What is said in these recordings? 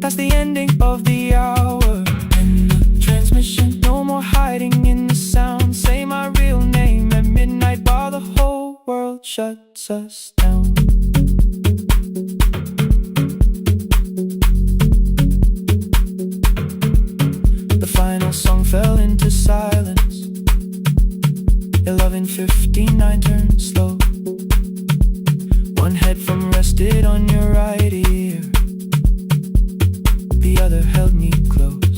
past the ending of the hour. In the transmission, no more hiding in the sound. Say my real name at midnight while the whole world shuts us down. The final song fell into silence. 11:59 turned slow. One headphone rested on your right ear, the other held me close.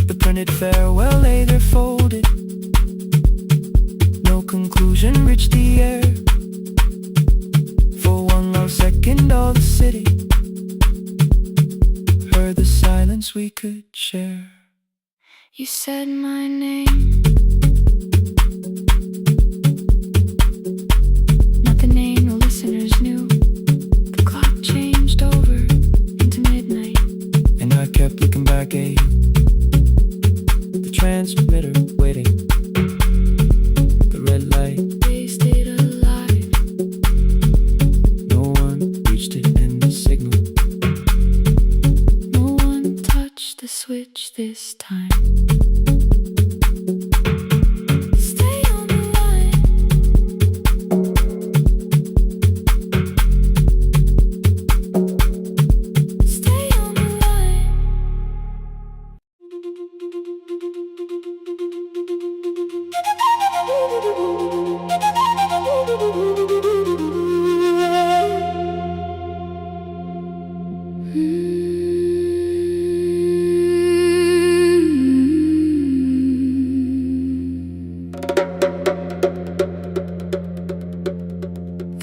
The printed farewell lay there folded. No conclusion reached the air. For one long second all the city heard the silence we could share. You said my name, not the name the listeners knew. The clock changed over into midnight, and I kept looking back at you. The transmitter waiting, the red light, they stayed alive. no one reached it in the signal. No one touched the switch this time. Stay on the line. Stay on the line.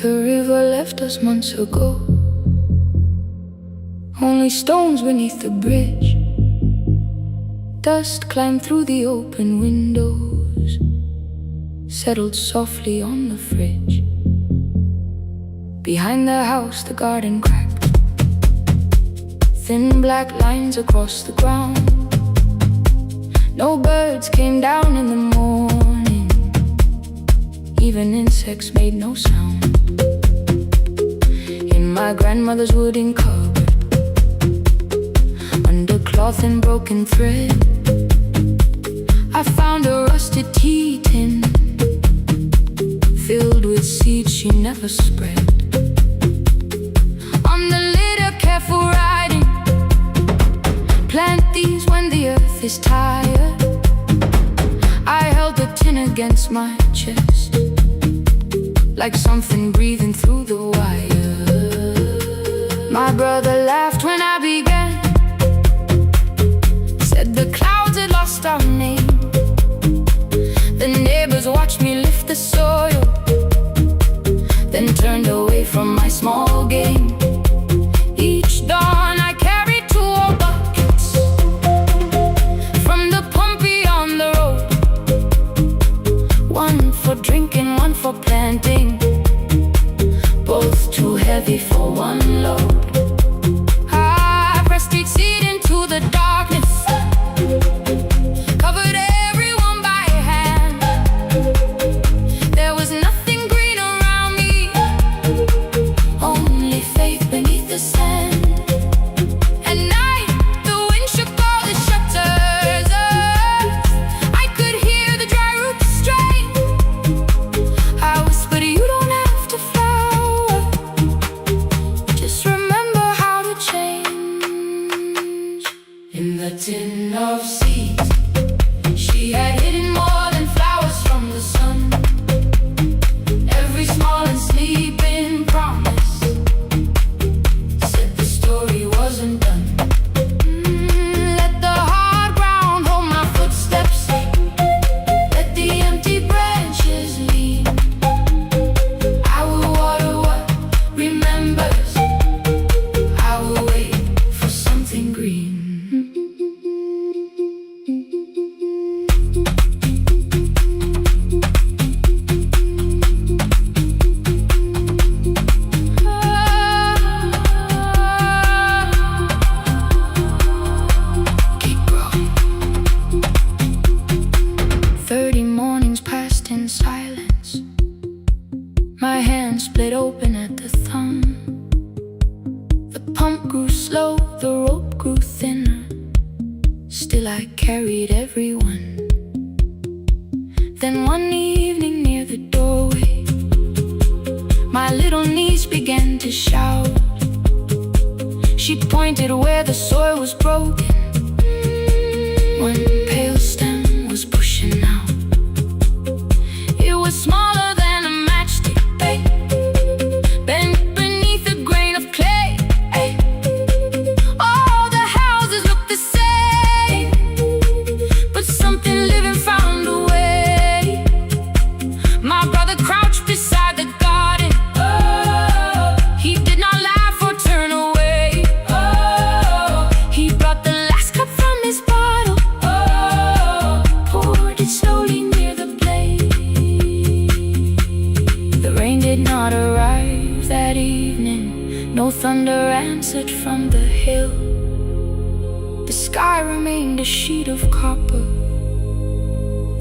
The river left us months ago. Only stones beneath the bridge. Dust climbed through the open windows, settled softly on the fridge. Behind the house the garden cracked, thin black lines across the ground. No birds came down in the morning, even insects made no sound. In my grandmother's wooden cupboard, under cloth and broken thread, I found a rusted tea tin filled with seeds she never spread. On the lid a careful writing, plant these when the earth is tired. I held the tin against my chest, like something breathing through the wire. My brother laughed when I began, said the clouds had lost our name. The neighbors watched me lift the soil, then turned away from my small game. Each dawn I carried 2 old buckets from the pump beyond the road. One for drinking, one for planting, both too heavy for one load. I pressed each seed into the darkness, covered everyone by hand. There was nothing green around me, only faith beneath the sand. At night the wind shook all the shutters up. I could hear the dry roots strain. I whispered, you don't have to flower, just remember how to change. In the tin of seeds she had hidden more than flowers from the sun. Every small and sleeping promise said the story wasn't done. Let the hard ground hold my footsteps, let the empty branches lead. I will water what remembers, I will wait for something green. grew slow, the rope grew thinner. Still I carried everyone. Then one evening near the doorway, my little niece began to shout. She pointed where the soil was broken. One pale stem was pushing out. It was smaller than a matchstick, babe, bent beneath a grain of clay. All the houses looked the same, but something living found a way. My brother crouched beside the garden. He did not laugh or turn away. He brought the last cup from his bottle, poured it slowly near the blaze. The rain did not arrive that evening. No thunder answered from the hill. The sky remained a sheet of copper.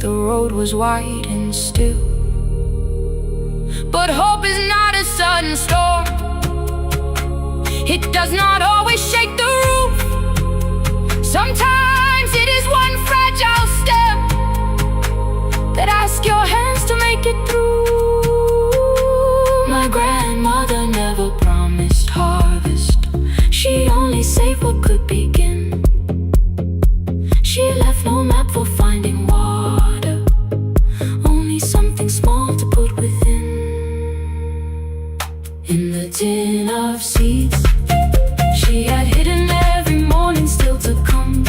The road was wide and still. But hope is not a sudden storm. It does not always shake the roof. Sometimes it is one fragile step that asks your hands to make it through. My grandmother never promised harvest. She only saved what could begin. She left no map for finding water, only something small to put within. In the tin of seeds she had hidden every morning still to come,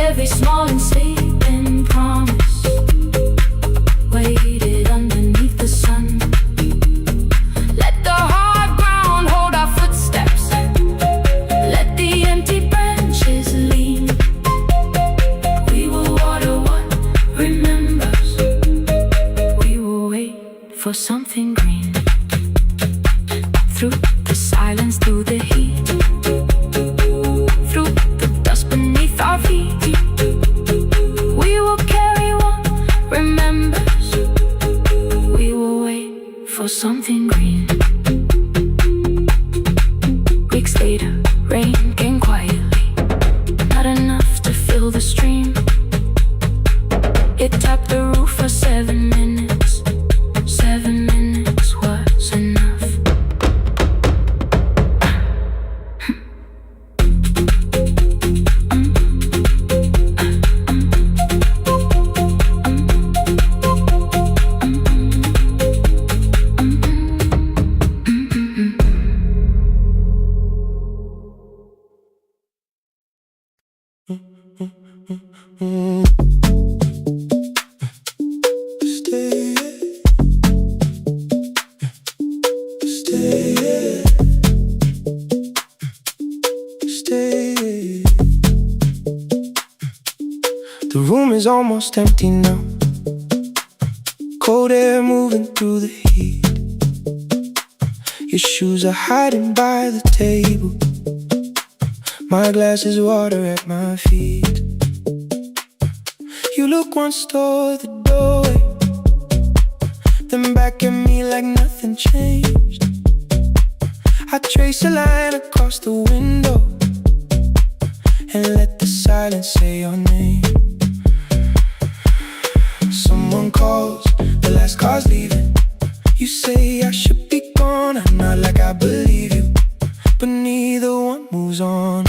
every small and sleeping promise waited underneath the sun. Let the hard ground hold our footsteps, let the empty branches lean. We will water what remembers, we will wait for something green. Through the silence, through the heat, through the dust beneath our feet, we will carry what remembers, we will wait for something green. Weeks later, rain came quietly, not enough to fill the stream. It tapped the roof for 7 minutes. 7 minutes was enough. The room is almost empty now. Cold air moving through the heat. Your shoes are hiding by the table. My glass is water at my feet. You look once toward the doorway, then back at me like nothing changed. I trace a line across the window and let the silence say your name. Someone calls, the last car's leaving. You say I should be gone, I nod like I believe you, but neither one moves on.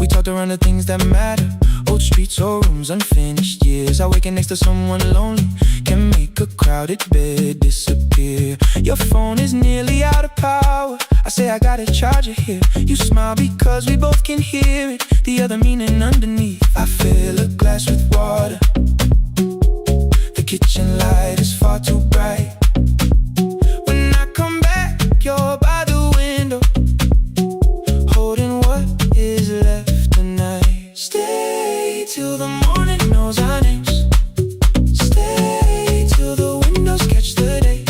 We talked around the things that matter, old streets or rooms, unfinished years. I waking next to someone lonely can make a crowded bed disappear. Your phone is nearly out of power. I say I got a charger here. You smile because we both can hear it, the other meaning underneath. I fill a glass with water. The kitchen light is far too bright. When I come back, you're by the window, holding what is left tonight. Stay till the morning knows our names. Stay till the windows catch the day.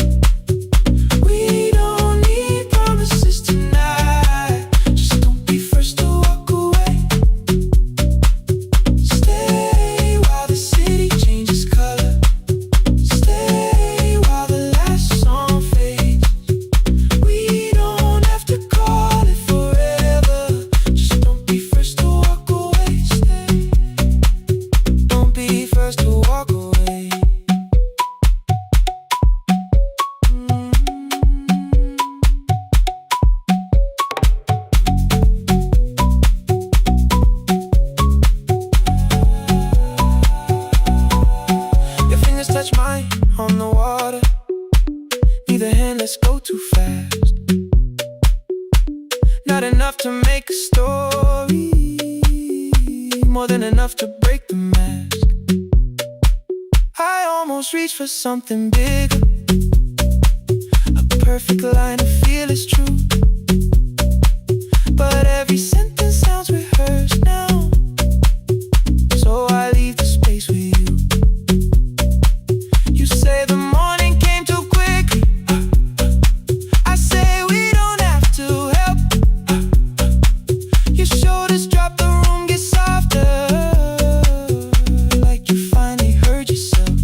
We don't need promises tonight, just don't be first to walk away. Stay while the city changes color. Stay line on the water. Neither hand, let's go too fast. Not enough to make a story, more than enough to break the mask. I almost reached for something bigger, a perfect line to feel is true. But every sentence sounds rehearsed now, so I leave the space with you. You say the morning came too quick, I say we don't have to help. Your shoulders drop, the room gets softer, like you finally heard yourself.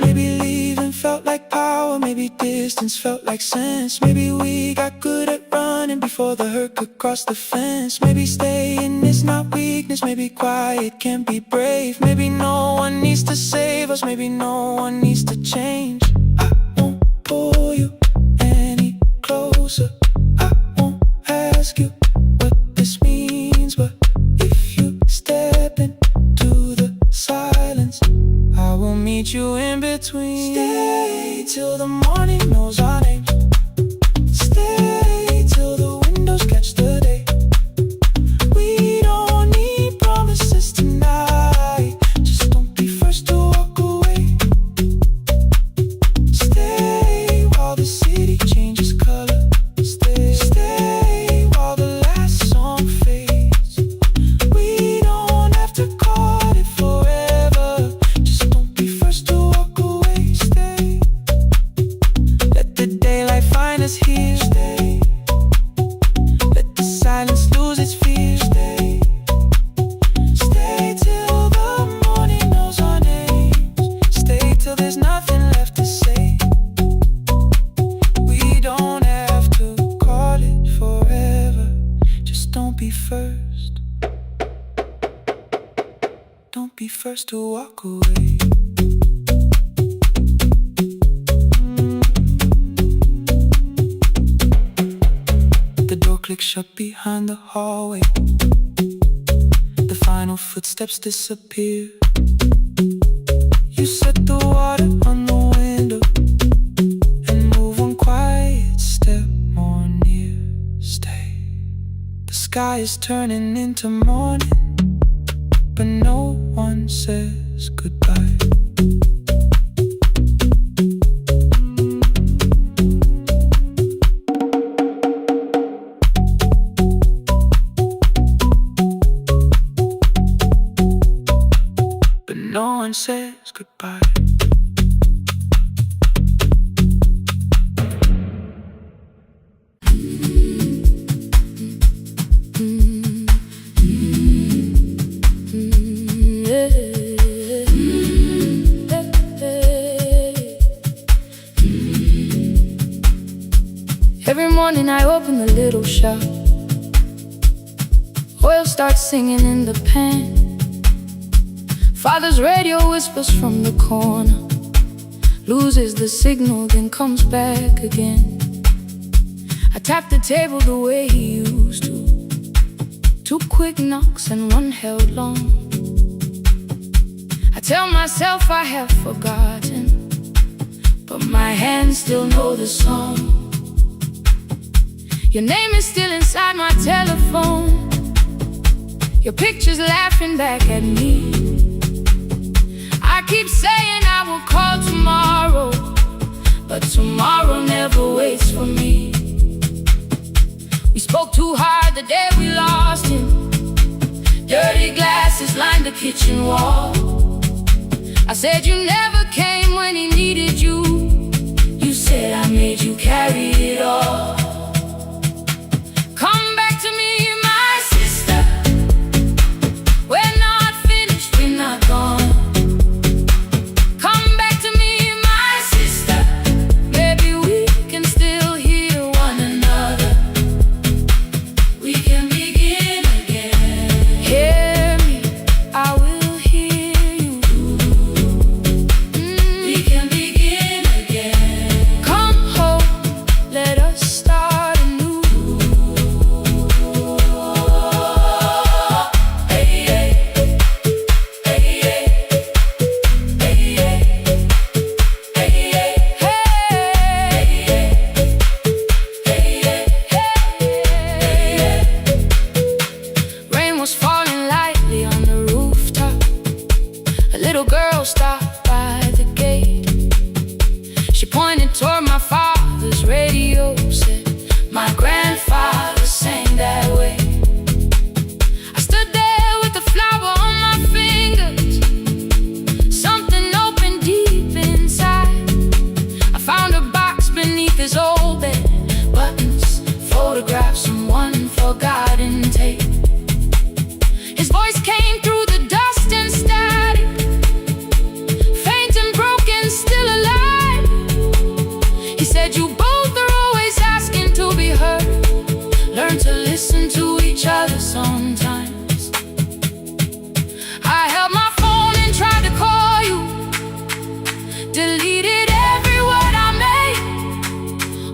Maybe leaving felt like power, maybe distance felt like sense. Maybe we got good at running before the hurt could cross the fence. Maybe staying is not weakness, maybe quiet can be brave. Maybe no one needs to save us, maybe no one needs to change. I won't pull you any closer, I won't ask you what this means, but if you step into the silence, I will meet you in between. Stay till the morning knows our names. Stay till the windows catch the day. We don't need promises tonight, just don't be first to walk away. Stay while the city changes color. Stay while the last song fades. We don't have to call it forever, just don't be first to walk away. Stay, let the daylight find us here. Stay, let the silence lose its fear. Stay, stay till the morning knows our names. Stay till there's nothing left to say. We don't have to call it forever, just don't be first. Don't be first to walk away. The door clicks shut behind the hallway. The final footsteps disappear. You set the water on the window and move one quiet step more near. Stay. The sky is turning into morning, but no one says goodbye. But no one says goodbye. Every morning I open the little shop. Oil starts singing in the pan. Father's radio whispers from the corner, loses the signal, then comes back again. I tap the table the way he used to. 2 quick knocks and one held long. I tell myself I have forgotten, but my hands still know the song. Your name is still inside my telephone. Your picture's laughing back at me. I keep saying I will call tomorrow, but tomorrow never waits for me. We spoke too hard the day we lost him. Dirty glasses lined the kitchen wall. I said you never came when he needed you. You said I made you carry it all. Come back to me, my sister. We're not finished, we're not gone. Come back to me, my sister. Maybe we can still hear one another. We can begin again. Hear me, I will hear you. little girl stopped by the gate. She pointed toward my father's radio, said, "My grandfather sang that way." I stood there with a flower on my fingers. Something opened deep inside. I found a box beneath his old bed. Buttons, photographs, and one forgotten tape. His voice came through the dust and static, faint and broken, still alive. He said, "You both are always asking to be heard. Learn to listen to each other sometimes." I held my phone and tried to call you, deleted every word I made.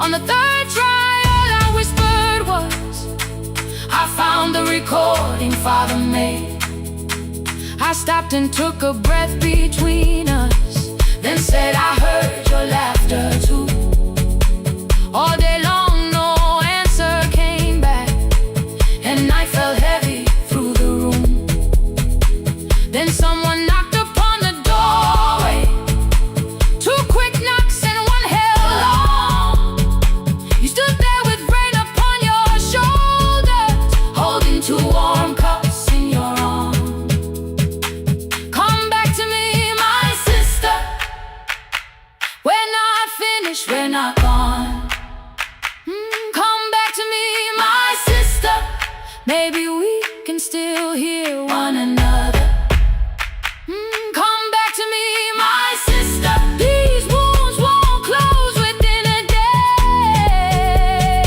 On the third try, all I whispered was, "I found the recording Father made." I stopped and took a breath between us, then said, "I heard your laughter too." All day long, no answer came back, and night fell heavy through the room. Then someone knocked upon the doorway. Two quick knocks and one held long. You stood there with rain upon your shoulders, holding two warm cups in your arms. "Come back to me, my sister. We're not finished, we're not gone. Come back to me, my sister. Maybe we can still hear one another. Come back to me, my sister. These wounds won't close within a day.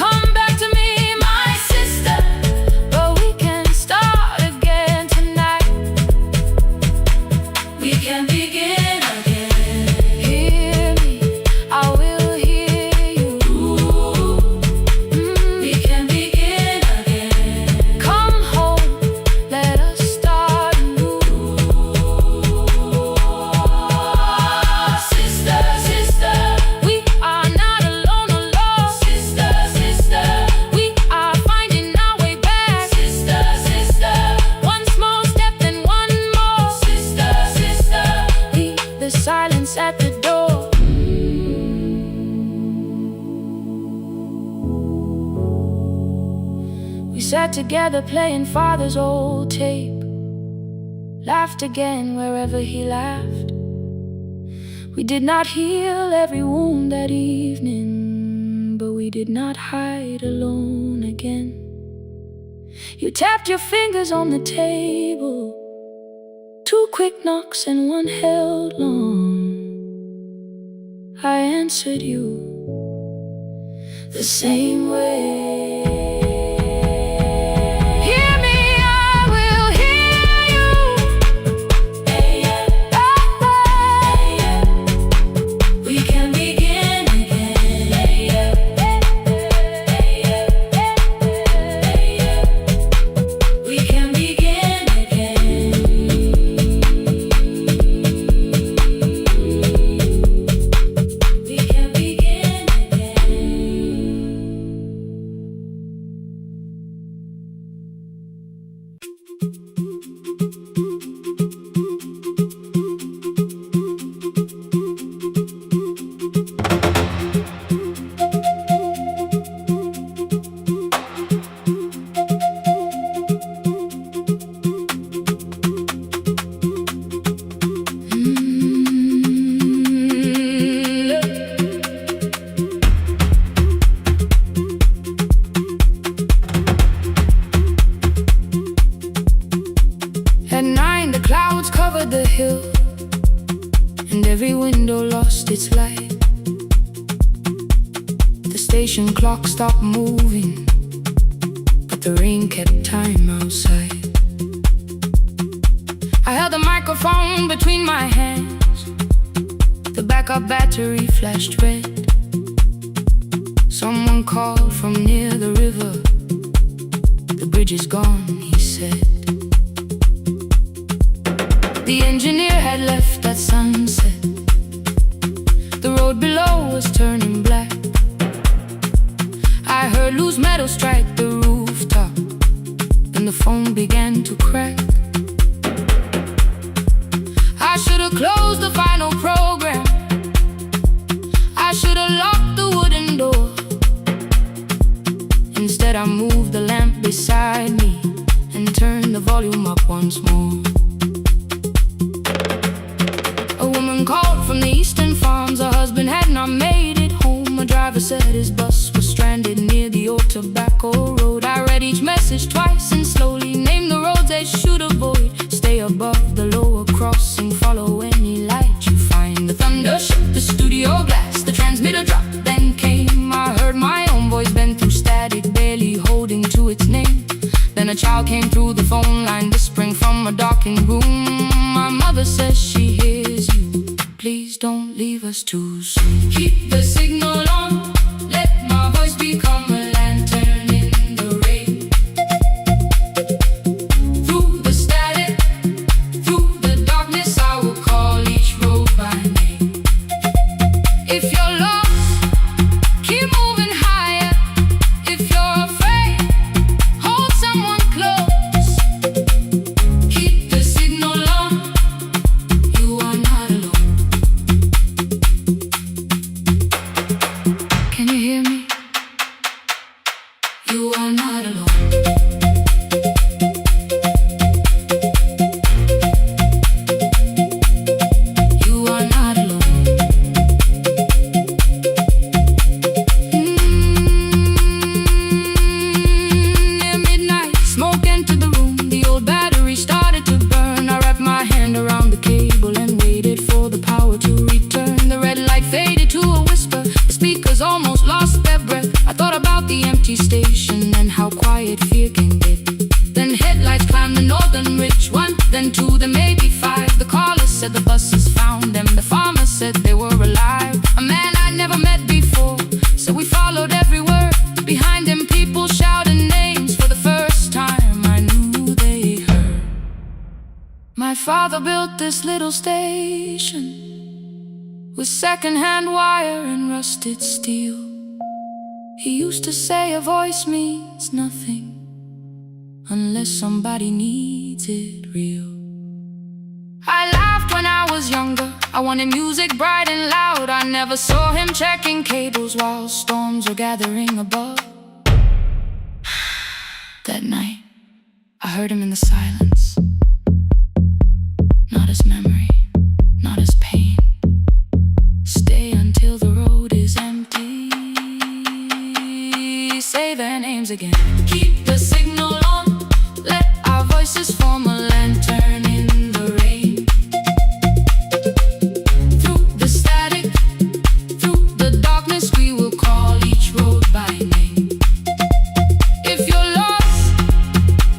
Come back to me, my sister. But we can start again tonight. We can begin again. Hear me, I will hear you. We can begin again. Come home, let us start anew. Sister, sister, we are not alone, alone. Sister, sister, we are finding our way back. Sister, sister, one small step then one more. Sister, sister, leave the silence at the door. We sat together playing Father's old tape, laughed again wherever he laughed. We did not heal every wound that evening, but we did not hide alone again. You tapped your fingers on the table, two quick knocks and one held long. I answered you the same way. Hear me, I will hear you. We can begin again. We can begin again. We can begin again. At 9, the clouds covered the hill, and every window lost its light. The station clock stopped moving, but the rain kept time outside. I held the microphone between my hands. The backup battery flashed red. Someone called from near the river. "The bridge is gone," he said. The engineer had left at sunset. The road below was turning black. I heard loose metal strike the rooftop, and the phone began to crack. to close the final program. I should have locked the wooden door. Instead I moved the lamp beside me and turned the volume up once more. A woman called from the eastern farms. Her husband had not made it home. A driver said his bus was stranded near the old tobacco road. I read each message twice and slowly named the roads they should avoid. Stay above the lower crossing, follow any light you find. The thunder shook the studio glass, the transmitter dropped, then came. I heard my own voice bend through static, barely holding to its name. Then a child came through the phone line, whispering from a darkened room. My mother says she hears you. Please don't leave us too soon. Keep the signal on, let my voice become a lantern in the rain. Through the static, through the darkness, I will call each road by name. If you're lost, keep moving higher. If you're afraid, hold someone close. Keep the signal on, you are not alone. Can you hear me? You are not alone. You are not alone. Near midnight, smoke entered the room. The old battery started to burn. I wrapped my hand around the cable and waited for the power to return. The red light faded to a whisper. The speakers almost lost their breath. I thought about the empty station and how quiet fear can get. Then headlights climbed the northern ridge. One, then two, then maybe five. The caller said the buses found them. The farmer said they were alive. A man I'd never met before, so we followed every word. Behind him people shouted names. For the first time I knew they heard. My father built this little station with second-hand wire and rusted steel. He used to say a voice means nothing unless somebody needs it real. I laughed when I was younger. I wanted music bright and loud. I never saw him checking cables while storms were gathering above. That night, I heard him in the silence. Not as memory, not as pain. Stay until the road is empty. Say their names again. Keep the signal on, let our voices form a lantern in the rain. Through the static, through the darkness, we will call each road by name. If you're lost,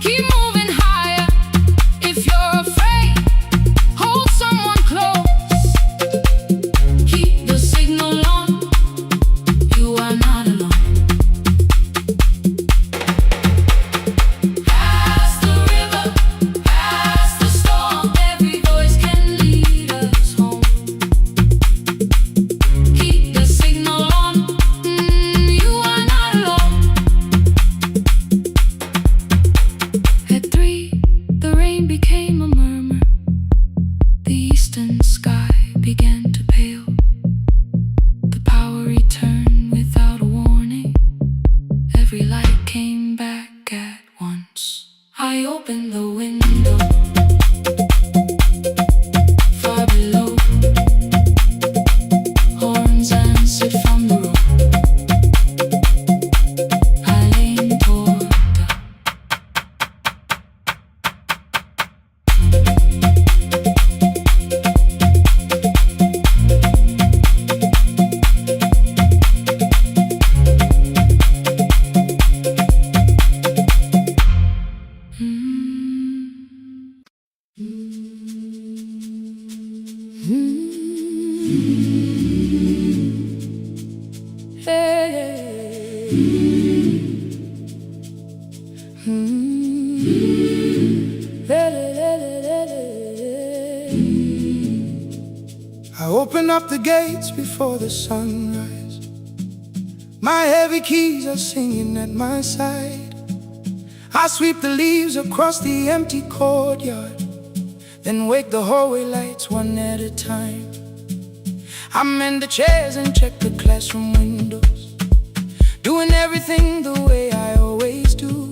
keep moving higher. If you're afraid, hold someone close. Keep the signal on, you are not alone. Past the river, past the storm, every voice can lead us home. Keep the signal on, you are not alone. At 3, the rain became a murmur. The eastern sky began to pale. The power returned without a warning. Every light came back at once. I opened the window. Far below, horns answered from the road. I leaned toward the I open up the gates before the sunrise. My heavy keys are singing at my side. I sweep the leaves across the empty courtyard. then wake the hallway lights one at a time. I mend the chairs and check the classroom windows, doing everything the way I always do.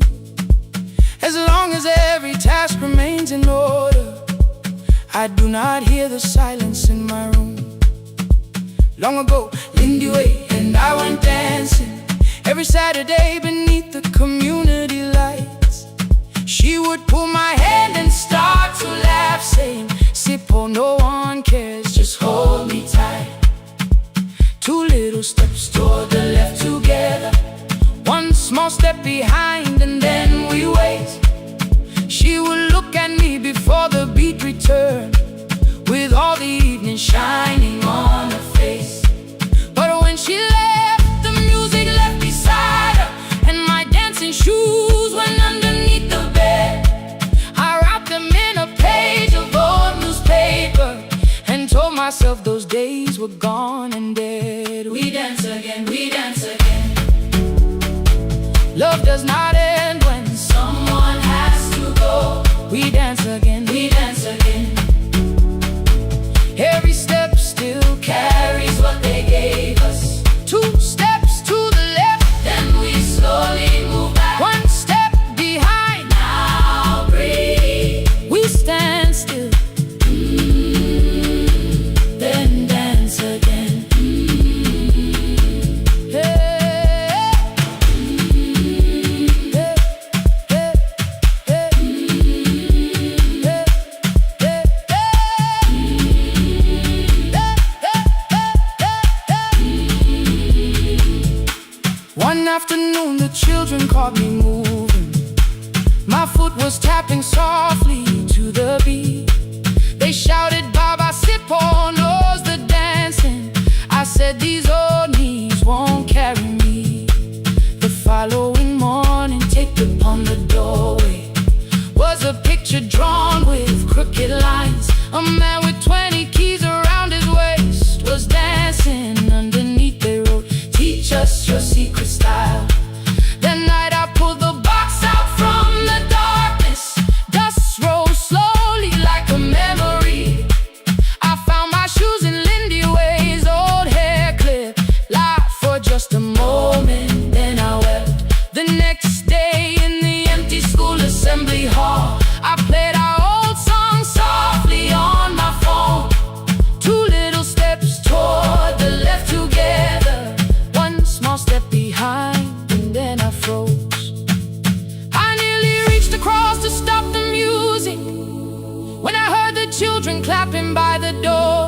As long as every task remains in order, I do not hear the silence in my room. Long ago, Lindy Way and I went dancing every Saturday beneath the community lights. She would pull my hand and start to laugh, saying, "Sippo, no one cares, just hold me tight." 2 little steps toward the left together, 1 small step behind, and then we wait. She would look at me before the beat returned, with all the evening shining on her face. But when she left, the music left beside her, and my dancing shoes went underneath the bed. I wrapped them in a page of old newspaper and told myself those days were gone and dead. We dance again, we dance again. Love does not end when someone has to go. We dance again, we dance again. Every step still carries what they gave us. 2 steps to the left, then we slowly move back. 1 step behind, now breathe. We stand still, then dance again. One afternoon the children caught me moving. My foot was tapping softly to the beat. They shouted, "Baba Sippo knows the dancing." I said, "These old knees won't carry me." The following morning, taped upon the doorway was a picture drawn with crooked lines. A man with 20 keys around his waist was dancing underneath. They wrote, "Teach us your secret style." That night I pulled the box out from the darkness. Dust rose slowly like a memory. I found my shoes in Lindy Way's old hair clip. Laughed for just a moment, then I wept. The next day in the empty school assembly hall, I played our old song softly on my phone. 2 little steps toward the left together, 1 small step behind, and then I froze. I nearly reached across to stop the music when I heard the children clapping by the door.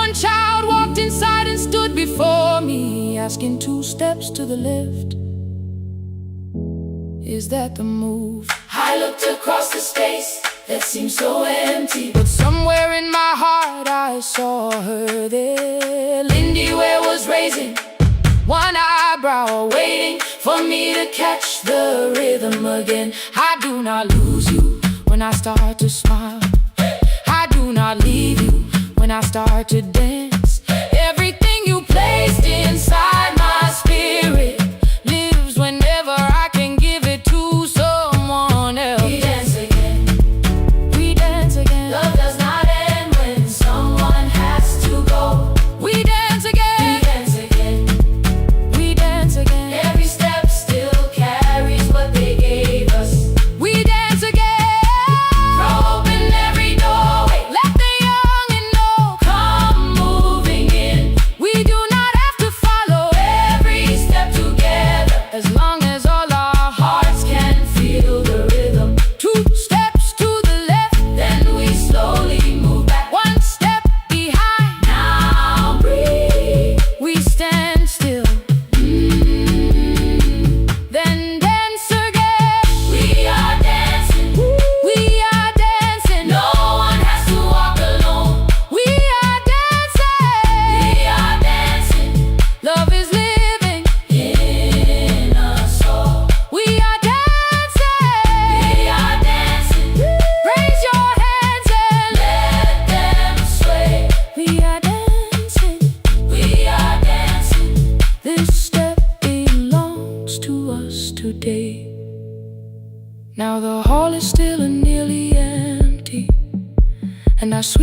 1 child walked inside and stood before me, asking, "2 steps to the left, is that the move?" I looked across the space that seemed so empty, but somewhere in my heart I saw her there. Lindy Ware was raising 1 eyebrow, waiting for me to catch the rhythm again. I do not lose you when I start to smile. I do not leave you when I start to dance. Everything you placed inside my spirit lives whenever I can give it to someone else. We dance again, we dance again. Love does not end when someone has to go. We dance again, we dance again. We dance again. Every step still carries what they gave us. We dance again. Throw open every doorway, let the young and old come move.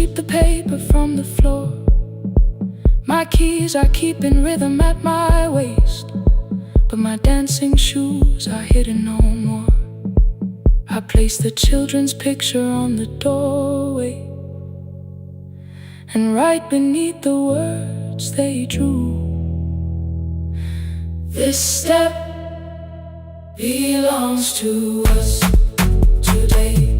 sweep the paper from the floor. My keys are keeping rhythm at my waist, but my dancing shoes are hidden no more. I place the children's picture on the doorway, and right beneath the words they drew, this step belongs to us today.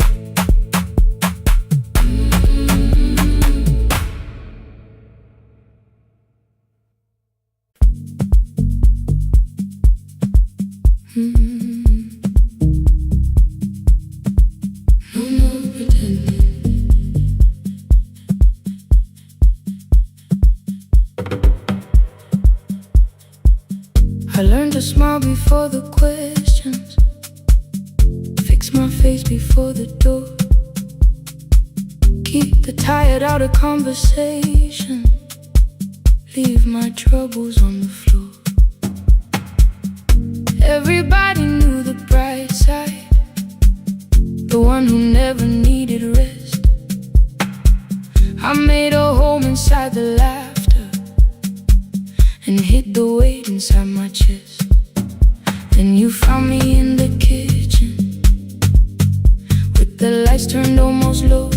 No more pretending. I learned to smile before the questions, fix my face before the door, keep the tired out of conversation, leave my troubles on the floor. Everybody knew the bright side, the one who never needed rest. I made a home inside the laughter and hid the weight inside my chest. Then you found me in the kitchen with the lights turned almost low.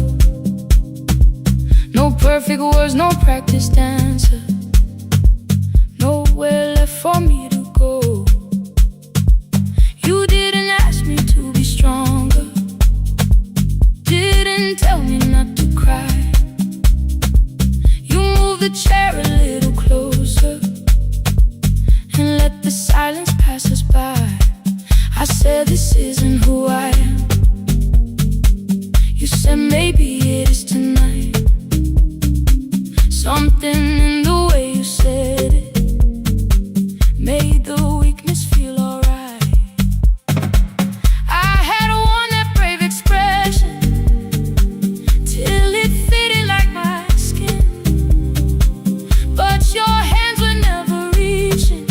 No perfect words, no practiced answer, nowhere left for me to go. You didn't ask me to be stronger, didn't tell me not to cry. You moved the chair a little closer and let the silence pass us by. I said, this isn't who I am. You said, maybe it is tonight. Something in the way you said it made the weakness feel alright. I had worn that brave expression till it fitted like my skin, but your hands were never reaching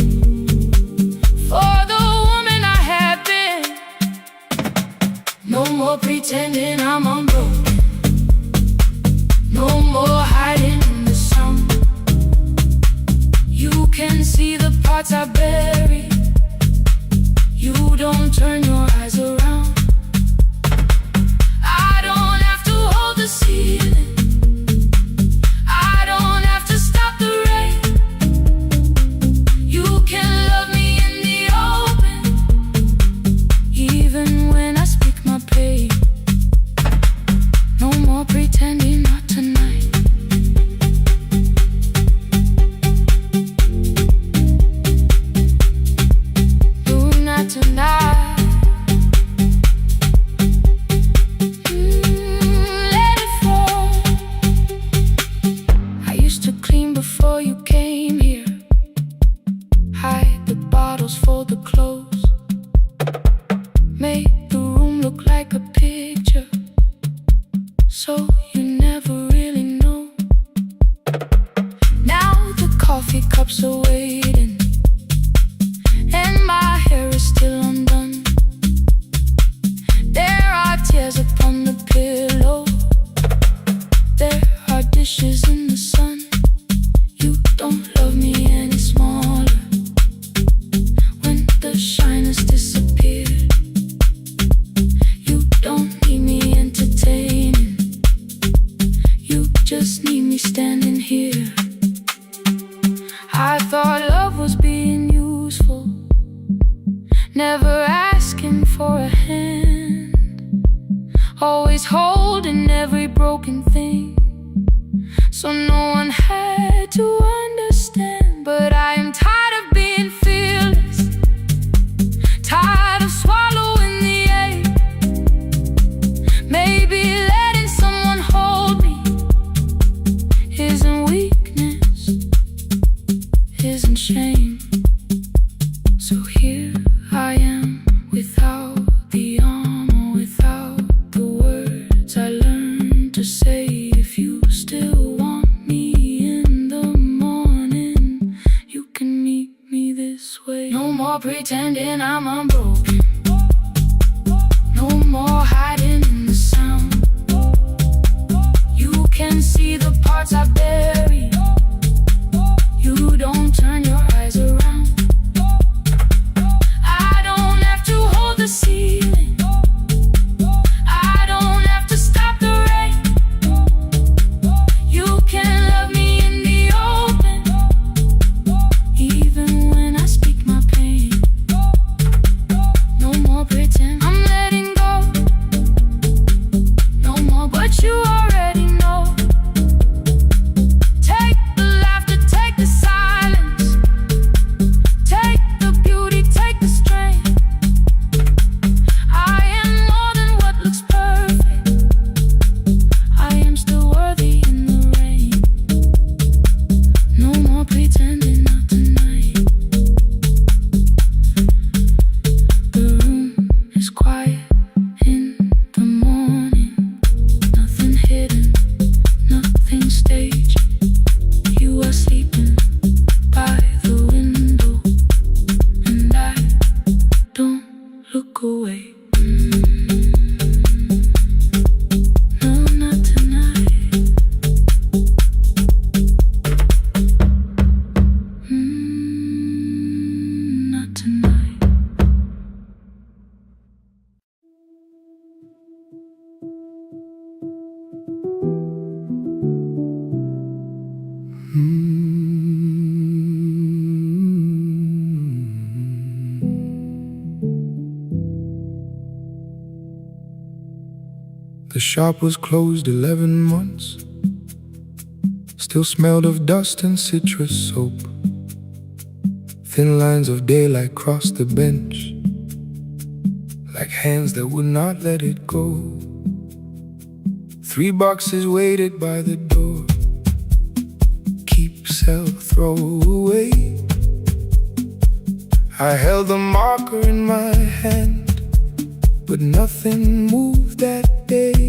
for the woman I had been. No more pretending I'm unbroken, no more hiding in the sound. You can see the parts I bury, you don't turn your eyes around. I don't have to hold the ceiling, I don't have to stop the rain. You can love me in the open, even when I speak my pain. No more pretending, not tonight. No, not tonight. Let it fall. I used to clean before you came here, hide the bottles, fold the clothes, make the room look like a picture, so you never really know. Now the coffee cups are waiting, and my hair is still undone. There are tears upon the pillow, there are dishes in the sun. You don't love me any smaller when the shine has disappeared. You don't need me entertaining, you just need me standing here. I thought love was being useful, never asking for a hand, always holding every broken thing, so no one had to understand. But I am tired of being fearless, tired of swallowing the ache. Maybe letting someone hold me isn't weakness, isn't shame. So here I am, without the armor, without the words I learned to say. If you still want me in the morning, you can meet me this way. No more pretending I'm unbroken, no more hiding in the sound. You can see The shop was closed 11 months. Still smelled of dust and citrus soap. Thin lines of daylight crossed the bench, like hands that would not let it go. 3 boxes waited by the door. Keep, sell, throw away. I held the marker in my hand, but nothing moved that day.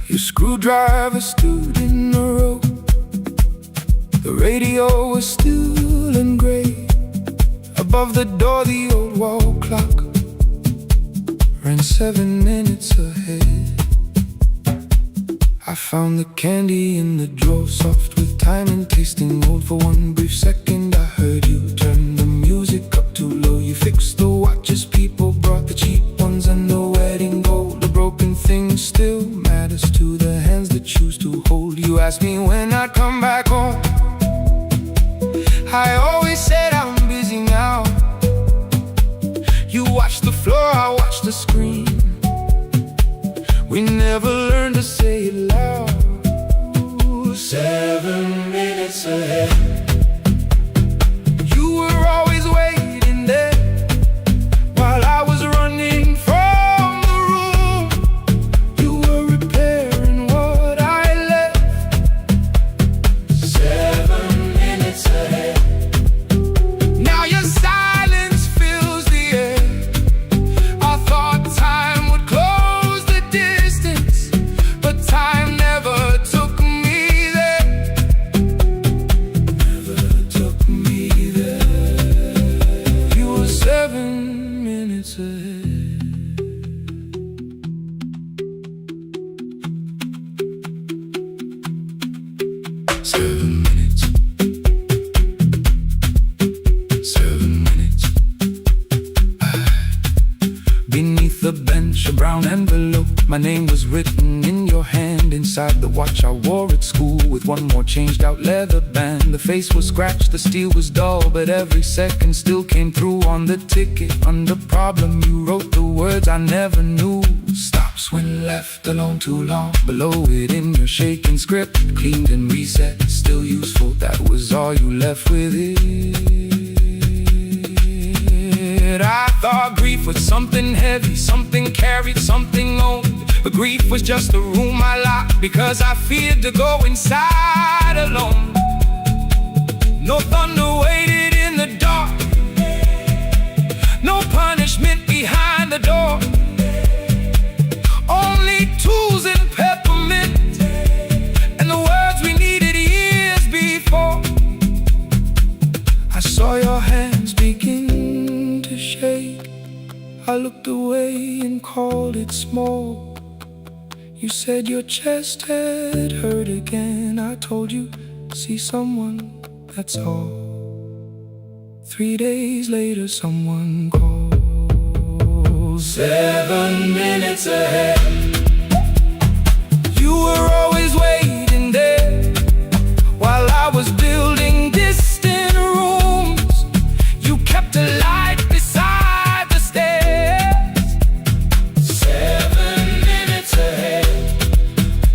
Your screwdriver stood in the road. The radio was still and gray. Above the door, the old wall clock ran 7 minutes ahead. I found the candy in the drawer, soft with time and tasting old. For one brief second I heard you turn the music up too low. You fixed the watches, people brought the cheap ones and the wedding gold. The broken thing still matters to the hands that choose to hold. You asked me when I'd come back home. I always said I'm busy now. You watched the floor, I watched the screen. We never learned to say it loud. 7 minutes ahead. You were always waiting there while I was running from the room. You were repairing what I left. 7 minutes ahead. Now your silence fills the air. I thought time would close the distance, but time never took me there. Never took me there. You were 7 minutes ahead. Seven minutes. 7 minutes. Beneath the bench, a brown envelope. My name was written in your hand. Inside the watch I wore at school, with one more changed out leather band. The face was scratched, the steel was dull, but every second still came through on the ticket. Under problem you wrote the words I never knew. Stops when left alone too long. Below it in your shaking script, cleaned and reset, still useful. That was all you left with it. I thought grief was something heavy, something carried, something owned. But grief was just a room I locked because I feared to go inside alone. No thunder waited in the dark, no punishment behind the door. Only tools and peppermint, and the words we needed years before. I saw your hands begin to shake. I looked away and called it smoke. You said your chest had hurt again. I told you, see someone, that's all. 3 days later someone called. 7 minutes ahead. You were always waiting there while I was building distant rooms. You kept a light beside the stairs. 7 minutes ahead.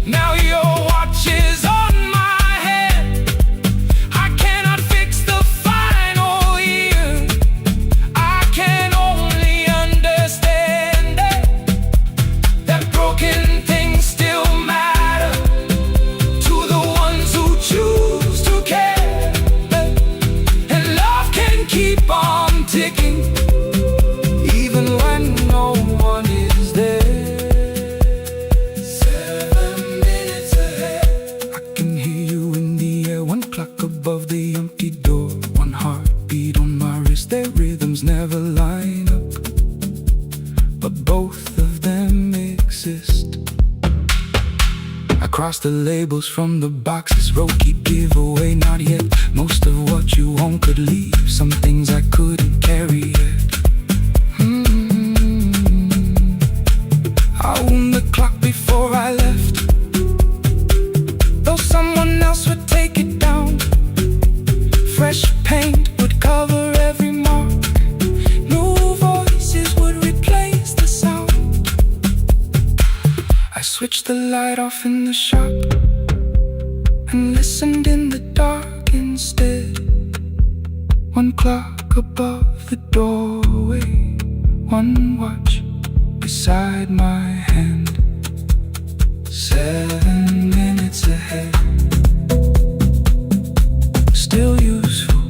Now your watch is on my head. I cannot fix the final year. I can only understand that broken things still matter to the ones who choose to care. And love can keep on ticking even when no one is there. 7 minutes ahead. I can hear you in the air, one clock above the empty door, one heartbeat on my wrist. Their rhythms never line up, but both of them exist. I crossed the labels from the boxes, wrote keep, give away, not yet. Most of what you own could leave, some things I couldn't carry yet. I wound the clock before I left, though someone else would take it down. Fresh paint would cover every mark, new voices would replace the sound. off in the shop and listened in the dark instead. One clock above the doorway, one watch beside my hand. 7 minutes ahead. Still useful,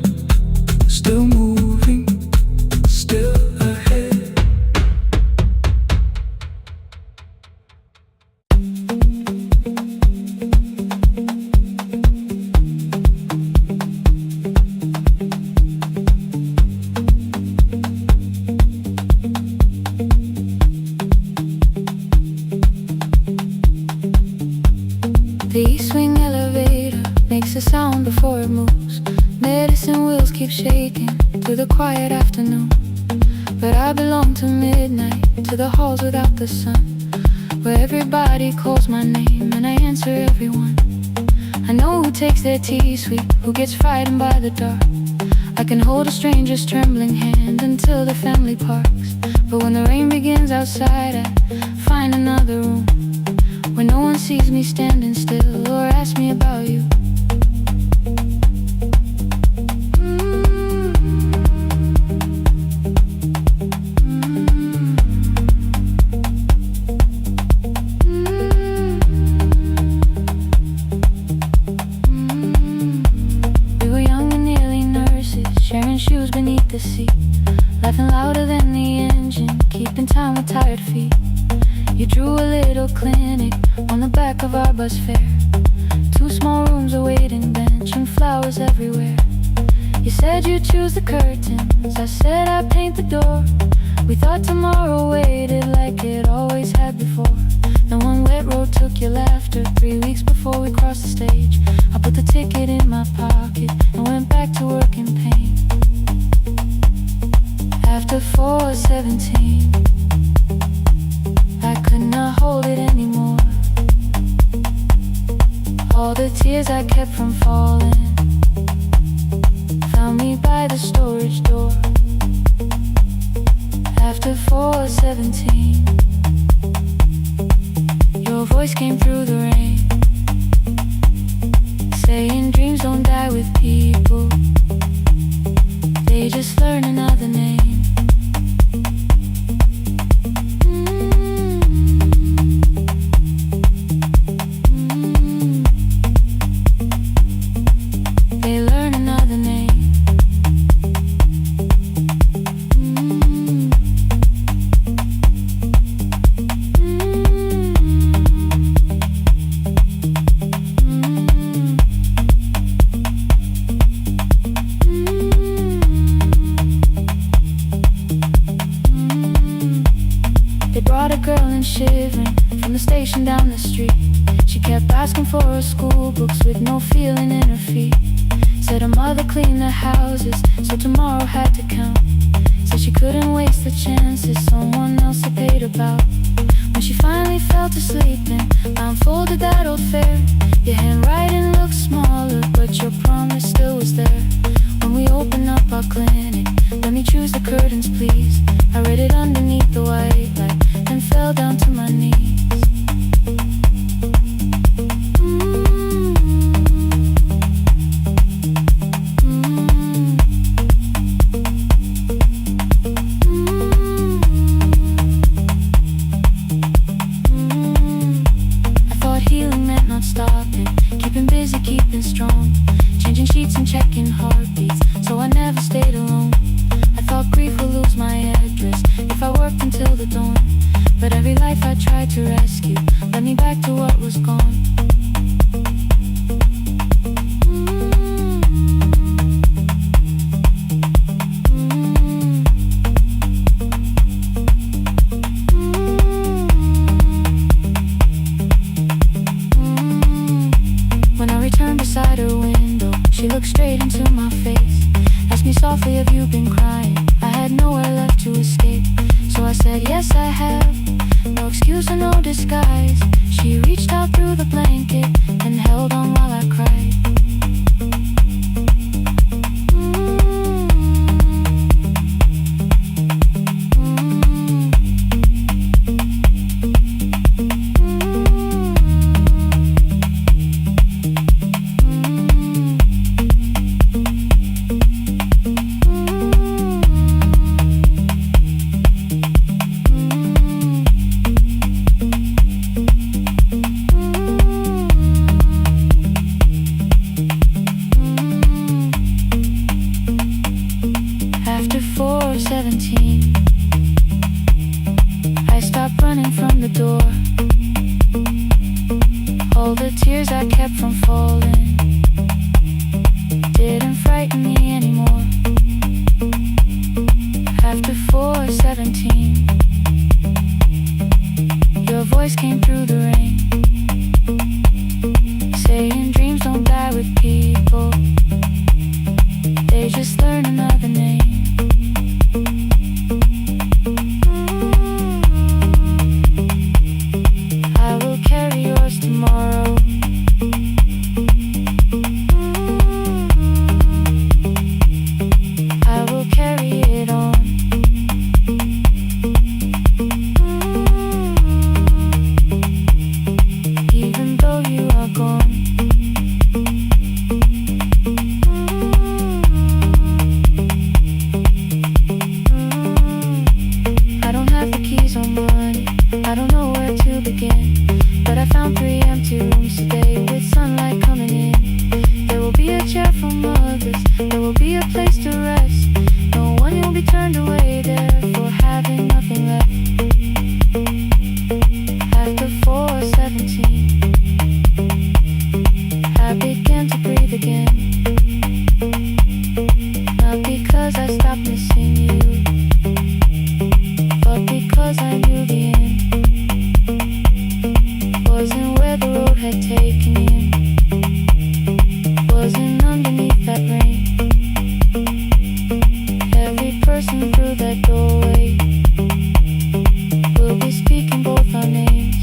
still moving, still ahead. The east wing elevator makes a sound before it moves. Medicine wheels keep shaking through the quiet afternoon. But I belong to midnight, to the halls without the sun, where everybody calls my name and I answer everyone. I know who takes their tea sweet, who gets frightened by the dark. I can hold a stranger's trembling hand until the family parks. But when the rain begins outside, I find another room where no one sees me standing still or asks me about you. We were young and nearly nurses, sharing shoes beneath the seat, laughing louder than the engine, keeping time with tired feet. You drew a little clinic on the back of our bus fare. 2 small rooms, a waiting bench, and flowers everywhere. You said you'd choose the curtains, I said I'd paint the door. We thought tomorrow waited like it always had before. Then one wet road took your laughter. 3 weeks before we crossed the stage, I put the ticket in my pocket and went back to work in pain. After 4:17, I could not hold it anymore. All the tears I kept from falling found me by the storage door. After 4:17, your voice came through the rain, saying dreams don't die with people, they just learn another name. They brought a girl in shivering from the station down the street. She kept asking for her school books with no feeling in her feet. Said her mother cleaned the houses, so tomorrow had to count. Said she couldn't waste the chances someone else had paid about. When she finally fell to sleep and I unfolded that old fare, your handwriting looked smaller, but your promise still was there. When we opened up our clinic, let me choose the curtains please. I read it underneath the white light, then fell down to my knees. Keeping strong, changing sheets and checking heartbeats, so I never stayed alone. I thought grief would lose my address if I worked until the dawn, but every life I tried to rescue led me back to what was gone. Beside her window, she looked straight into my face, asked me softly, have you been crying? I had nowhere left to escape, so I said, yes I have, no excuse or no disguise. She reached out through the blanket and held on while I cried. fears I kept from falling didn't frighten me anymore. After 4:17, your voice came through the rain, saying dreams don't die with people, they just learn another name. I will carry yours tomorrow. I will carry it on. Even though you are gone. I don't have the keys or money, I don't know where to begin, but I found 3 empty rooms today with sunlight coming in. There will be a chair for mothers, there will be a place to rest. No one will be turned away there for having nothing left. After 4:17, I began to breathe again. Not because I stopped missing you, but because I knew the end wasn't where the road had taken him, wasn't underneath that rain. Every person through that doorway will be speaking both our names.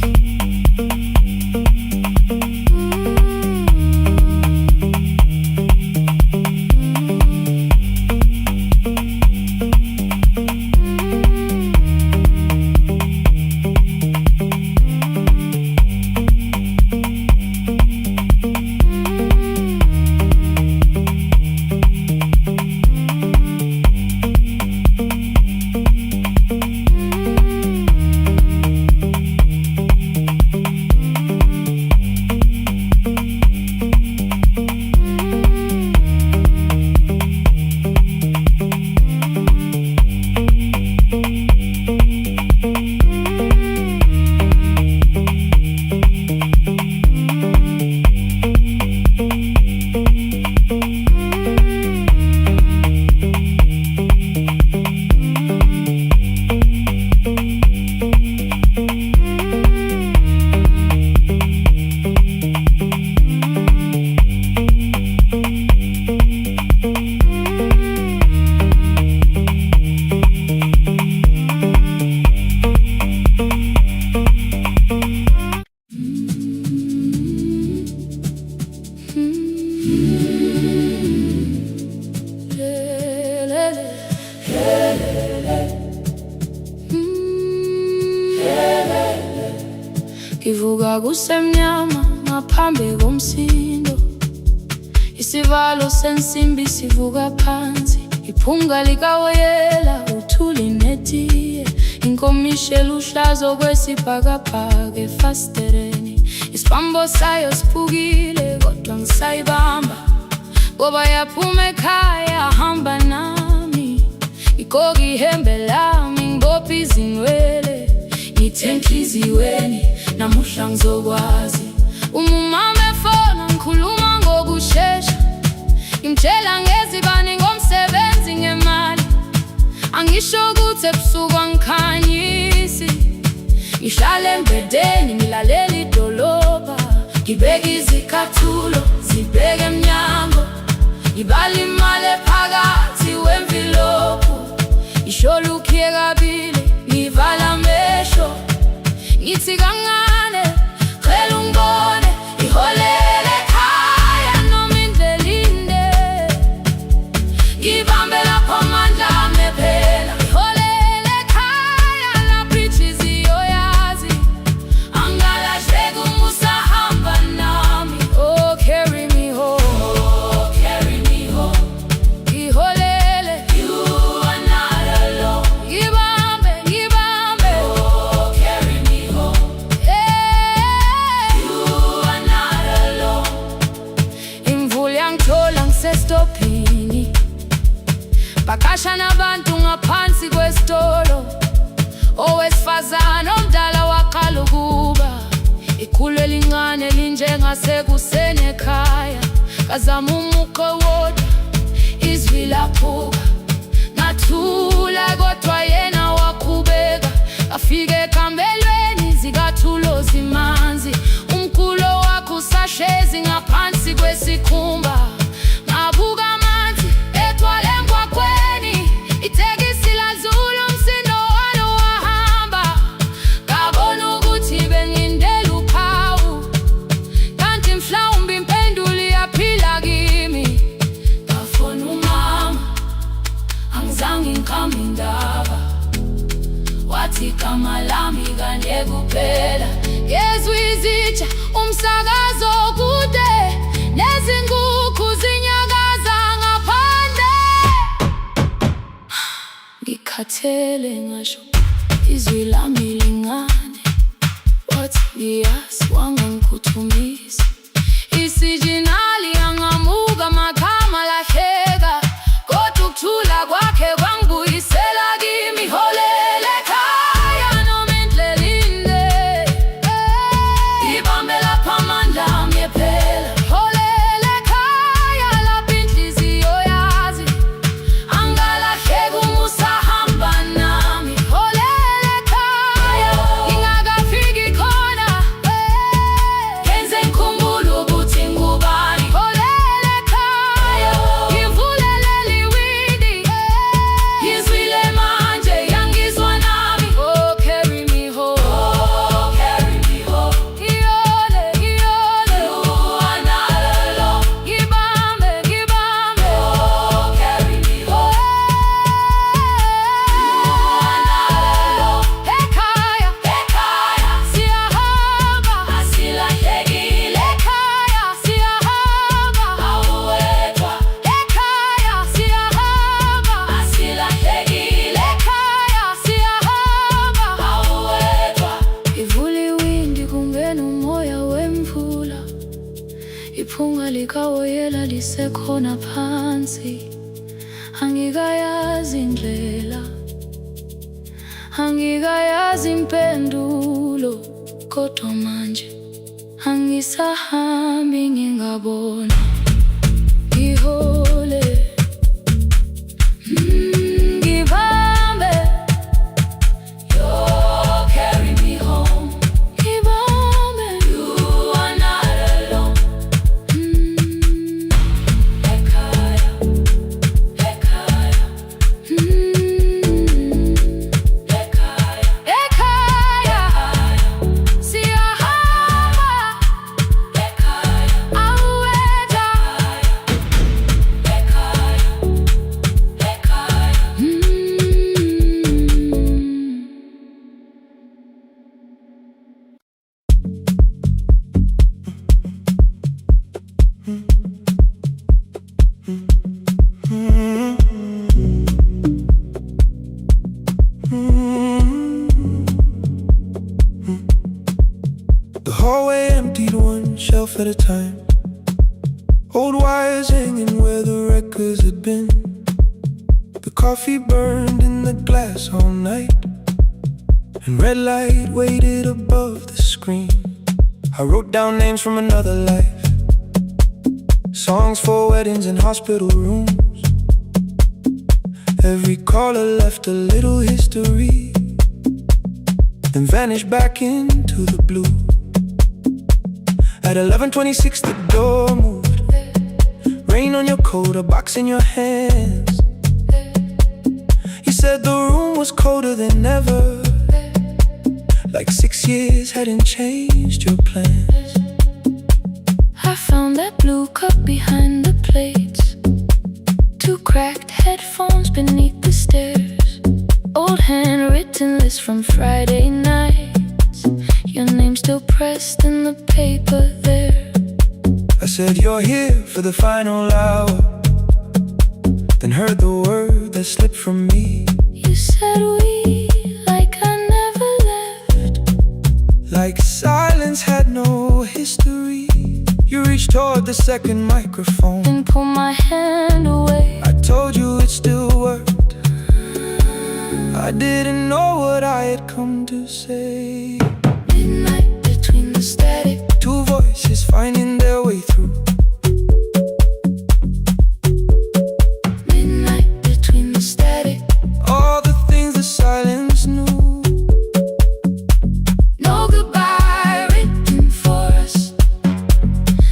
Ngivuka kusemnyama ngaphambi komsindo, isivalo sensimbi sivuka phansi, iphunga likawoyela uthuli netiye, inkomishi eluhlaza okwesibhakabhaka efasitereni. Isibambo sayo siphukile kodwa ngisayibamba, ngoba yaphuma ekhaya hamba nami. Igqoka ihembe lami ngibopha izinwele, ngithe enhliziyweni namuhla ngizokwazi. Umama efona ngikhuluma ngokushesha, ngimtshela ngezibani ngomsebenzi ngemali. Angisho ukuthi ebusuku angikhanyisi, ngihlala embedeni ngilalela idolobha, ngibeka izicathulo zibheke emnyango, ngibala imali ephakathi wemvilophu. Isho lukhiye kabili ngivala amehlo, ngithi kancane cela ungibone, iholele ekhaya noma indlela inde, ngibambe lapho amandla ami ephela. Iholele ekhaya lapho inhliziyo yazi, angalahleki uma usahamba nami. Oh carry me home, oh carry me home. Iholele, you are not alone. Ngibambe, ngibambe, oh carry me home. Yeah, you are not alone. Imvula yangithola ngisestopini, bakasha nabantu ngaphansi kwesitolo. Owesifazane omdala waqala ukuba ikhulu elincane linjengasekuseni ekhaya. Ngazama umuqo wodwa, izwi laphuka. Ngathula kodwa yena waqhubeka. Ngafika ekambelweni zikathulo zimanzi. Umkhulo wakho usahlezi ngaphansi kwesikhumba. Ngabuka amanzi etwala emgwaqweni. Itekisi ladlula umsindo walo wahamba. Ngabona ukuthi bengindela uphawu, kanti mhlawumbe impendulo iyaphila kimi. Ngafona umama, angizange ngikhambe indaba. Wathi igama lami kanye kuphela. Ngezwe izitsha, umsakazo kude, nezinkukhu zinyakaza ngaphandle. Ngikhathele ngasho izwi lami lincane. Wathi ngiyazi, wangangikhuthumisa. Isijinali yangamuka, magama lahleka. Kodwa ukuthula kwakhe kwangibuyisela kimi. Holela ekhaya noma indlela inde. Ibambe lapha amandla ami ephela. Holela ekhaya lapho inhliziyo yazi. Angalahleki uma usahamba nami. Holela ekhaya ngingakafiki khona. Kenze ngikhumbule ukuthi ngubani. Holela ekhaya ngivulelele iwindi. Ngizwile manje yangizwa nami. Oh, carry me home. Oh, carry me home. Iyole, iyole. Luanalo. Ngibambe, ngibambe. Oh, carry me home. Luanalo. Ekhaya, ekhaya. Siyahamba. Asilahlekile. Ekhaya, siyahamba. Awuwedwa. Ekhaya, siyahamba. Asilahlekile. Ekhaya, siyahamba. Awuwedwa. Ivula iwindi kungena umoya wemvula. Iphunga likawoyela lisekhona phansi. Angikayazi indlela, angikayazi impendulo. Kodwa manje angisahambi ngingabona. Ngihole, ngibambe. You carry me home. Ngibambe. You are not alone. Ekhaya, ekhaya. Ekhaya, ekhaya. Siyahamba. Ekhaya, awuwedwa. Ekhaya, ekhaya. The hallway emptied one shelf at a time. Old wires hanging where the records had been. The coffee burned in the glass all night, and red light waited above the screen. I wrote down names from another life, songs for weddings and hospital rooms. Every caller left a little history, then vanished back into the blue. At 11:26 the door moved. Rain on your coat, a box in your hands. You said the room was colder than ever, like 6 years hadn't changed your plans. I found that blue cup behind the plates, 2 cracked headphones beneath the stairs, old handwritten list from Friday nights, your name still pressed in the paper there. I said you're here for the final hour, then heard the word that slipped from me. You said we, like I never left, like silence had no history. You reached toward the second microphone and pulled my hand away. I told you it still worked. I didn't know what I had come to say. Midnight between the static voices finding their way through. Midnight between the static. All the things the silence knew. No goodbye written for us.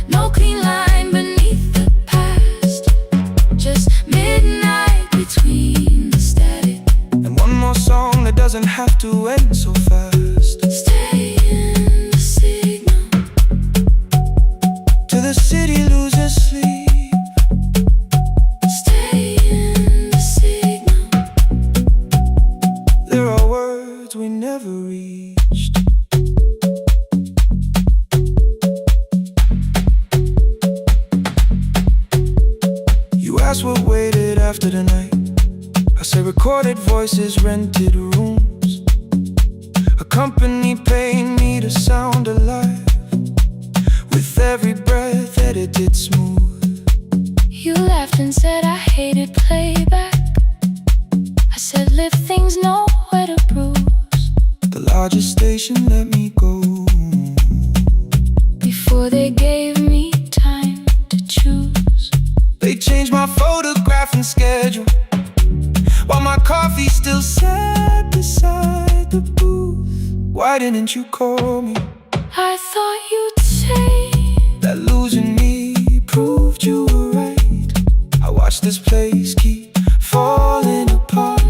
No clean line beneath the past. Just midnight between the static. And one more song that doesn't have to end so fast. Stay in the signal Till the city loses sleep. Stay in the signal. There are words we never reached. You asked what waited after the night. I say recorded voices, rented rooms. A company paying me to sound alive. With every breath edited smooth. You laughed and said I hated playback. I said live things nowhere to bruise. The largest station let me go. Before they gave me time to choose. They changed my photograph and schedule, while my coffee still sat beside the booth. Why didn't you call me? I thought you'd say That losing me proved you were right. I watched this place keep falling apart,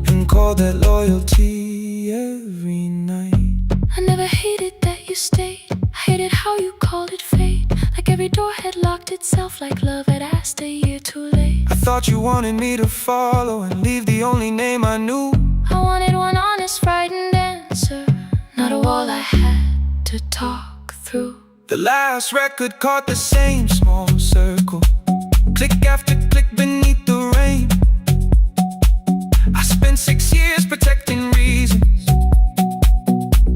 and called that loyalty every night. I never hated that you stayed. I hated how you called it fate. Like every door had locked itself, like love had asked a year too late. I thought you wanted me to follow and leave the only name I knew. I wanted one honest, frightened answer, not a wall I had to talk through. The last record caught the same small circle, click after click beneath the rain. I spent 6 years protecting reasons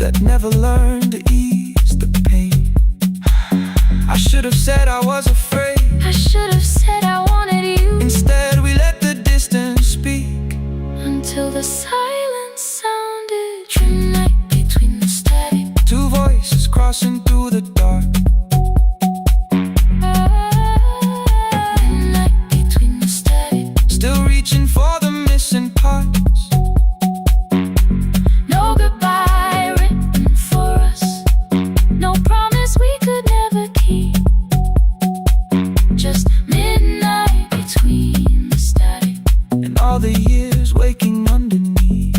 that never learned to ease the pain. I should have said I was afraid. I should have said I wanted you. Instead we let the distance speak. Until the silence sounded. Midnight between the static. Two voices crossing through the dark. Midnight between the static. Still reaching for the missing parts. No goodbye written for us. No promise we could never keep. Just midnight between the static. And all the years waking underneath.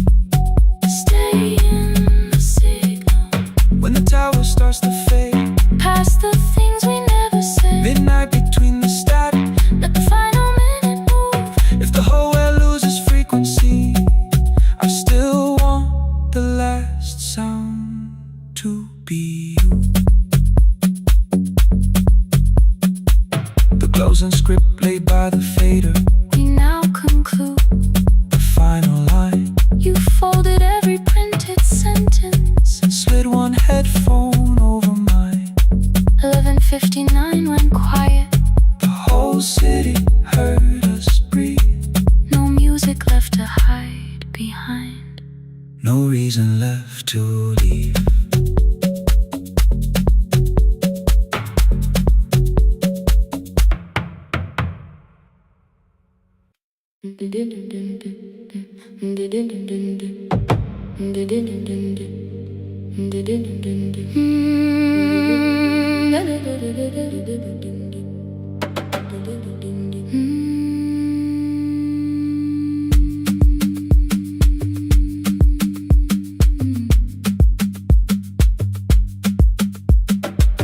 Stay in the signal. When the tower starts to fade. Past the things we never said. Midnight between the static. Let the final minute move. If the whole world loses frequency, I still want the last sound to be you. The closing script laid by the fader. We now conclude. The final line. You folded every printed sentence. And slid one headphone over mine. 11:59 went quiet. The whole city heard us breathe. No music left to hide behind. No reason left to leave.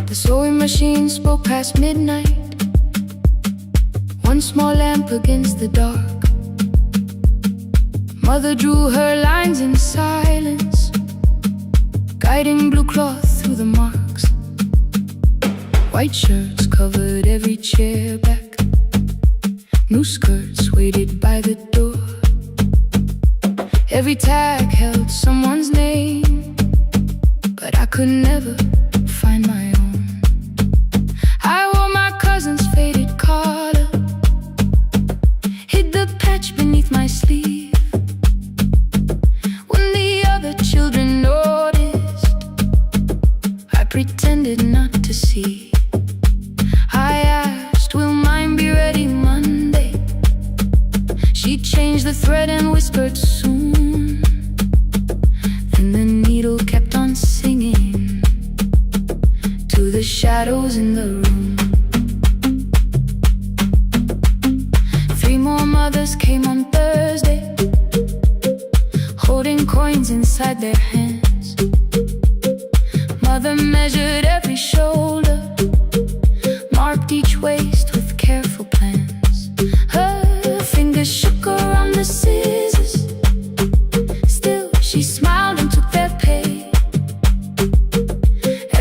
The sewing machine spoke past midnight. One small lamp against the dark. Mother drew her lines in silence, guiding blue cloth through the marks. White shirts covered every chair back. New skirts waited by the door. Every tag held someone's name, but I could never find my own. I wore my cousin's faded collar, hid the patch beneath my sleeve. When the other children noticed, I pretended not to see. the thread and whispered soon. And the needle kept on singing to the shadows in the room. 3 more mothers came on Thursday, holding coins inside their hands. Mother measured every shoulder, marked each waist with careful plans. Her fingers shook around the scissors, still she smiled and took their pay.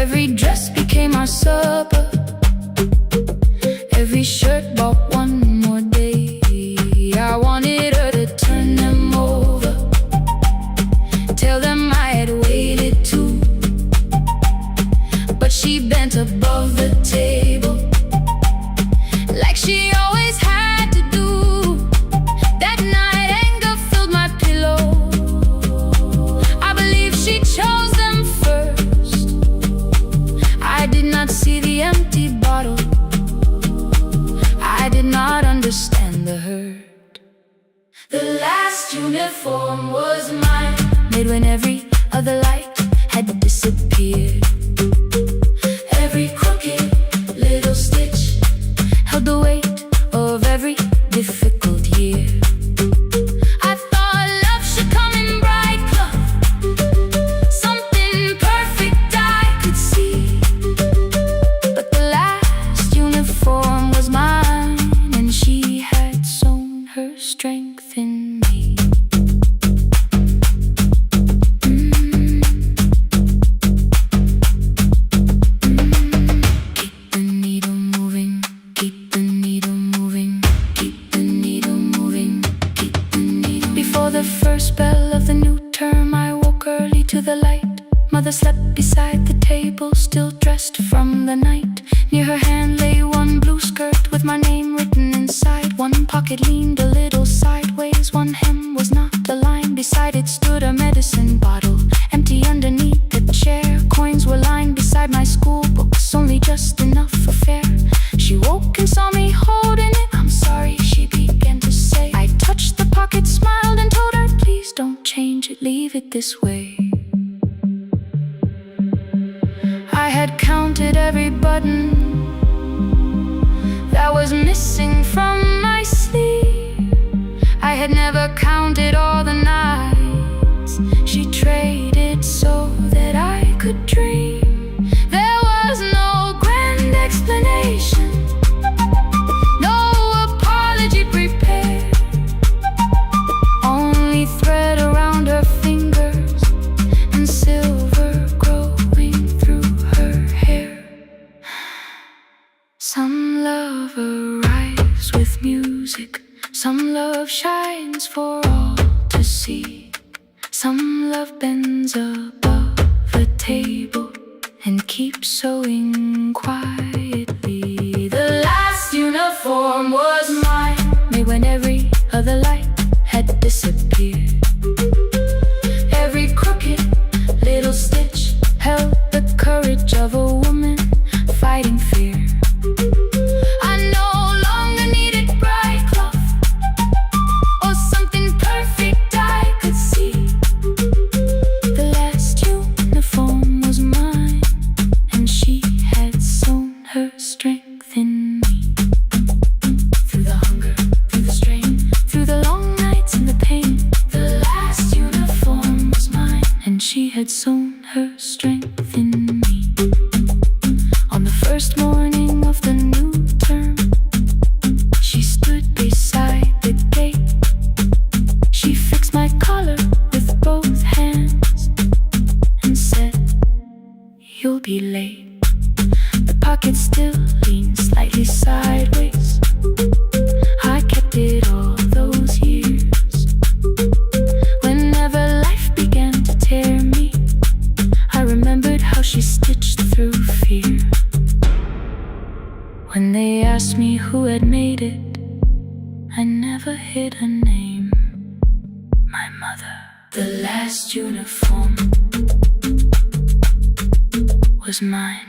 Every dress became our supper, every shirt bought one more day. I wanted her to turn them over, tell them I had waited too. But she bent above the table, like she always had to do. That night anger filled my pillow. I believe she chose them first. I did not see the empty bottle, I did not understand the hurt. The last uniform was mine, made when every other light had disappeared. Every crooked little stitch held the weight of every difficult year. I thought love should come in bright cloth, something perfect I could see. But the last uniform was mine, and she had sewn her strength in me. The first bell of the new term, I woke early to the light. Mother slept beside the table, still dressed from the night. Near her hand lay one blue skirt with my name written inside. One pocket leaned a little sideways, one hem was not aligned. Beside it stood a medicine bottle, empty underneath the chair. Coins were lined beside my school books, only just enough for fare. She woke and saw me holding it. I'm sorry, she began to say. I touched the pocket, smiled and told her, please don't change it, leave it this way. I had counted every button that was missing from my sleeve. I had never counted all the nights she traded so that I could dream. There was no grand explanation, no apology prepared, only thread around her fingers and silver growing through her hair. Some love arrives with music, some love shines for all to see. Some love bends above the table and keeps sewing quietly. The last uniform was mine, made when every other light had disappeared. Every crooked little stitch held the courage of a woman fighting fear. I no longer needed bright cloth or something perfect I could see. The last uniform was mine, and she had sewn her strength in me. Through the hunger, through the strain, through the long nights and the pain, the last uniform was mine, and she had sewn her strength in me. On the first morning of the new term, she stood beside the gate. She fixed my collar with both hands and said, you'll be late. The pocket still leaned slightly sideways. I kept it all those years. Whenever life began to tear me, I remembered how she stitched through fear. When they asked me who had made it, I never hid her name. My mother. The last uniform was mine.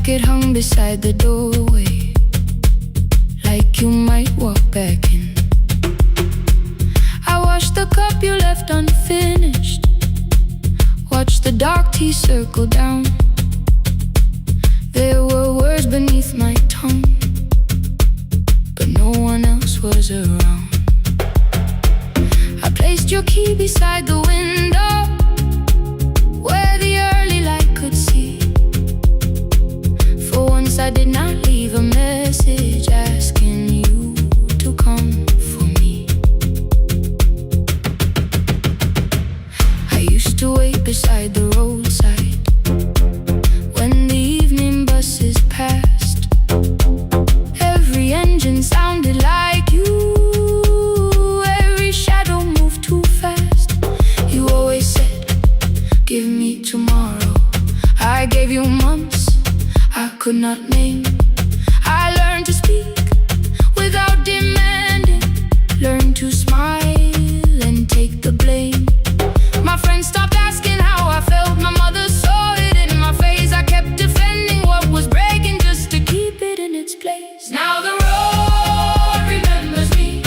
bucket hung beside the doorway, like you might walk back in. I washed the cup you left unfinished, watched the dark tea circle down. There were words beneath my tongue, but no one else was around. I placed your key beside the window, where the early light could see. For once I did not leave a message asking you to come for me. I used to wait beside the roadside when the evening buses passed. Every engine sounded like you, every shadow moved too fast. You always said, give me tomorrow. I gave you months I could not name. I learned to speak without demanding, learned to smile and take the blame. My friends stopped asking how I felt, my mother saw it in my face. I kept defending what was breaking just to keep it in its place. Now the road remembers me,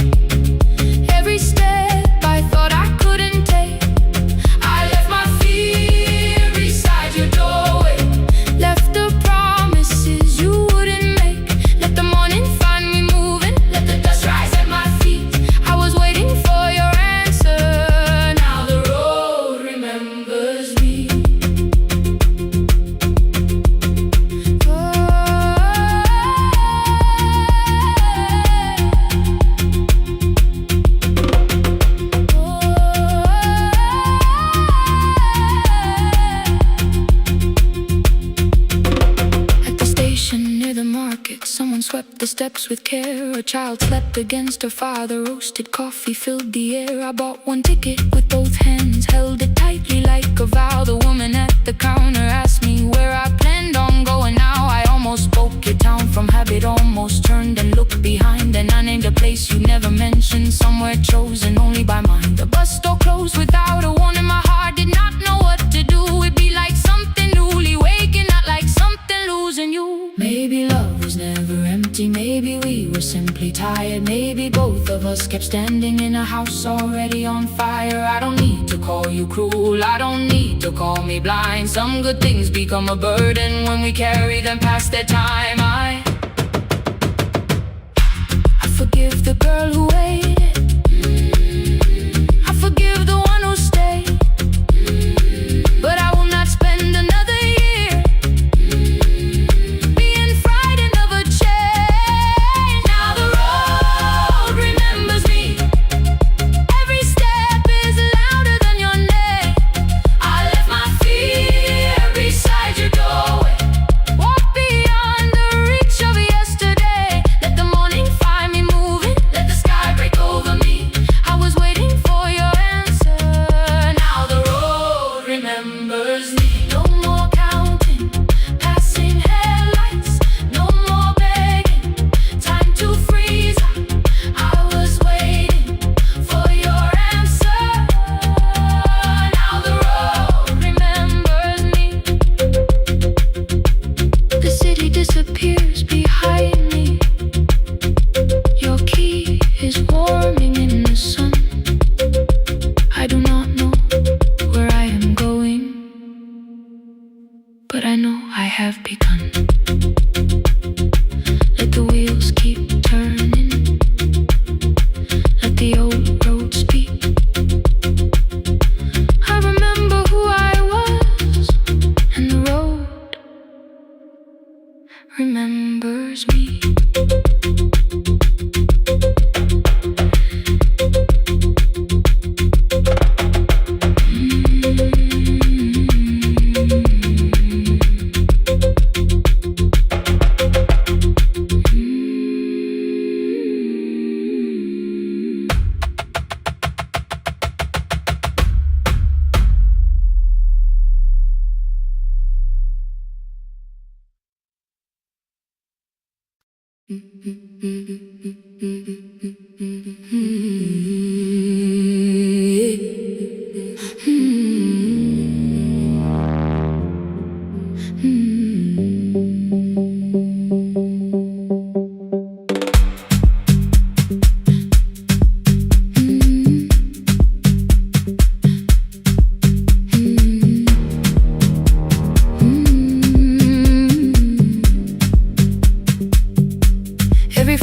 every step I thought I couldn't take. I left my fear beside your doorway, left the promises you wouldn't make. Let the morning find me moving, let the dust rise at my feet. I was waiting for your answer, now the road remembers me. At the station near the market, someone swept the steps with care. A child slept against her father, roasted coffee filled the air. I bought one ticket with both hands, held it tightly like a vow. The woman at the counter asked me where I planned on going now. I almost spoke your town from habit, almost turned and looked behind. And I named a place you never mentioned, somewhere chosen only by mine. The bus door closed without a warning, my heart did not know what to do. It'd be like something newly waking, not like something losing you. Maybe love was never empty, maybe we were simply tired. Maybe both of us kept standing in a house already on fire. I don't need to call you cruel, I don't need to call me blind. Some good things become a burden when we carry them past their time. I forgive the girl who waited, I forgive the one who stayed, but I will not spend another year being frightened of a change. Now the road remembers me, every step is louder than your name. I left my fear beside your doorway, walk beyond the reach of yesterday. Let the morning find me moving, let the sky break over me. I was waiting for your answer, now the road remembers me. No more counting, passing headlights, no more begging, time to freeze up. I was waiting for your answer, now the road remembers me. The city disappears behind me, your key is warming in the sun. I do not know where I am going, but I know I have begun. Let the wheels keep turning, let the old road speak. I remember who I was, and the road remembers me.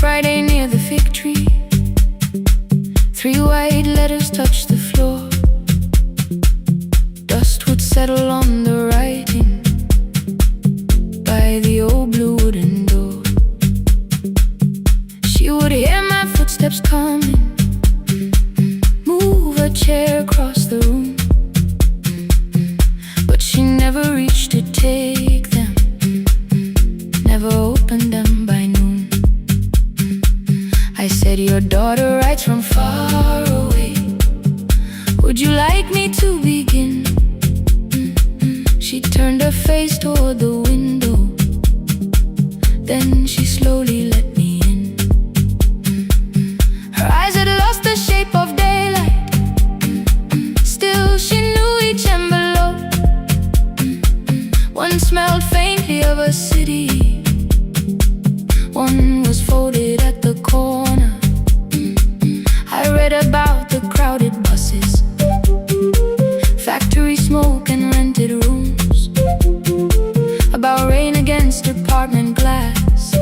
Friday near the fig tree, 3 white letters touched the floor. Dust would settle on the writing by the old blue wooden door. She would hear my footsteps coming, move a chair across the room, but she never reached to take them, never opened them by noon. I said, your daughter writes from far away, would you like me to begin? She turned her face toward the window, then she slowly let me in. Her eyes had lost the shape of daylight, still she knew each envelope. One smelled faintly of a city, one was folded at the corner. I read about the crowded buses, factory smoke and rented rooms, about rain against apartment glass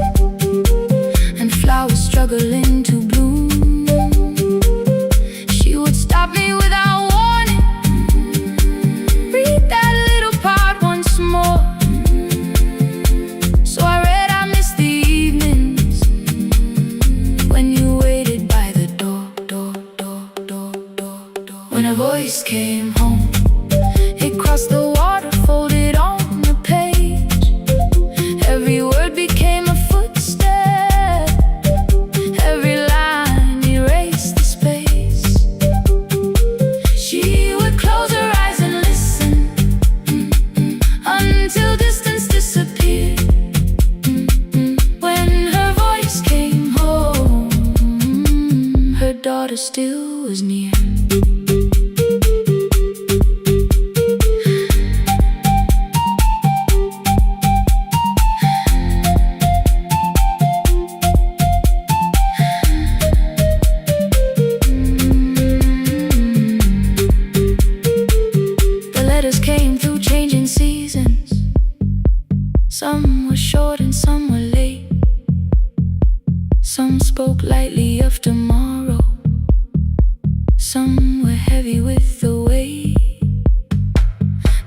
and flowers struggling to bloom. She would stop me without warning, read that little part once more. So I read, I missed the evenings when you waited by the door. When a voice came home, it crossed the water, folded on the page. Every word became a footstep, every line erased the space. She would close her eyes and listen until distance disappeared. When her voice came home, her daughter still was near. Came through changing seasons, some were short and some were late. Some spoke lightly of tomorrow, some were heavy with the weight.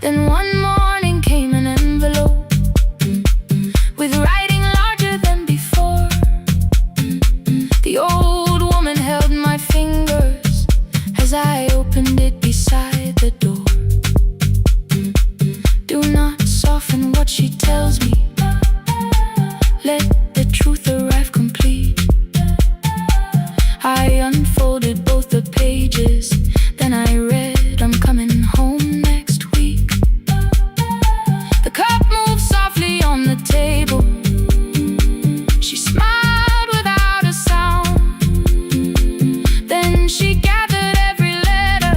Then one morning came an envelope with writing larger than before. The old woman held my fingers as I opened it beside the door. Do not soften what she tells me, let the truth arrive complete. I unfolded both the pages, then I read, I'm coming home next week. The cup moved softly on the table, she smiled without a sound. Then she gathered every letter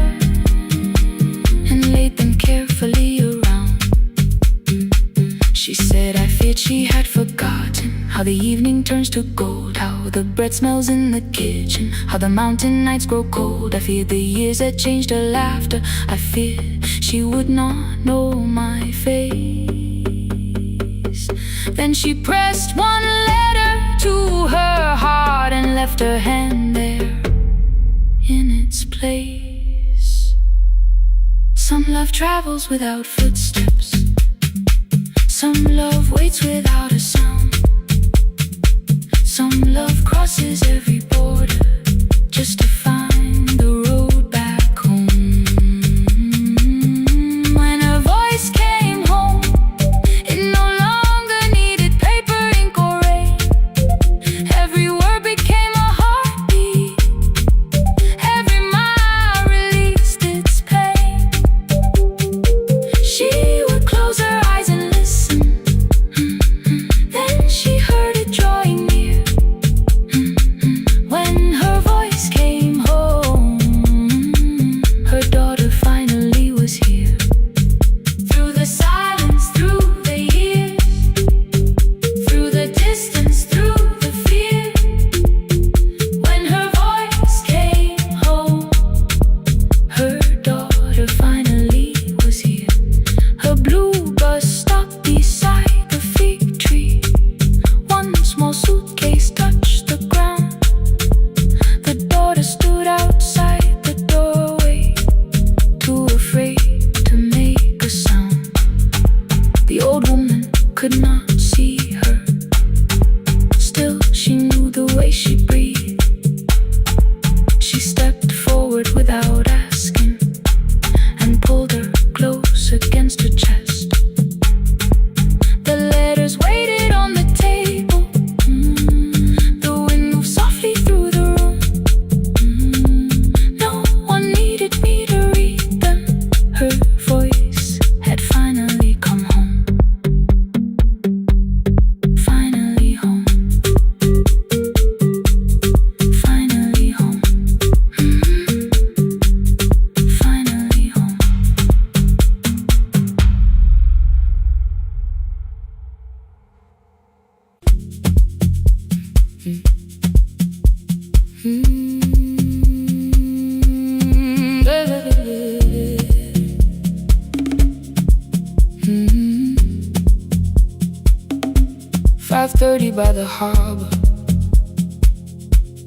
and laid them carefully around. She said, I feared she had forgotten how the evening turns to gold, how the bread smells in the kitchen, how the mountain nights grow cold. I feared the years had changed her laughter, I feared she would not know my face. Then she pressed one letter to her heart and left her hand there in its place. Some love travels without footsteps, some love waits without a sound. Some love crosses every border just to find the road back home. When her voice came home, it no longer needed paper, ink, or rain. Every word became a heartbeat, every mile released its pain. She would close her eyes and listen could not see her. Still, she knew the way she breathed. She stepped forward without asking and pulled her close against her chest. The letters waited on the table. The wind moved softly through the room. No one needed me to read them. Her voice had finally come home. Finally home. Finally home. Finally home. Mm. 5:30 by the harbor.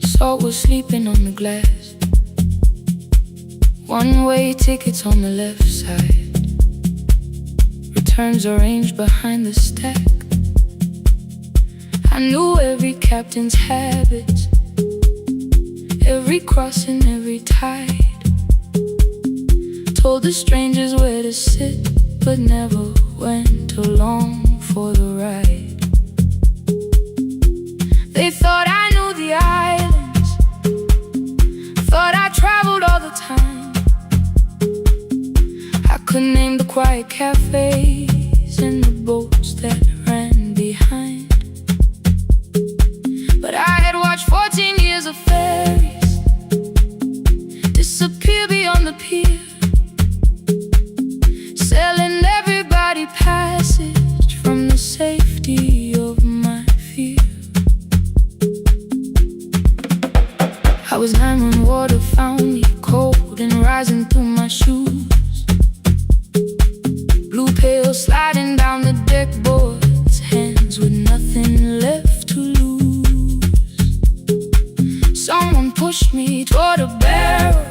Salt was sleeping on the glass. One-way tickets on the left side. Returns arranged behind the stack. I knew every captain's habits, every crossing, every tide. Told the strangers where to sit, but never went along for the ride. They thought I knew the islands, thought I traveled all the time. I could name the quiet cafes and the boats that ran behind. But I had watched 14 years of ferries disappear beyond the pier, selling everybody passage from the safety of my fear. I was 9 when water found me, cold and rising through my shoes. Blue pail sliding down the deck boards, hands with nothing left to lose. Someone pushed me toward a barrel.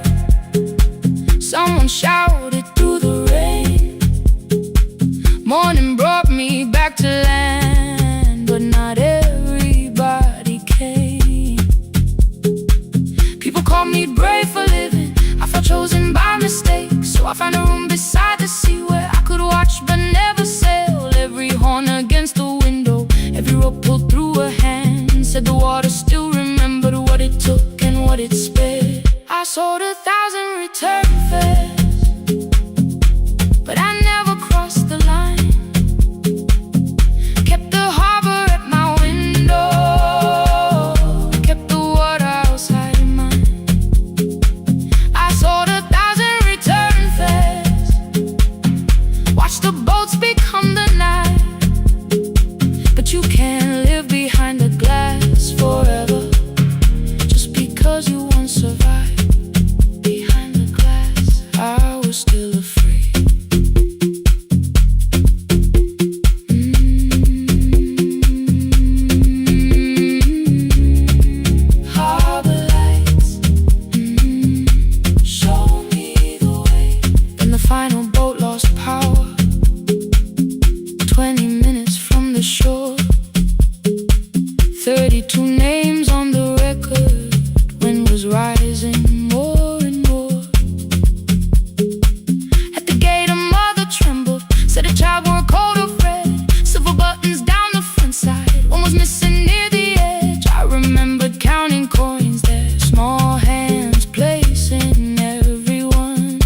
Someone shouted through the rain. Morning brought me back to land, but not everybody came. People call me brave for living. I felt chosen by mistake, so I found a room beside the sea where I could watch but never sail. Every horn against the window, every rope pulled through a hand, said the water still remembered what it took and what it spared. I sold 1,000 return fares, but I never crossed the line. Kept the harbor at my window, kept the water outside of mine. I sold 1,000 return fares, watched the boats become the night. But you can't live behind the glass forever, just because you once survived. Behind the glass, I was still afraid. Harbor lights, show me the way. Then the final boat lost power, 20 minutes from the shore. 32 names on the record, wind was rising more and more. At the gate a mother trembled, said a child wore a coat of red, silver buttons down the front side, one was missing near the edge. I remembered counting coins there, small hands placing everyone.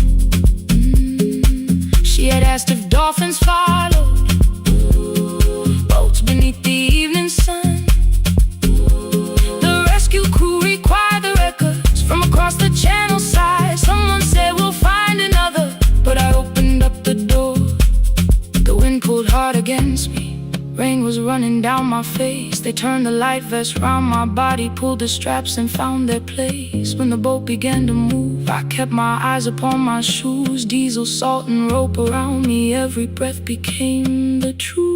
She had asked if dolphins followed, boats beneath the evening sun. The rescue crew required the records from across the channel side. Someone said we'll find another, but I opened up the door. The wind pulled hard against me, rain was running down my face. They turned the light vest round my body, pulled the straps and found their place. When the boat began to move, I kept my eyes upon my shoes. Diesel, salt and rope around me, every breath became the truth.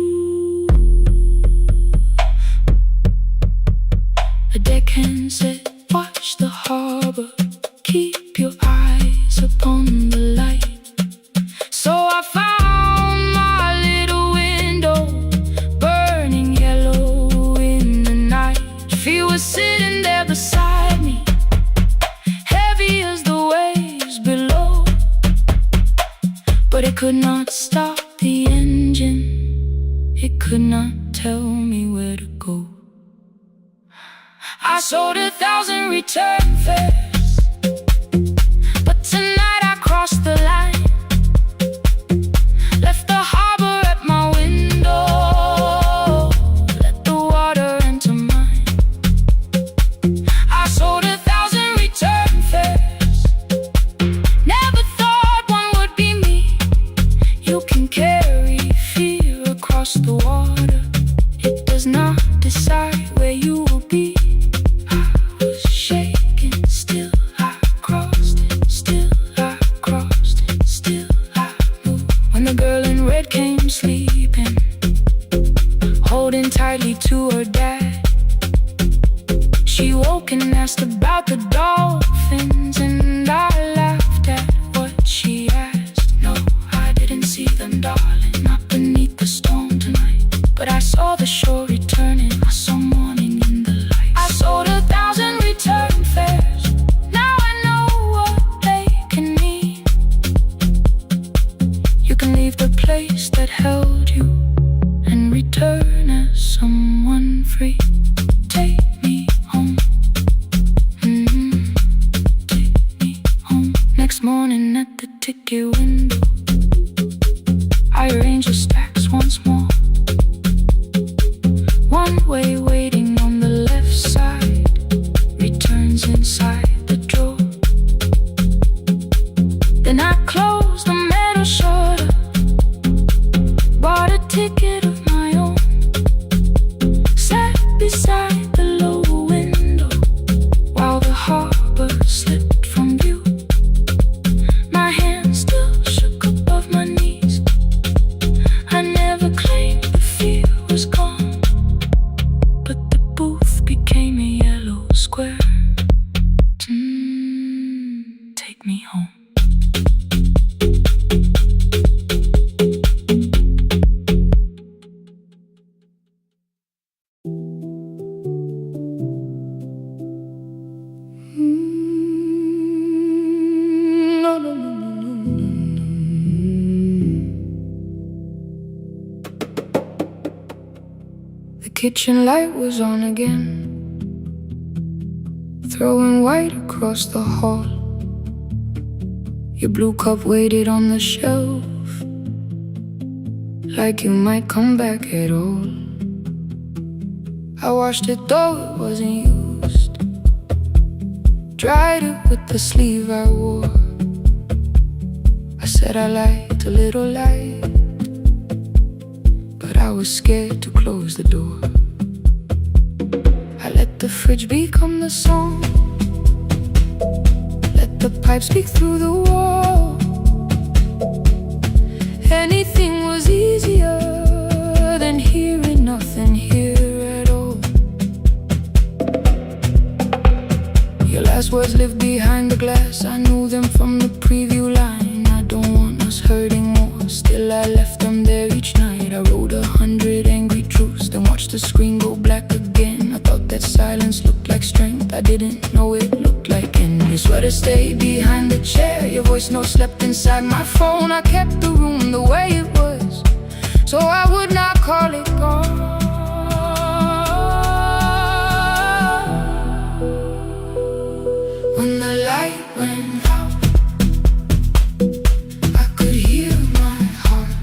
A deckhand said, watch the harbor, keep your eyes upon the light. So I found my little window could not stop the engine, it could not tell me where to go. I sold 1,000 return fares, but tonight I crossed the line. Left the harbor at my window, let the water enter mine. I sold 1,000 return fares, never thought one would be me. You can carry fear across the water, it does not decide where you will be. I was shaking, still I crossed it, still I crossed it, still I moved. When the girl in red came sleeping, holding tightly to her dad, she woke and asked about the dolphins, and I laughed at what she asked. No, I didn't see them, darling, not beneath the storm tonight, but I saw the shore returning, I saw morning in the light. I sold 1,000 return fares, now I know what they can mean. You can leave the place that held you and return as someone free. Take me home, take me home. Next morning at the ticket window, I arrange the stacks once more. One way waiting on the left side, returns inside the drawer. Then I close the metal shutter, bought a ticket of my own, sat beside the low window while the harbor slipped from view. My hands still shook above my knees, I never claimed the fear was gone, but the booth became a yellow square. Take me home. No, no, no, no, no, no, no. The kitchen light was on again, throwing white across the hall. Your blue cup waited on the shelf, like you might come back at all. I washed it though it wasn't used, dried it with the sleeve I wore. I said I liked a little light, but I was scared to close the door. I let the fridge become the song, let the pipe speak through the wall. Anything was easier than hearing nothing here at all. Your last words lived behind the glass, I knew them from the preview line. I don't want us hurting more, still I left them there each night. I wrote 100 angry truths, then watched the screen go black again. I thought that silence looked like strength, I didn't know it looked like end. Your sweater stayed behind the chair, your voice note slept inside my phone. I kept the room the way it was, so I would not call it gone. When the light went out, I could hear my heart.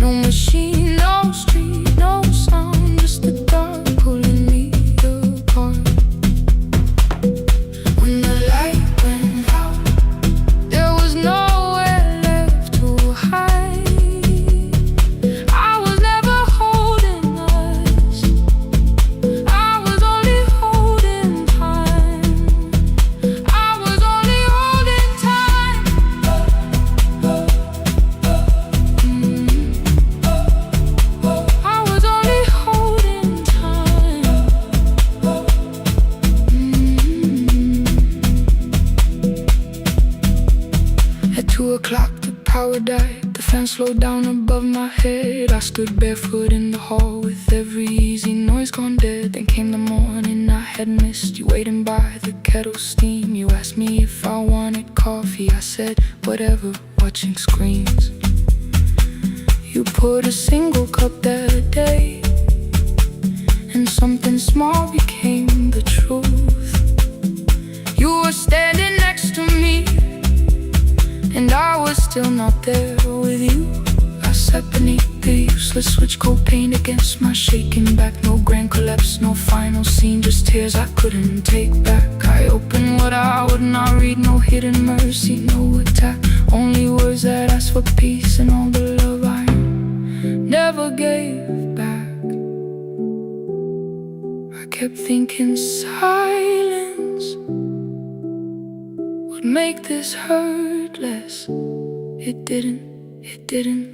No machine, no street, no sound, just the dark pulling me apart. When the light went out, there was nowhere left to hide. I was never holding us, I was only holding time. I was only holding time. I was only holding time. At 2 o'clock the power died, the fan slowed down above my head. I stood barefoot in the hall with every easy noise gone dead. Then came the morning I had missed, you waiting by the kettle steam. You asked me if I wanted coffee, I said whatever, watching screens. You poured a single cup that day, and something small became the truth. You were standing next to me, and I was still not there with you. I sat beneath the useless switch, cold paint against my shaking back. No grand collapse, no final scene, just tears I couldn't take back. I opened what I would not read, no hidden mercy, no attack. Only words that asked for peace and all the love I never gave back. I kept thinking silence would make this hurt less. It didn't.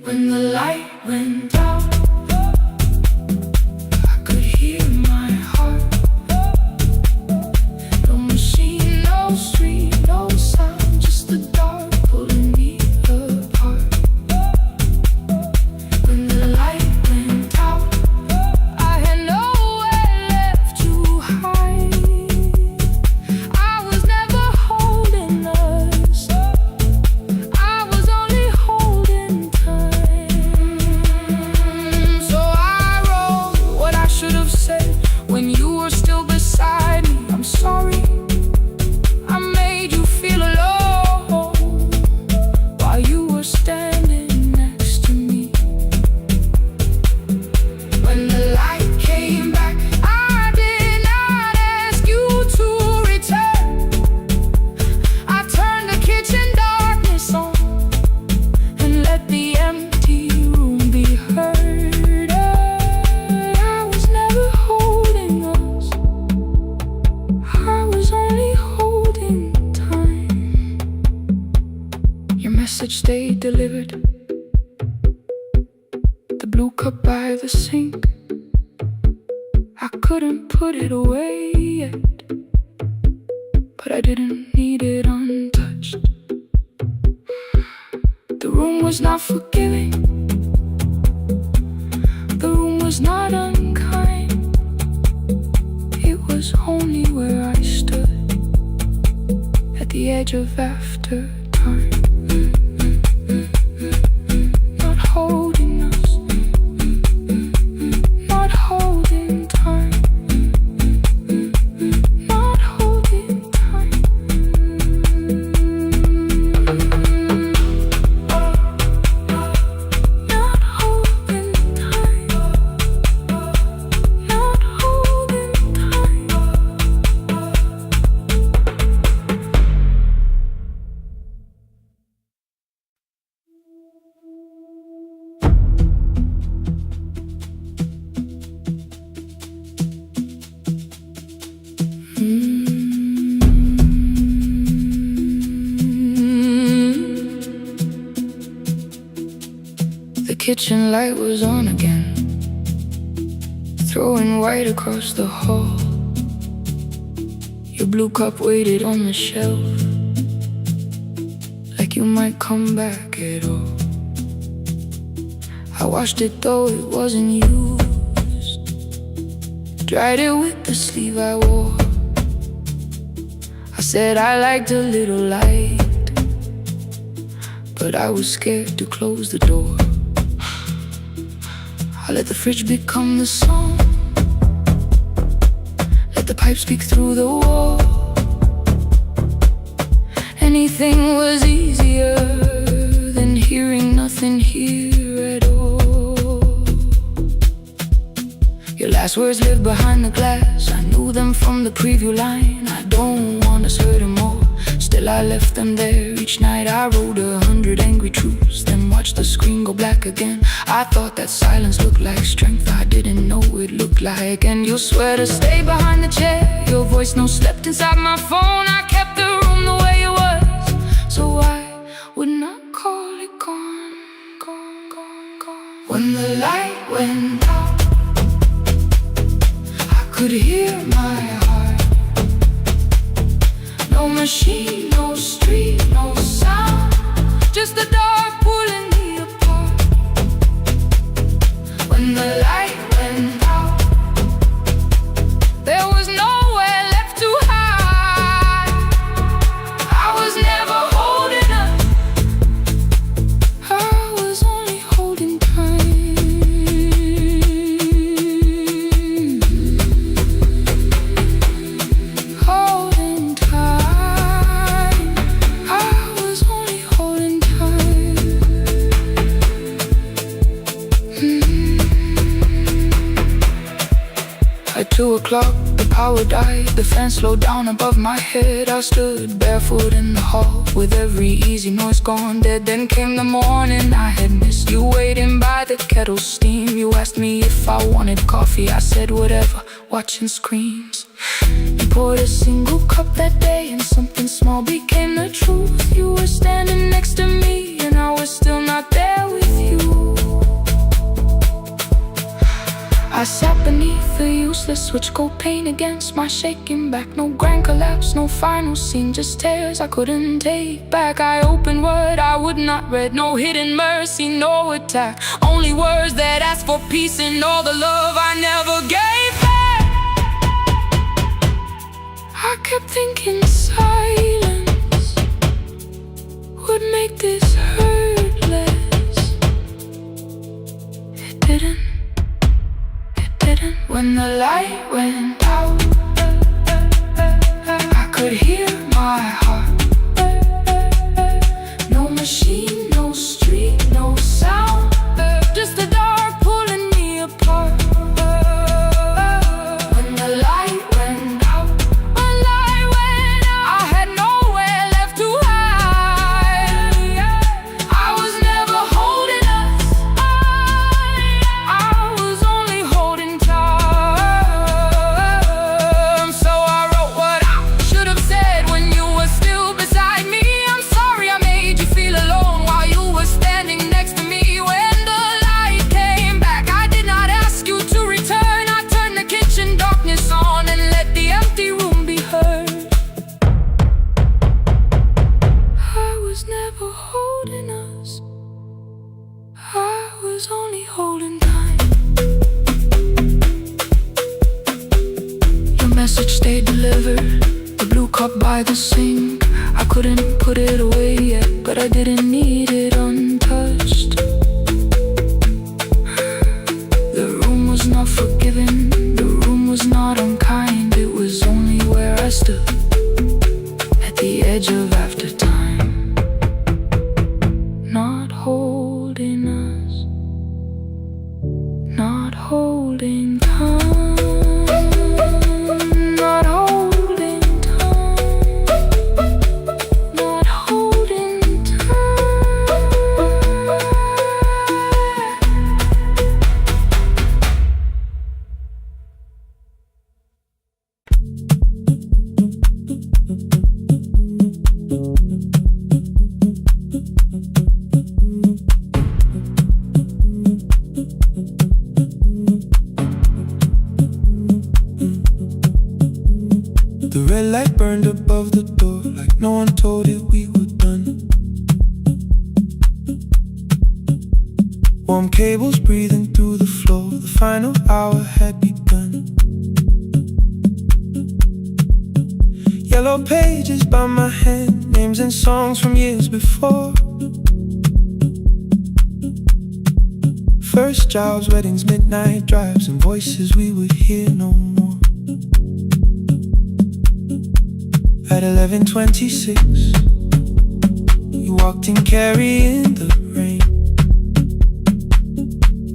When the light went out, I could hear my heart. No machine, no street, no sound, just the dark pulling me apart. When the light went out, I had nowhere left to hide. I was never holding us, I was only holding time. So I wrote what I should have said when you were still beside me. I'm sorry I made you feel alone while you were standing next to me. When the light came back, I did not ask you to return. I turned the kitchen darkness on and let the empty room be heard. I was never holding us, I was only holding time. Your message stayed delivered, the blue cup by the sink. I couldn't put it away yet, but I didn't need it untouched. The room was not forgiving, the room was not unkind. It was only where I stood at the edge of after time. Not holding us, not holding time, not holding time. Not holding time, not holding time. The kitchen light was on again, throwing white across the hall. Your blue cup waited on the shelf, like you might come back at all. I washed it though it wasn't used, dried it with the sleeve I wore. I said I liked a little light, but I was scared to close the door. I let the fridge become the song, let the pipe speak through the wall. Anything was easier than hearing nothing here at all. Your last words lived behind the glass, I knew them from the preview line. I don't want us hurting more, still I left them there. Each night I wrote 100 angry truths, then watched the screen go black again. I thought that silence looked like strength, I didn't know it looked like. And you'll swear to stay behind the chair, your voice no slept inside my phone. I kept the room the way it was, so I would not call it gone, gone, gone, gone. When the light went out, I could hear my heart. No machine, no street, no sound, just the dark pulling me apart. When the light went out, there was nowhere left to hide. I was never holding us, 2 o'clock, the power died, the fan slowed down above my head. I stood barefoot in the hall, with every easy noise gone dead. Then came the morning, I had missed you waiting by the kettle steam. You asked me if I wanted coffee, I said whatever, watching screens. You poured a single cup that day, and something small became the truth. You were standing next to me, and I was still not there with you. I sat beneath the useless switch, cold pain against my shaking back. No grand collapse, no final scene, just tears I couldn't take back. I opened what I would not read, no hidden mercy, no attack. Only words that asked for peace and all the love I never gave back. I kept thinking silence would make this hurt less. It didn't. When the light went out, I could hear my heart. No machine, no street, no sound, just the dark pulling me apart. When the light went out, I had nowhere left to hide. I was never holding us, I was only holding tight. Message stayed delivered, the blue cup by the sink. I couldn't put it away yet, but I didn't need it untouched. The room was not forgiving, the room was not unkind. It was only where I stood, at the edge of after time. Not holding us, not holding time. The red light burned above the door, like no one told it we were done. Warm cables breathing through the floor, the final hour had begun. Yellow pages by my hand, names and songs from years before. First jobs, weddings, midnight drives, and voices we would hear no more. At 11:26, you walked in carrying the rain.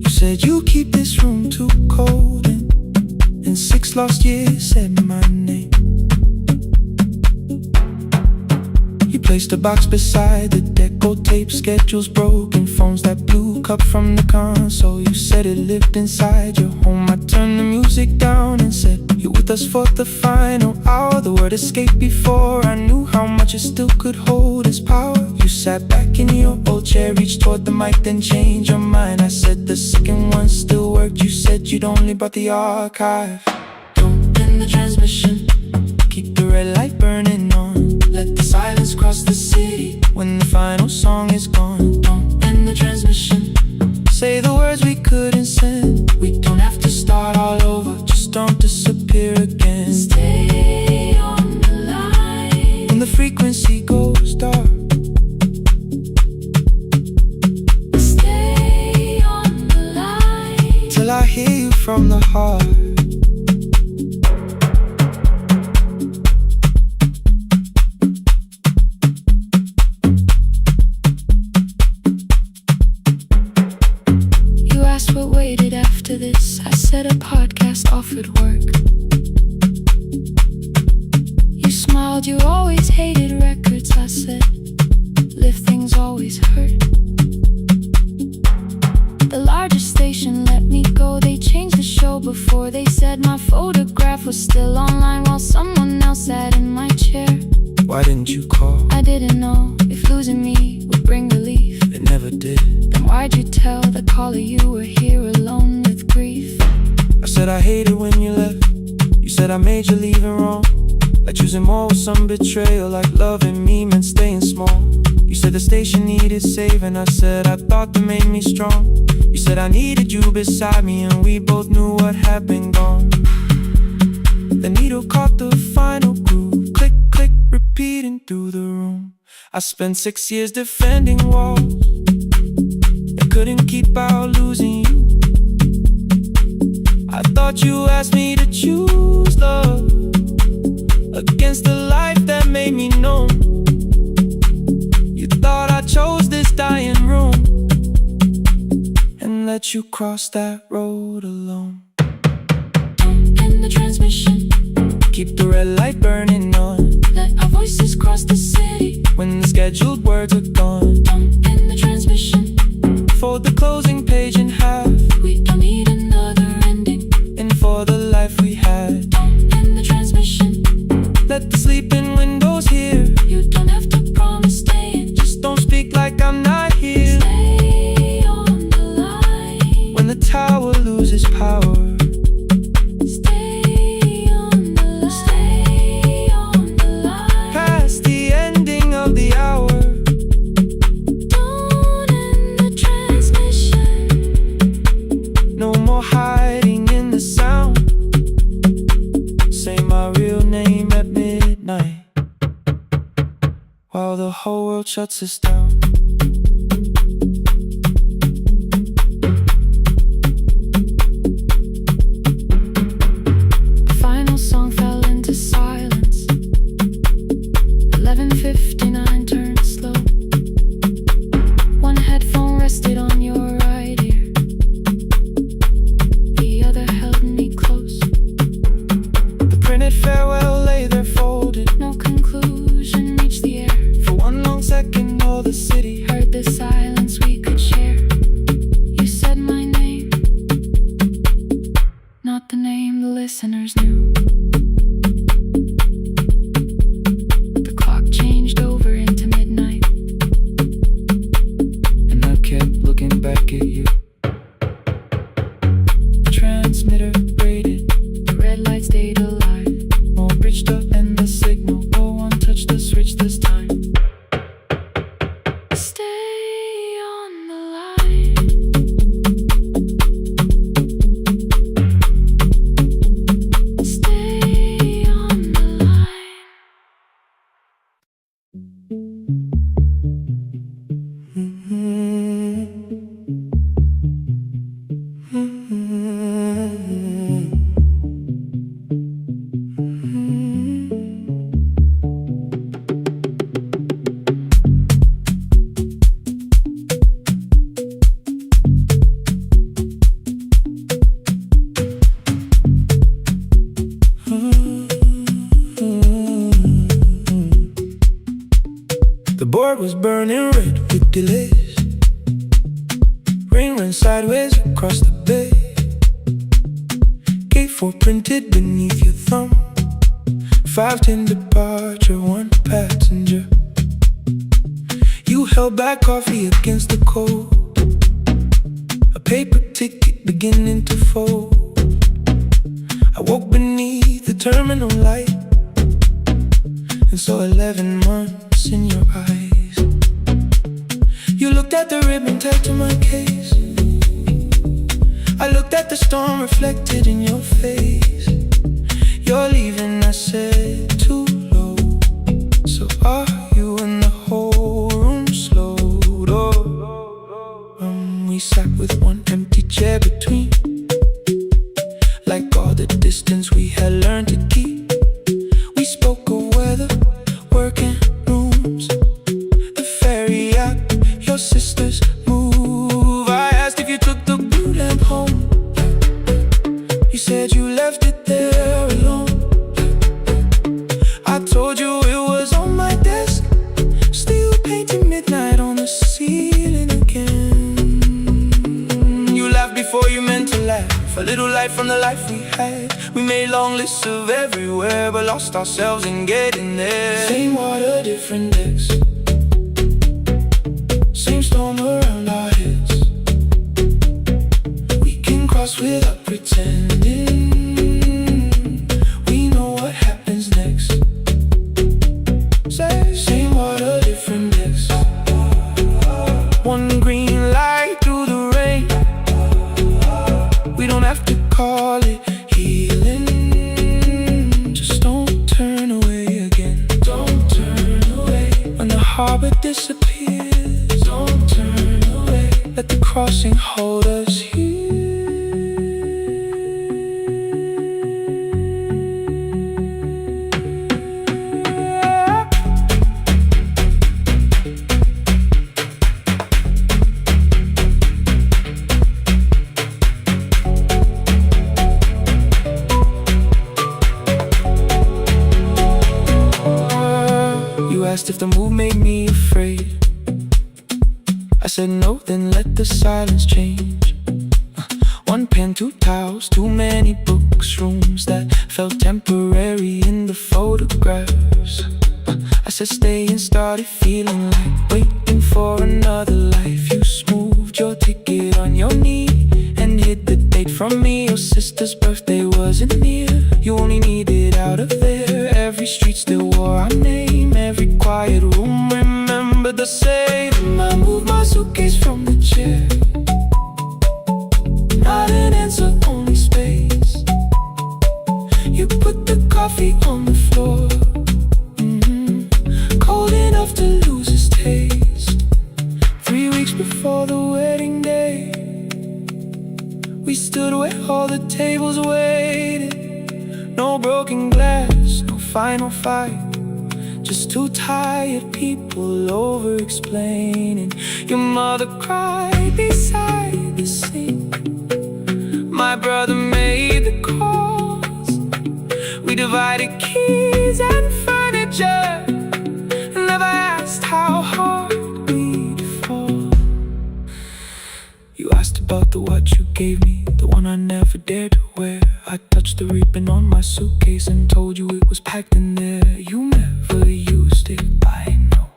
You said you keep this room too cold, and 6 lost years said my name. You placed a box beside the deck, old tape, schedules broken, phones that blue cup from the console. You said it lived inside your home. I turned the music down and said, you're with us for the final hour. The word escaped before I knew how much it still could hold its power. You sat back in your old chair, reached toward the mic, then changed your mind. I said the second one still worked. You said you'd only brought the archive. Don't end the transmission, keep the red light burning on. Let the silence cross the city when the final song is gone. Don't end the transmission, say the words we couldn't send. We don't have to start all over, just don't disappear again. Stay on the line when the frequency goes dark. Stay on the line till I hear you from the heart. What waited after this? I said a podcast offered work. You smiled, you always hated records. I said, lifting's always hurt. The largest station let me go. They changed the show before they said my photograph was still online while someone else sat in my chair. Why didn't you call? I didn't know if losing me would bring relief. It never did. Then why'd you tell the caller you were here alone with grief? I said I hated when you left. You said I made you leaving wrong. Like choosing more with some betrayal. Like loving me meant staying small. You said the station needed saving. I said I thought that made me strong. You said I needed you beside me, and we both knew what had been gone. The needle caught the final groove. Click, click, repeating through the room. I spent 6 years defending walls that couldn't keep out losing you. I thought you asked me to choose love against the life that made me known. You thought I chose this dying room and let you cross that road alone. In the transmission, keep the red light burning on. let our voices cross the city. When the scheduled words are gone, In the transmission, fold the closing page in half. we don't need another ending. And for the life we had, In the transmission, let the sleeping windows hear. you don't have to promise staying. Just don't speak like I'm not here. Stay on the line. When the tower loses power, Stay on the line. Stay on the line. past the ending of the hour. Don't end the transmission. No more hiding in the sound. Say my real name at midnight while the whole world shuts us down. The final song fell into silence. 11:59 turned slow. One headphone rested on your right ear. The other held me close. The printed farewell lay there folded. No conclusion reached the air. For one long second all the city Heard the silence we could share. You said my name, not the name the listeners knew. The clock changed over into midnight. and I kept looking back at you. Transmitter rated, The red light stayed alive. more bridged up and the signal. No one touched the switch this time. Stay on the line. Stay on the line. The board was burning red with delays. Rain ran sideways across the bay. Gate 4 printed beneath your thumb. 5:10 departure, 1 passenger. You held back coffee against the cold. A paper ticket beginning to fold. I woke beneath the terminal light and saw 11 months in your eyes. You looked at the ribbon tied to my case. I looked at the storm reflected in your face. You're leaving, I said, too low. So are you, and the whole room slowed up. We sat with one empty chair between, like all the distance we had learned to keep. We spoke of weather, working rooms, the ferry act, your sister's move. I asked if you took the blue lamp home. said you left it there alone. I told you it was on my desk, still painting midnight on the ceiling again. You laughed before you meant to laugh, a little light from the life we had. We made long lists of everywhere, but lost ourselves in getting there. Same water, different decks, same storm around our heads. We can cross without pretending we know what happens next. Same water, different decks. One green light through the rain. We don't have to call it healing. Just don't turn away again. Don't turn away. When the harbor disappears, don't turn away. Let the crossing hold us here. Asked if the move made me afraid. I said no, then let the silence change. One pen, two towels, too many books, rooms that felt temporary in the photographs. I said stay and started feeling like waiting for another life. You smoothed your ticket on your knee and hid the date from me. Your sister's birthday wasn't near. You only needed out of there. Every street still wore our name. Every quiet room remembered the same. I moved my suitcase from the chair. Not an answer, only space. You put the coffee on the floor, cold enough to lose its taste. 3 weeks before the wedding day, we stood where all the tables waited. No broken glass, no final fight, just two tired people over-explaining. Your mother cried beside the sink. My brother made the calls. We divided keys and furniture, never asked how hard we'd fall. You asked about the watch you gave me, the one I never dared to wear. I touched the ribbon on my suitcase and told you it was packed in there. You never used it, I know.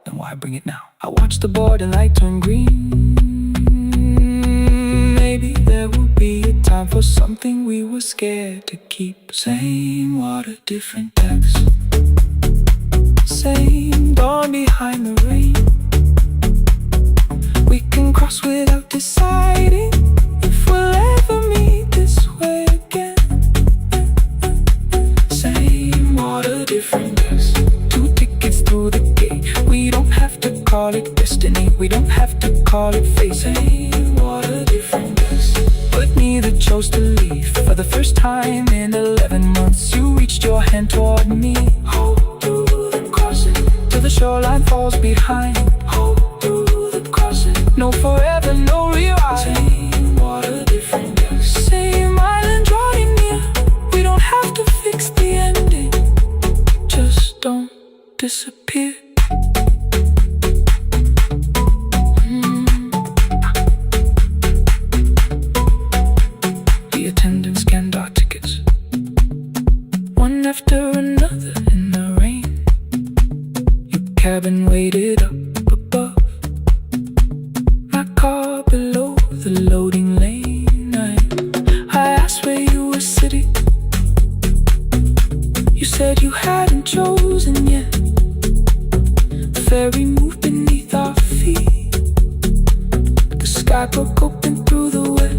Then why bring it now? I watched the border light turn green. Maybe there will be a time for something we were scared to keep. Same water, different decks. Same dawn behind the rain. We can cross without deciding if we'll ever meet this way again. Same water, different decks. 2 tickets through the gate. We don't have to call it destiny, we don't have to call it fate. Same water, different decks. But neither chose to leave. For the first time in 11 months, you reached your hand toward me. Hold through the crossing till the shoreline falls behind. Hold through the crossing. No forever, no rewrite. Same water, different decks. Same island drawing near. We don't have to fix the ending, just don't disappear. The attendant scanned our tickets, one after another in the rain. Your cabin waited up above, my car below the loading lane. I asked where you were sitting. You said you hadn't chosen yet. The ferry moved beneath our feet. The sky broke open through the wet.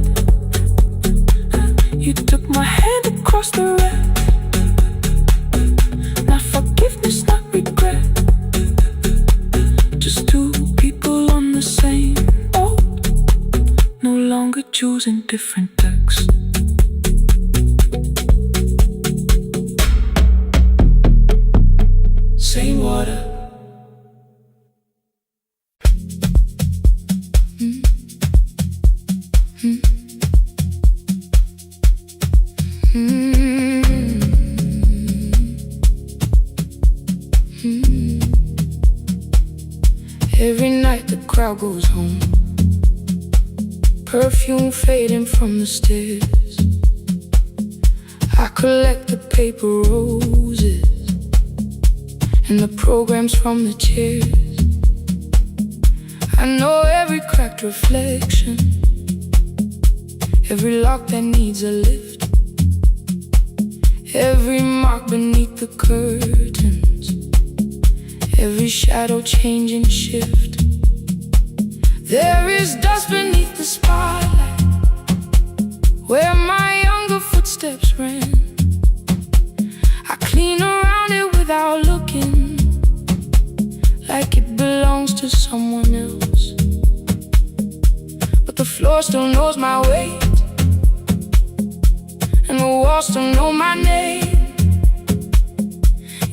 You took my hand across the red. Not forgiveness, not regret. Just 2 people on the same boat, no longer choosing different decks. Same water. Every night the crowd goes home, perfume fading from the stairs. I collect the paper roses and the programs from the chairs. I know every cracked reflection, every lock that needs a lift, every mark beneath the curtains, every shadow change and shift. There is dust beneath the spotlight where my younger footsteps ran. I clean around it without looking, like it belongs to someone else. But the floor still knows my weight, and the walls still know my name.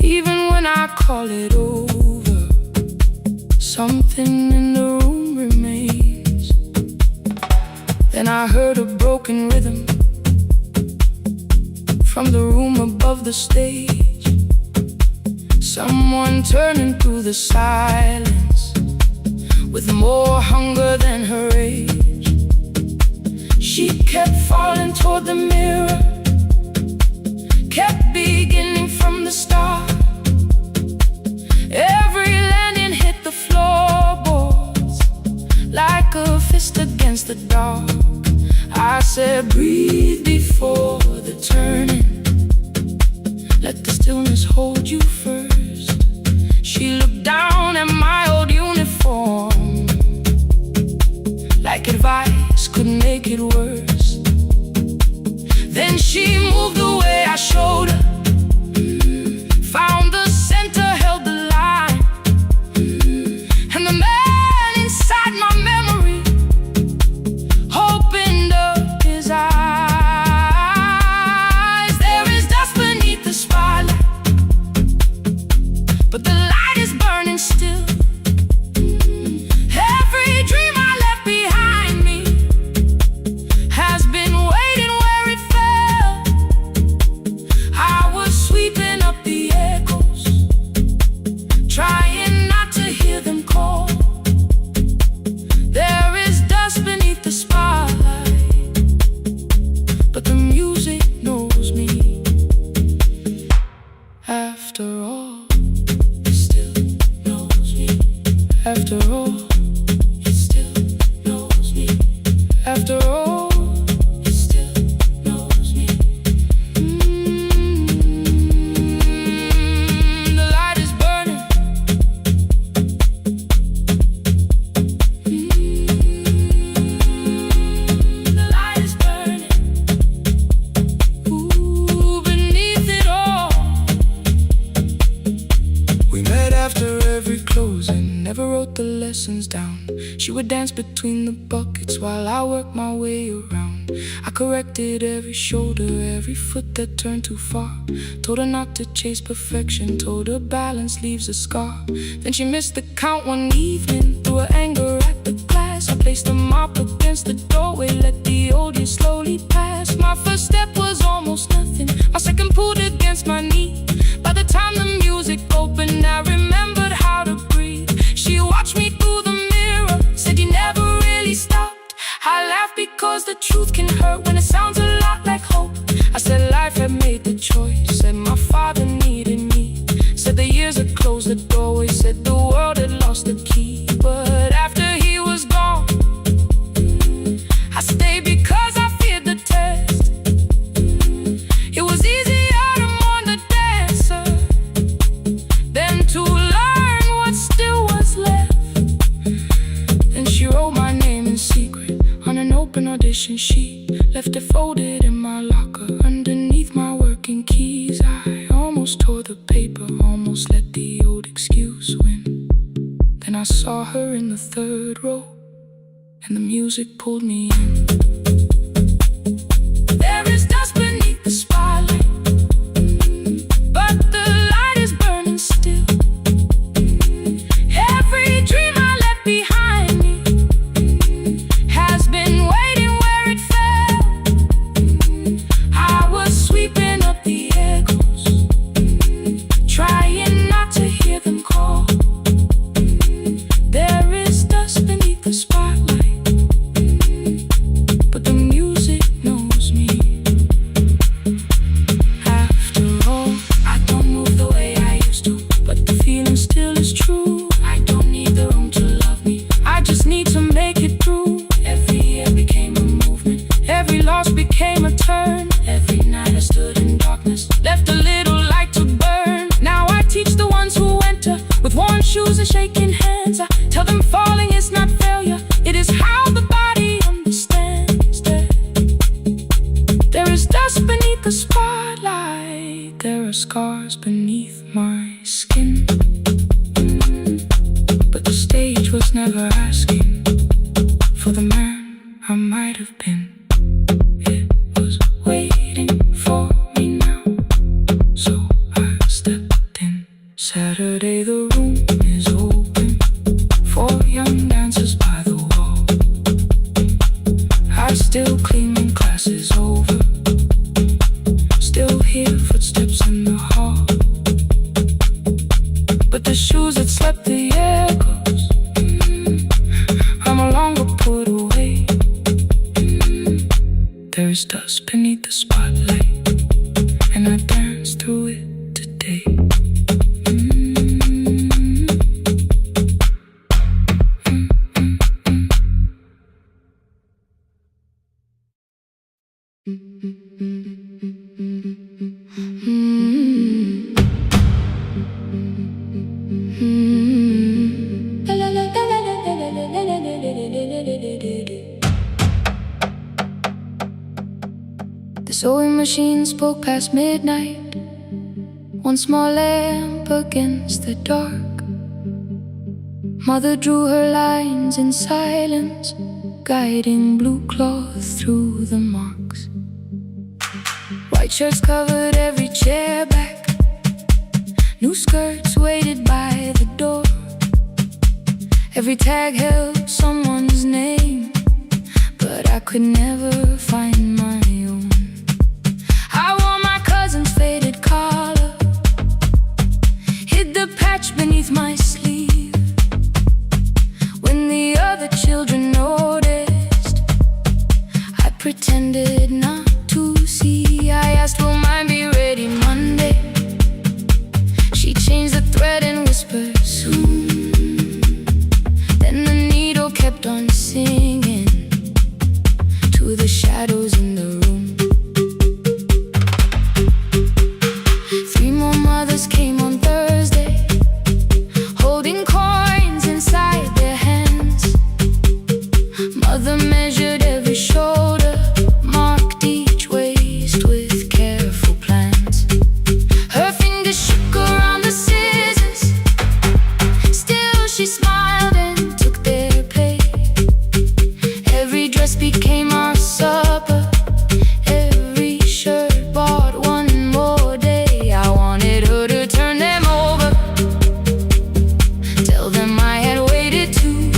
Even when I call it over, something in the room remains. Then I heard a broken rhythm from the room above the stage, someone turning through the silence with more hunger than her age. She kept falling toward the mirror, kept beginning from the start. Every landing hit the floorboards like a fist against the dark. I said, breathe before the turning, let the stillness hold you first. She looked down at my old uniform, like advice could make it worse. Then she moved the way I showed her, found the center, held the line, and the man inside my memory opened up his eyes. There is dust beneath the spotlight, but the light is burning still. Every dream I left behind me has been waiting where it fell. I was sweeping up the echoes, trying not to hear them call. There is dust beneath the spotlight, but the music knows me. After all, it still knows me. After all, it still knows me. After all, it still knows me. The light is burning. The light is burning. Ooh, beneath it all. We met after every closing, never wrote the lessons down. She would dance between the buckets while I worked my way around. I corrected every shoulder, every foot that turned too far. Told her not to chase perfection, told her balance leaves a scar. Then she missed the count one evening, threw her anger at the glass. I placed a mop against the doorway, let the old years slowly pass. My first step was almost nothing, my second pulled against my knee. By the time the music opened, I remembered how to breathe. She watched me through the mirror, said you never really stopped. I laughed because the truth can hurt when it sounds a lot like hope. I said life had made the choice, said my father needed me, said the years had closed the doorway, said the world had lost the key. But after he was gone, I stayed because I feared the test. It was easier to mourn the dancer than to learn what still was left. Then she wrote my name in secret on an open audition sheet, left it folded in my locker underneath my working keys. I almost tore the paper, almost let the old excuse win. Then I saw her in the third row, and the music pulled me in. There is dust beneath the spotlight, but the light is burning still. Every dream I left behind me has been waiting where it fell. I was sweet dust beneath the spotlight. There are scars beneath my skin, but the stage was never asking for the man I might have been. It was waiting for me now, so I stepped in. Saturday the room is open for young dancers by the wall. I still clean when class is over, still hear footsteps in the hall, but the shoes that slept the echoes, are no longer put away. There's dust beneath the spotlight, and I dance through it today. The sewing machine spoke past midnight, one small lamp against the dark. Mother drew her lines in silence, guiding blue cloth through the marks. White shirts covered every chair back, new skirts waited by the door. Every tag held someone's name, but I could never find my own. I wore my cousin's faded collar, hid the patch beneath my sleeve. When the other children noticed, I pretended not to see. I asked, will mine be ready Monday? She changed the thread and whispered, soon. Then the needle kept on singing to the shadows in the room. 3 more mothers came on Thursday, holding coins inside their hands. Mother measured every shoulder, marked each waist with careful plans. Her fingers shook around the scissors, still she smiled and took their pay. Every dress became our supper, every shirt bought one more day. I wanted her to turn them over, tell them I had waited too,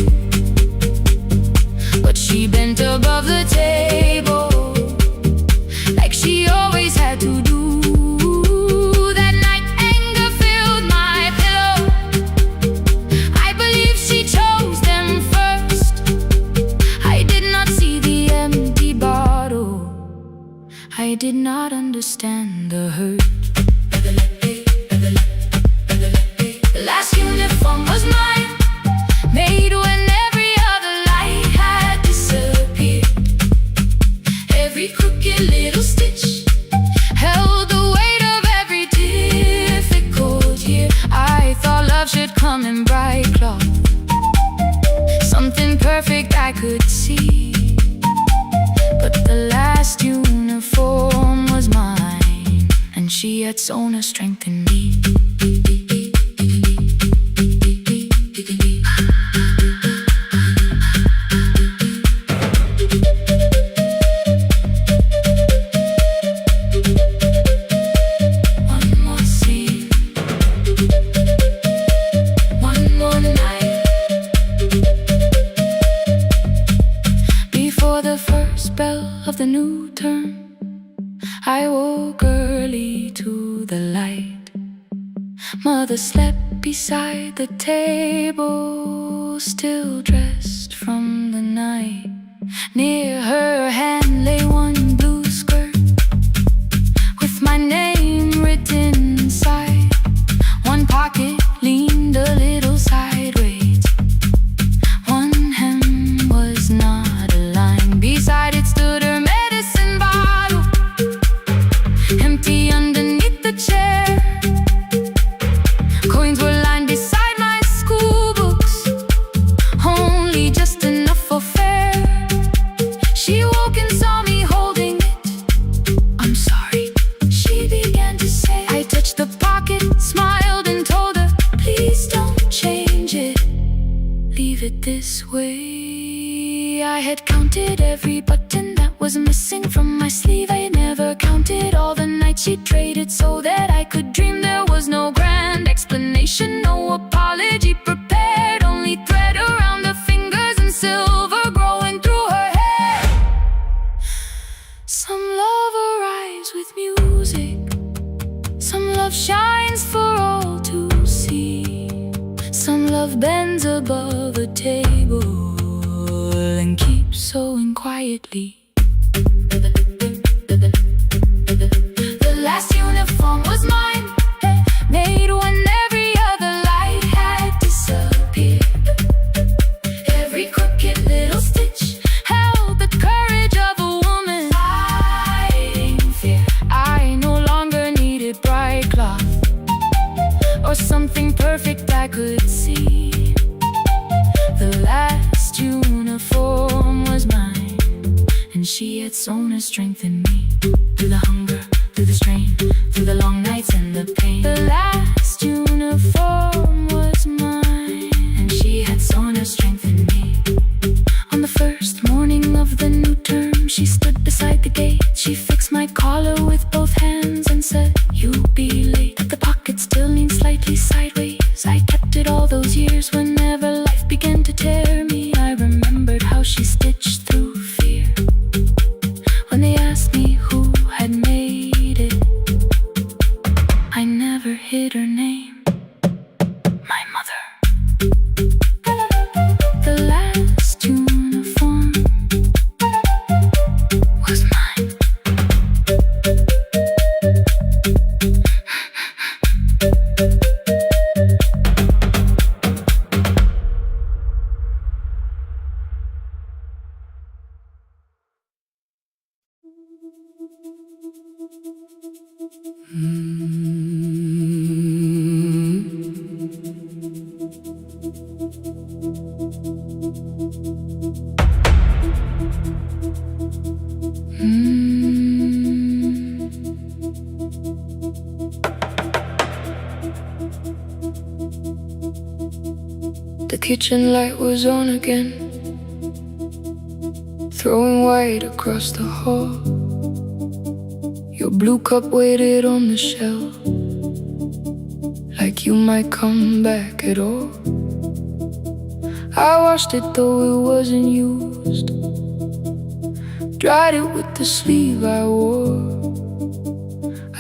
but she bent above the table like she always had to do. That night anger filled my pillow, I believe she chose them first. I did not see the empty bottle, I did not understand the hurt. The last uniform was mine, made when every other light had disappeared. Every crooked little stitch held the weight of every difficult year. I thought love should come in bright cloth, something perfect I could see. But the last uniform was mine, and she had sewn her strength in me. One more scene, one more night. Before the first bell of the new term, I woke early to the light. Mother slept beside the table, still dressed from the night. Near her hand lay one blue skirt with my name written inside. One pocket leaned a little sideways, one hem was not aligned. Beside it stood her medicine bottle, empty underneath the chair. Coins were lined beside my school books, only just enough for fare. She woke and saw me hold this way. I had counted every button that was missing from my sleeve. I had never counted all the nights she traded so that I could dream. There was no grand explanation, no apology prepared, only thread around her fingers and silver growing through her hair. Some love arrives with music, some love shines for all to see. Some love bends above a table and keeps sewing quietly. The last uniform was mine, made when every other light had disappeared. Every crooked little stitch held the courage of a woman fighting fear. I no longer needed bright cloth or something perfect I could see. The last uniform was mine, and she had sewn her strength in me. Through the hunger, through the strain, through the long nights and the pain. The last uniform was mine, and she had sewn her strength in me. On the first morning of the new term, she stood beside the gate. She fixed my collar with both hands and said, "You'll be late." The pocket still leaned slightly sideways. I kept it all those years. Whenever life began to tear me, I remembered how she stitched through fear. When they asked me who had made it, I never hid her name. My mother. The last uniform was mine. The kitchen light was on again, throwing white across the hall. Your blue cup waited on the shelf, like you might come back at all. I washed it though it wasn't used, dried it with the sleeve I wore.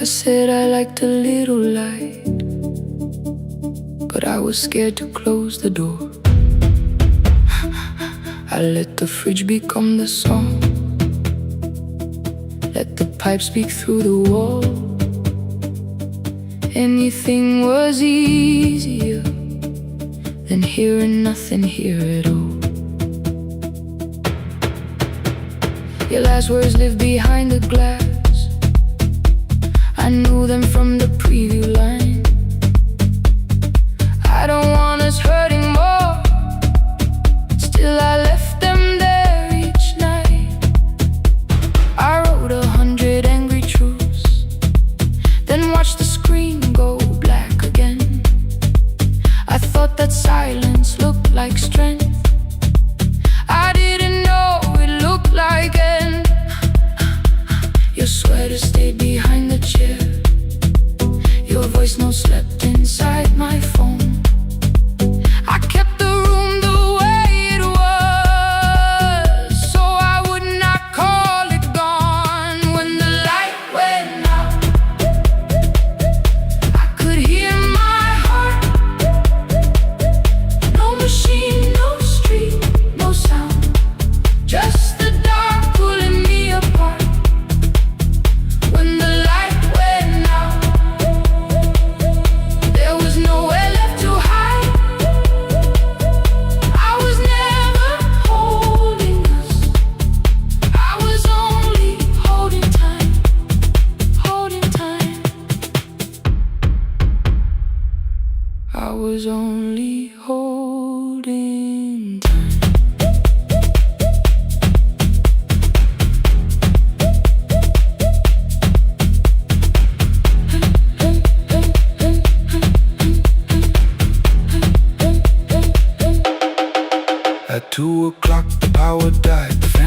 I said I liked a little light, but I was scared to close the door. I let the fridge become the song, let the pipe speak through the wall. Anything was easier than hearing nothing here at all. Your last words live behind the glass, I knew them from the preview line. I don't want us hurting more, still I left them there each night. I wrote 100 angry truths, then watched the screen go black again. I thought that silence looked like strength, I didn't know it looked like end. Your sweater stayed behind the chair, your voice note slept inside my phone. I kept the room the way it was, so I would not call it gone. When the light went out, I could hear my heart. No machine, no street, no sound, just the dark pulling me apart. When the light went out, there was nowhere left to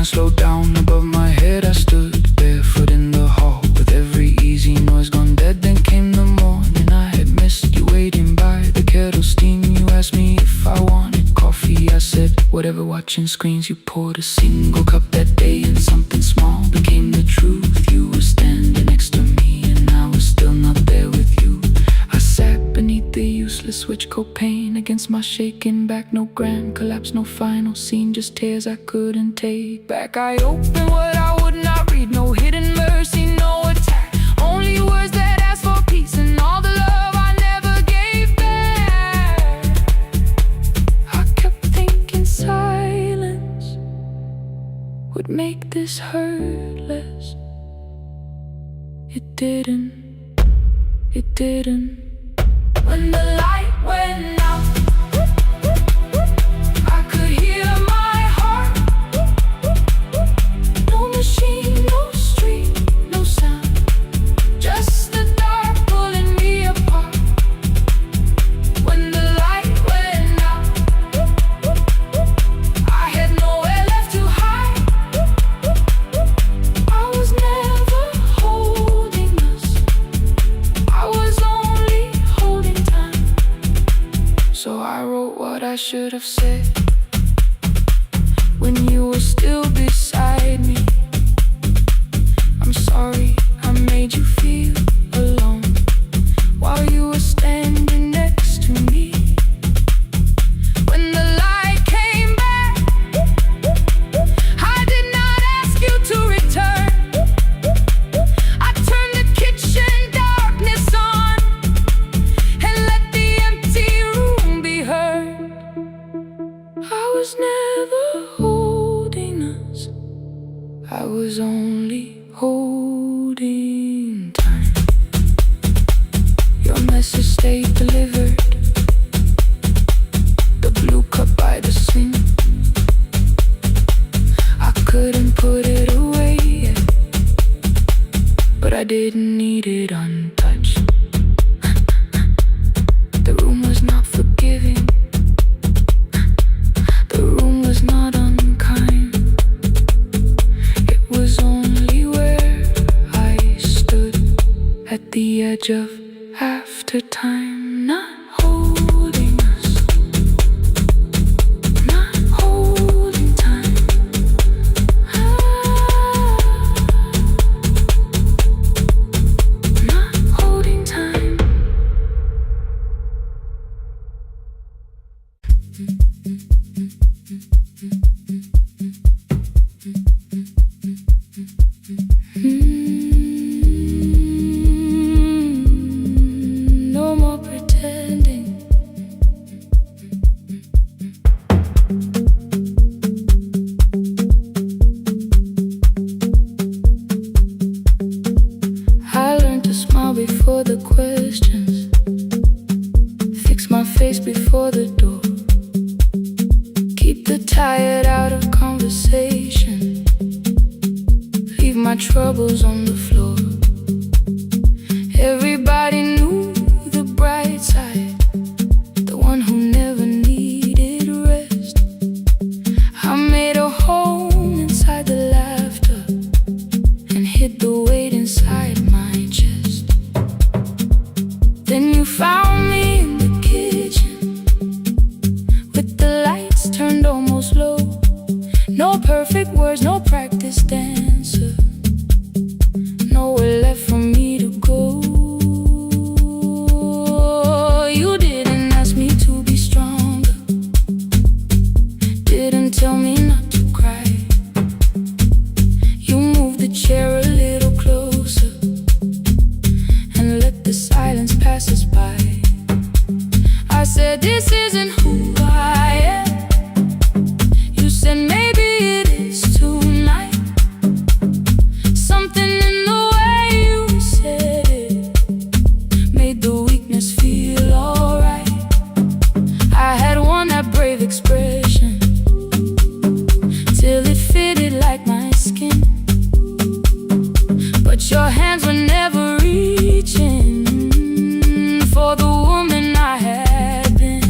slowed down above my head. I stood barefoot in the hall with every easy noise gone dead. Then came the morning, I had missed you waiting by the kettle steam. You asked me if I wanted coffee, I said whatever. Watching screens, you poured a single cup that day, and something small became the truth. You were standing next to me and I was still not there with you. I sat beneath the useless switch, copain against my shaking back. No grand collapse, no final scene, just tears I couldn't take back. I opened what I would not read, no hidden mercy, no attack. Only words that ask for peace and all the love I never gave back. I kept thinking silence would make this hurt less. It didn't. It didn't. When the light went out, I could hear my heart. No machine, no street, no sound, just the dark pulling me apart. When the light went out, I had nowhere left to hide. I was never holding us, I was only holding time. So I wrote what I should have said when you were still beside me. I'm sorry I made you feel alone while you were standing next to me. When the light came back, I did not ask you to return. I turned the kitchen darkness on and let the empty room be heard. I was never holding us, I was only holding time. Your message stayed delivered, the blue cup by the sink. I couldn't put it away yet, but I didn't need it untouched. The room was not forgiving, the room was not unkind. It was only where I stood at the edge of after time, not holding us, not holding time. Not holding time. No more pretending. I learned to smile before the questions, fix my face before the door, keep the tired out of conversation, leave my troubles on the floor. Everybody knew the bright side, the one who never needed rest. I made a home inside the laughter and hid the weight inside my chest. Then you found me in the kitchen with the lights turned almost low. No perfect words, no practice dancer, nowhere left for me to go. You didn't ask me to be stronger, didn't tell me not to cry. You moved the chair a little closer and let the silence pass us by. I said, this isn't who I am. You said, maybe it is tonight. Something in the way you said it made the weakness feel alright. I had worn that brave expression till it fitted like my skin, but your hands were never reaching for the woman I had been.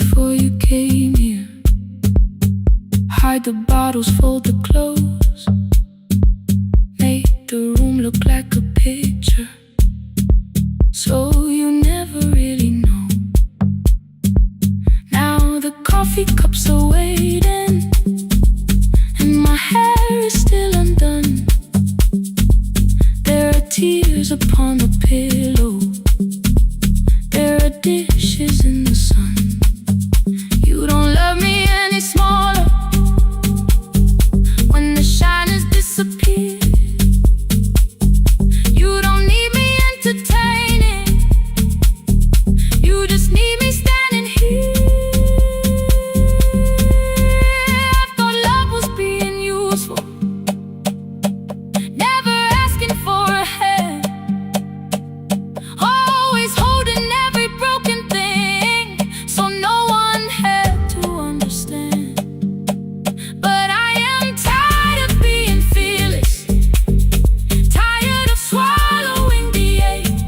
before you came here. Hide the bottles, fold the clothes, make the room look like a picture, so you never really know. Now the coffee cups are waiting, and my hair is still undone. There are tears upon the pillow, there are dishes in the sun. You don't love me any smaller when the shine has disappeared. You don't need me entertaining, you just need me standing here. I thought love was being useful, never asking for a hand, always holding every broken thing, so no one had to understand. But I am tired of being fearless, tired of swallowing the ache.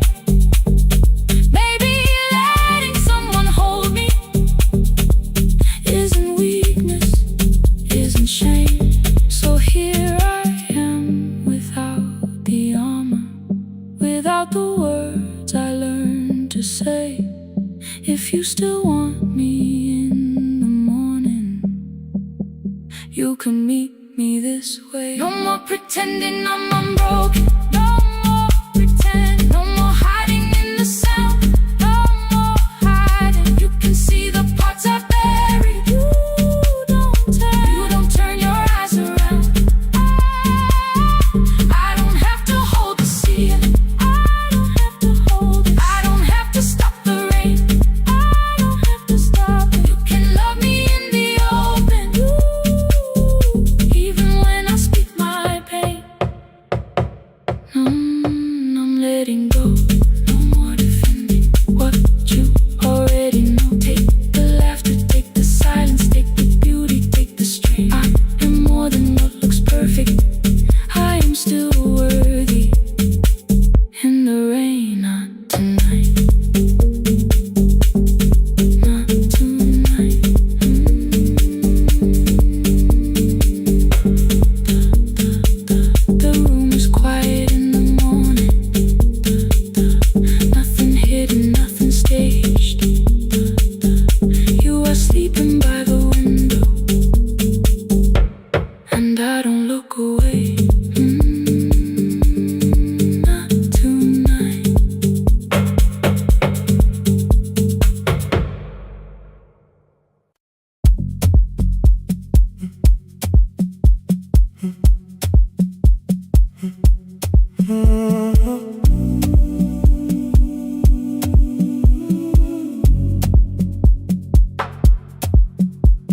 Maybe letting someone hold me isn't weakness, isn't shame. So here I am without the armor, without the words I learned to say. If you still want me in the morning, you can meet me this way. No more pretending I'm unbroken, no more pretend, no more hiding in the sound, no more hiding. You can see the parts I buried. You don't turn your eyes around. I don't have to hold the ceiling, I don't have to hold it, I don't have to stop the rain, I don't have to stop it. You can love me in the open, even when I speak my pain. I'm letting go, no more defending what you already know. Take the laughter, take the silence, take the beauty, take the strain. I am more than what looks perfect, I am still worthy. In the rain, not tonight, not tonight. The room is quiet in the morning, nothing hidden, nothing staged. You are sleeping by the window, and I don't look away. Not tonight.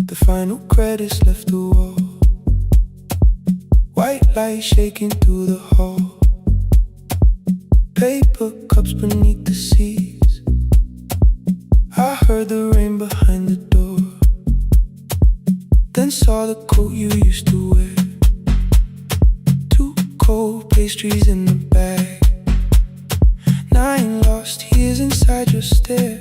The final credits left the wall, white light shaking through the hall, paper cups beneath the seats. I heard the rain behind the door, then saw the coat you used to wear, 2 cold pastries in the bag, 9 lost years inside your stare.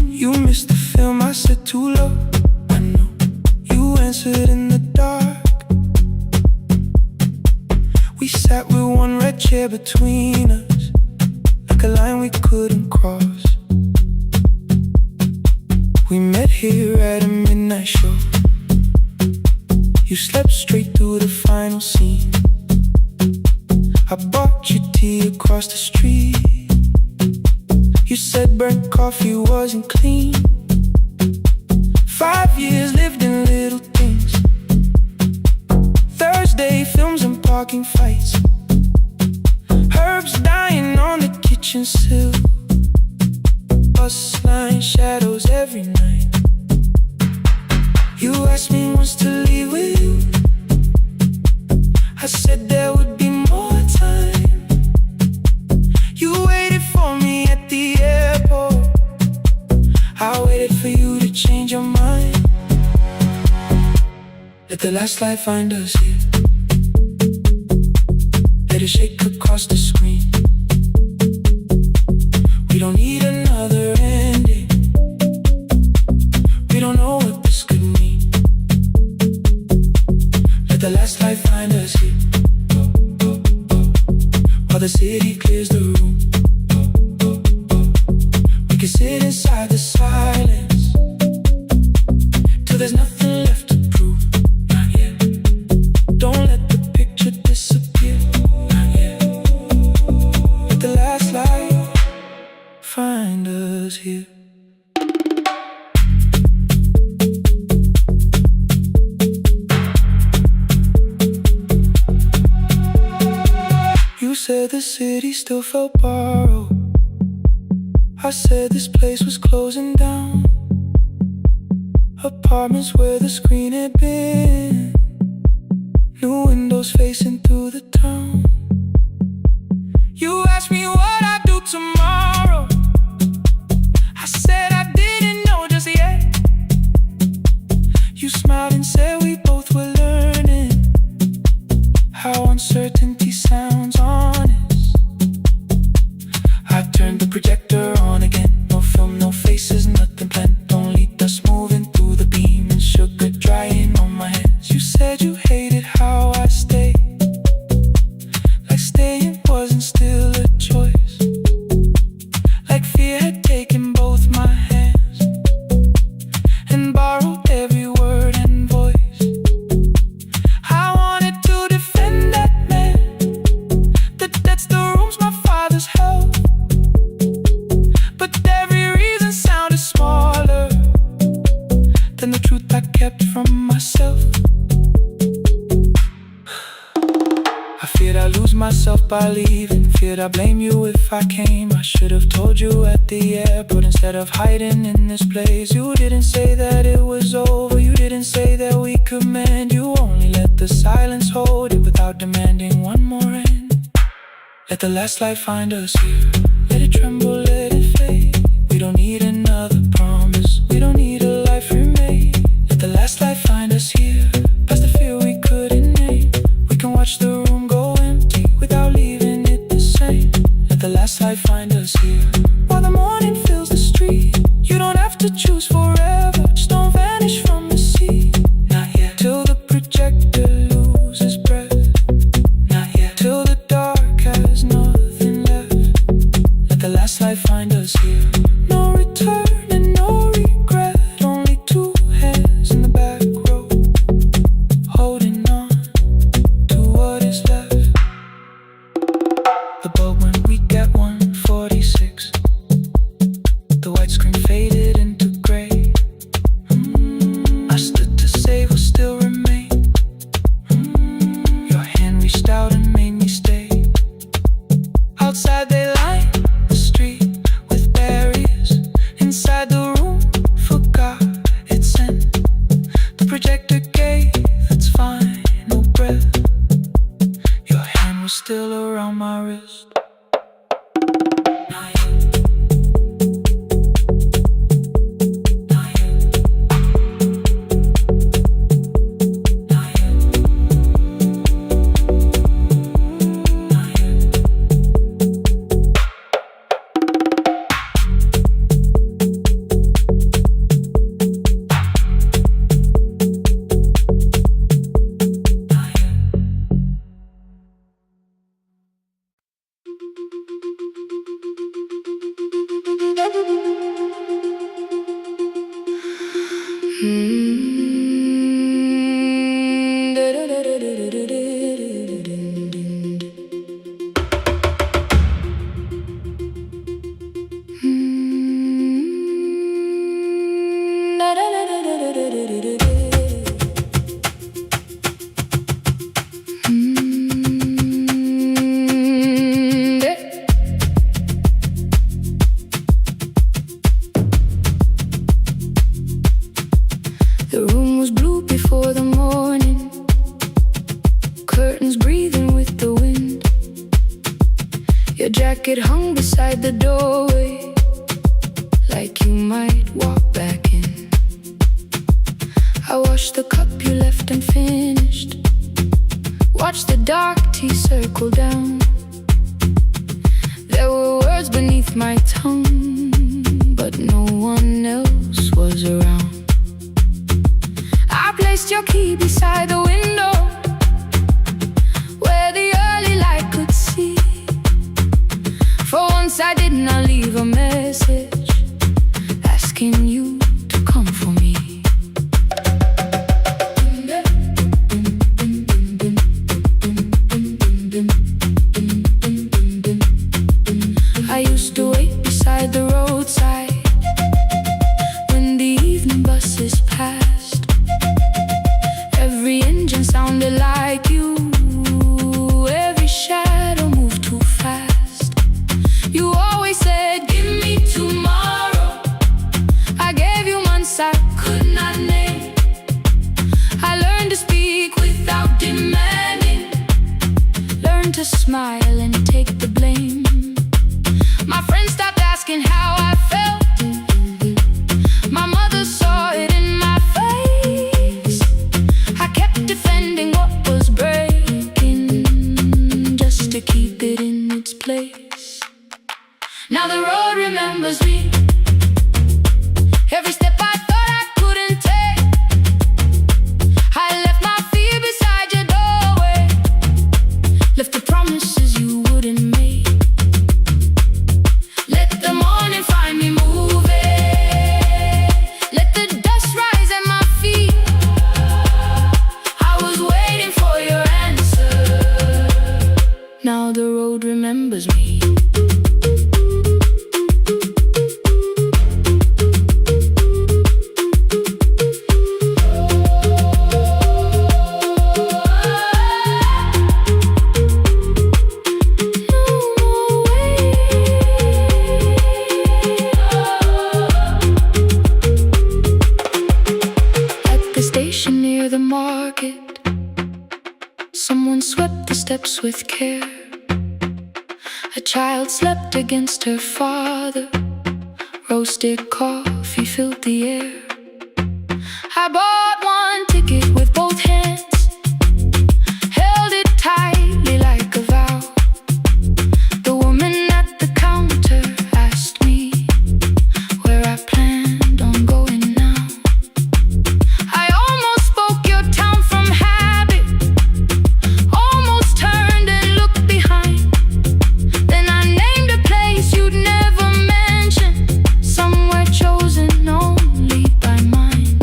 You missed the film, I said too low, I know. You answered in the dark. We sat with one red chair between us, like a line we couldn't cross. We met here at a midnight show. You slept straight through the final scene. I bought you tea across the street. You said burnt coffee wasn't clean. 5 years lived in little things, Thursday films and parking fights, herbs dying on the kitchen sill, bus line shadows every night. You asked me once to leave with you, I said there would be more time. You waited for me at the airport, I waited for you to change your mind. Let the last light find us here, let it shake across the screen. We don't need another ending. We don't know what this could mean. Let the last light find us here, while the city clears the room. We can sit inside the silence till there's nothing left to prove. Not yet. Don't let the picture disappear. Not yet. Let the last light find us here. You said the city still felt borrowed. I said this place was closing down. Apartments where the screen had been, new windows facing through the town. You asked me what I'd do tomorrow. I said I didn't know just yet. You smiled and said we both were learning how uncertainty sounds honest. I turned the projector on again. No film, no faces, nothing planned. Only dust moving through the beam and sugar drying on my hands. You said you hated how I stayed, like staying wasn't still a choice, like fear had taken both my hands and borrowed every word and voice. I wanted to defend that man that that's the rooms my father's held, but every reason sounded smaller than the truth I kept from myself. I feared I'd lose myself by leaving, feared I'd blame you if I came. I should have told you at the airport instead of hiding in this place. You didn't say that it was over, you didn't say that we could mend. You only let the silence hold it without demanding one more end. Let the last light find us here. Let it tremble, let it fade. We don't need another promise, we don't need a life remade. Let the last light find us here, past the fear we couldn't name. We can watch the room go empty without leaving it the same. Let the last light find us here, while the morning fills the street. You don't have to choose forever, just don't vanish from the sea. Not yet. Till the projector loses breath. Not yet. Till the dark has nothing left. Let the last light find us here. No return and no regret. Only two hands in the back row, holding on to what is left. The bulb went weak at 1:46. The white screen faded into gray. I stood to save what still remained. Your hand reached out and made me stay. Outside they lined the street with barriers. Inside the room forgot its end. The projector gave its final breath. Your hand was still around my wrist. Not yet. Not yet. Not yet. Not yet. The room was blue before the morning, curtains breathing with the wind. Your jacket hung beside the doorway, like you might walk back in. I washed the cup you left unfinished, watched the dark tea circle down. There were words beneath my tongue, one else was around. I placed your key beside the window where the early light could see. For once I did not leave a message asking you to come for me. I used to wait beside the roadside when the evening buses passed. Every engine sounded like you, every shadow moved too fast. You always said, give me tomorrow. I gave you months I could not name. I learned to speak without demanding, learned to smile and take the blame. My friends stopped asking how I felt. My mother saw it in my face. I kept defending what was breaking just to keep it in its place. Now the road remembers me. Every step I thought I couldn't take, I left my fear beside your doorway, left the promises you wouldn't make. Let the morning find me moving, let the dust rise at my feet. I was waiting for your answer. Now the road remembers me. Near the market, someone swept the steps with care. A child slept against her father, roasted coffee filled the air. I bought one ticket with both hands, held it tightly like a vow. The woman at the counter asked me where I planned on going now. I almost spoke your town from habit, almost turned and looked behind. Then I named a place you'd never mention, somewhere chosen only by mine.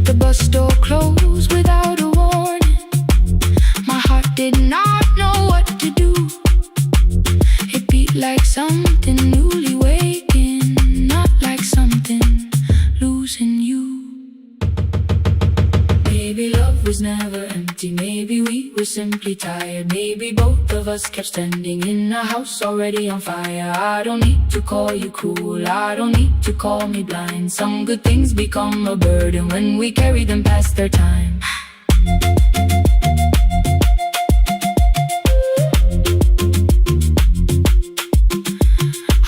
The bus door closed without a warning. My heart did not know what to do. It beat like something newly waking, not like something losing you. Maybe love was never empty, maybe we were simply tired. Maybe both of us kept standing in a house already on fire. I don't need to call you cruel, I don't need to call me blind. Some good things become a burden when we carry them past their time.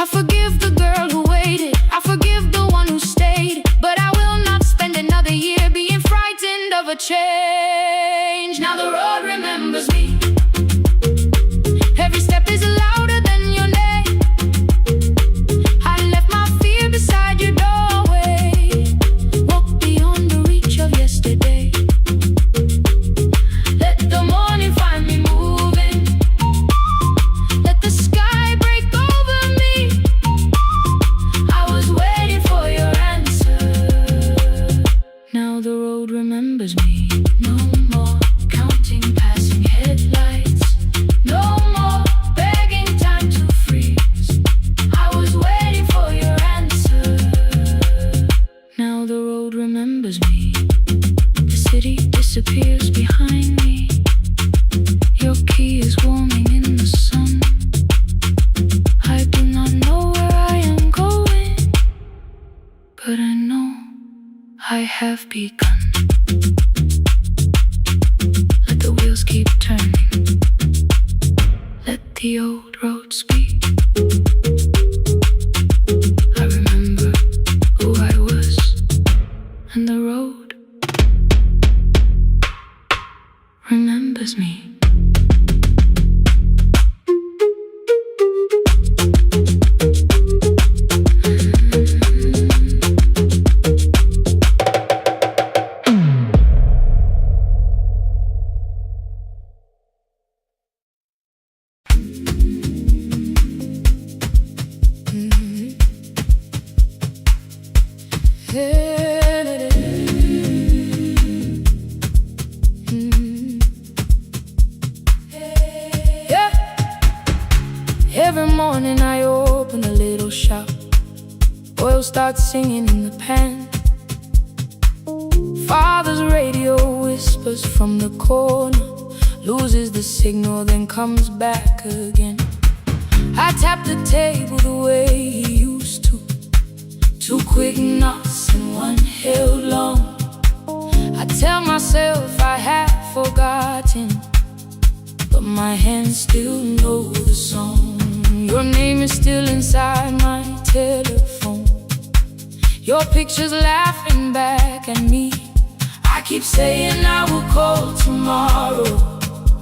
I forgive the girl who waited, I forgive the one who stayed, but I will not spend another year being frightened of a change. Now the road remembers me. Every step is louder than your name. I left my fear beside your doorway, walked beyond the reach of yesterday. Let the morning find me moving, let the sky break over me. I was waiting for your answer. Now the road remembers me. No more counting passing headlights, no more begging time to freeze. I was waiting for your answer. Now the road remembers me. The city disappears behind me. Your key is warming in the sun. I do not know where I am going, but I know I have begun. Let the wheels keep turning, let the old road speak. I remember who I was, and the road remembers me. Yeah. Every morning I open a little shop. Oil starts singing in the pan. Father's radio whispers from the corner, loses the signal, then comes back again. I tap the table the way he used to. 2 quick knocks and 1 held long. I tell myself I have forgotten, but my hands still know the song. Your name is still inside my telephone. Your picture's laughing back at me. I keep saying I will call tomorrow,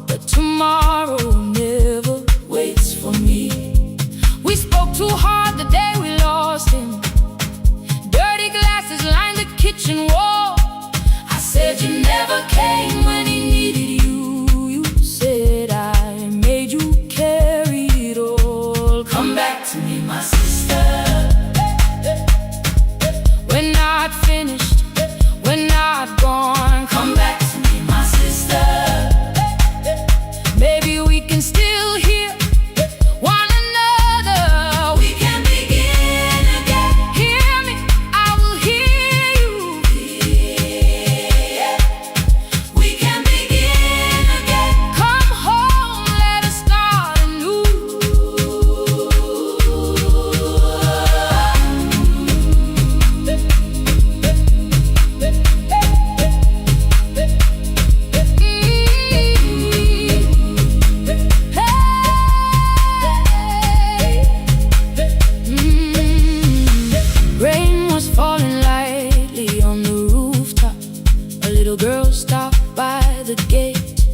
but tomorrow never waits for me. We spoke too hard the day we lost him. Dirty glasses line the kitchen wall. I said you never came when he needed you. You said I made you carry it all. Come back to me, my sister. We're not finished, we're not gone. Come back to me, my sister. Maybe we can still hear one another. We can begin again. Hear me, I will hear you. Yeah. We can begin again. Come home, let us start anew. Rain was falling lightly on the rooftop. A little girl stopped by the gate.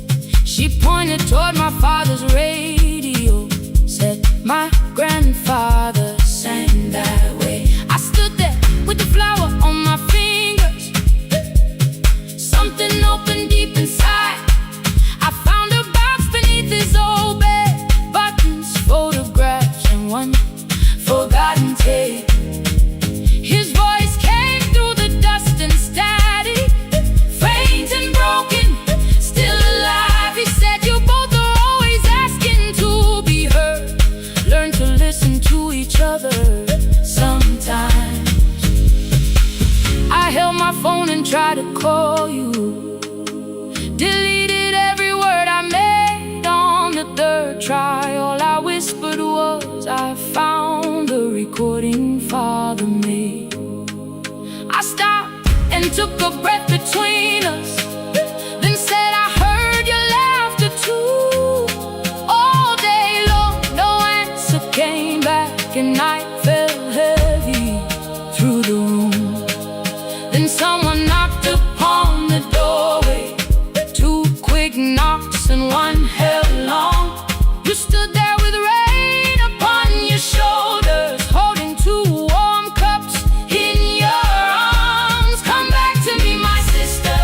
She pointed toward my father's radio, said my grandfather sang that way. I stood there with the flower on my fingers. Something opened deep inside. I found a box beneath his old bed, buttons, photographs, and 1 forgotten tape. His voice came through the dust and static, faint and broken, still alive. He said you both are always asking to be heard. Learn to listen to each other sometimes. I held my phone and tried to call you, deleted every word I made on the 3rd try. All I whispered was I found the recording Father made. I stopped and took a breath between us, then said I heard your laughter too. All day long, no answer came back, and I felt heavy through the room. Then someone knocked upon the doorway. 2 quick knocks and 1 held long. You stood there with rain upon your shoulders, holding 2 warm cups in your arms. Come back to me, my sister.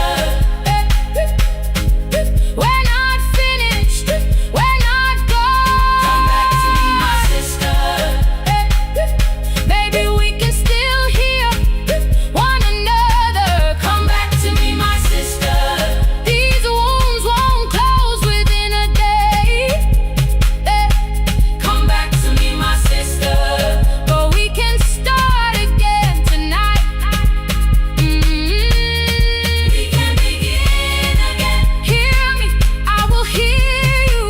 We're not finished, we're not gone. Come back to me, my sister. Maybe we can still hear one another. Come back to me, my sister. These wounds won't close within a day. Come back to me, my sister. But we can start again tonight. We can begin again. Hear me, I will hear you.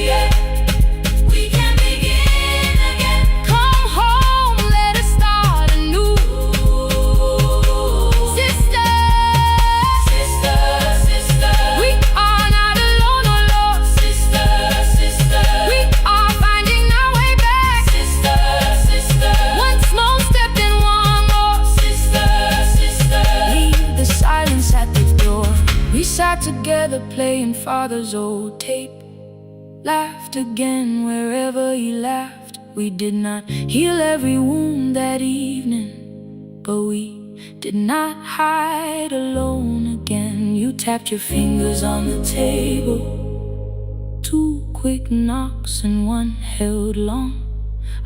Yeah. We can begin again. Come home, let us start anew. Sister, sister, sister, we are not alone, oh Lord. Sister, sister, we are finding our way back. Sister, sister, 1 small step and 1 more. Sister, sister, leave the silence at the door. We sat together playing Father's old tape, laughed again wherever he laughed. We did not heal every wound that evening, but we did not hide alone again. You tapped your fingers on the table, 2 quick knocks and 1 held long.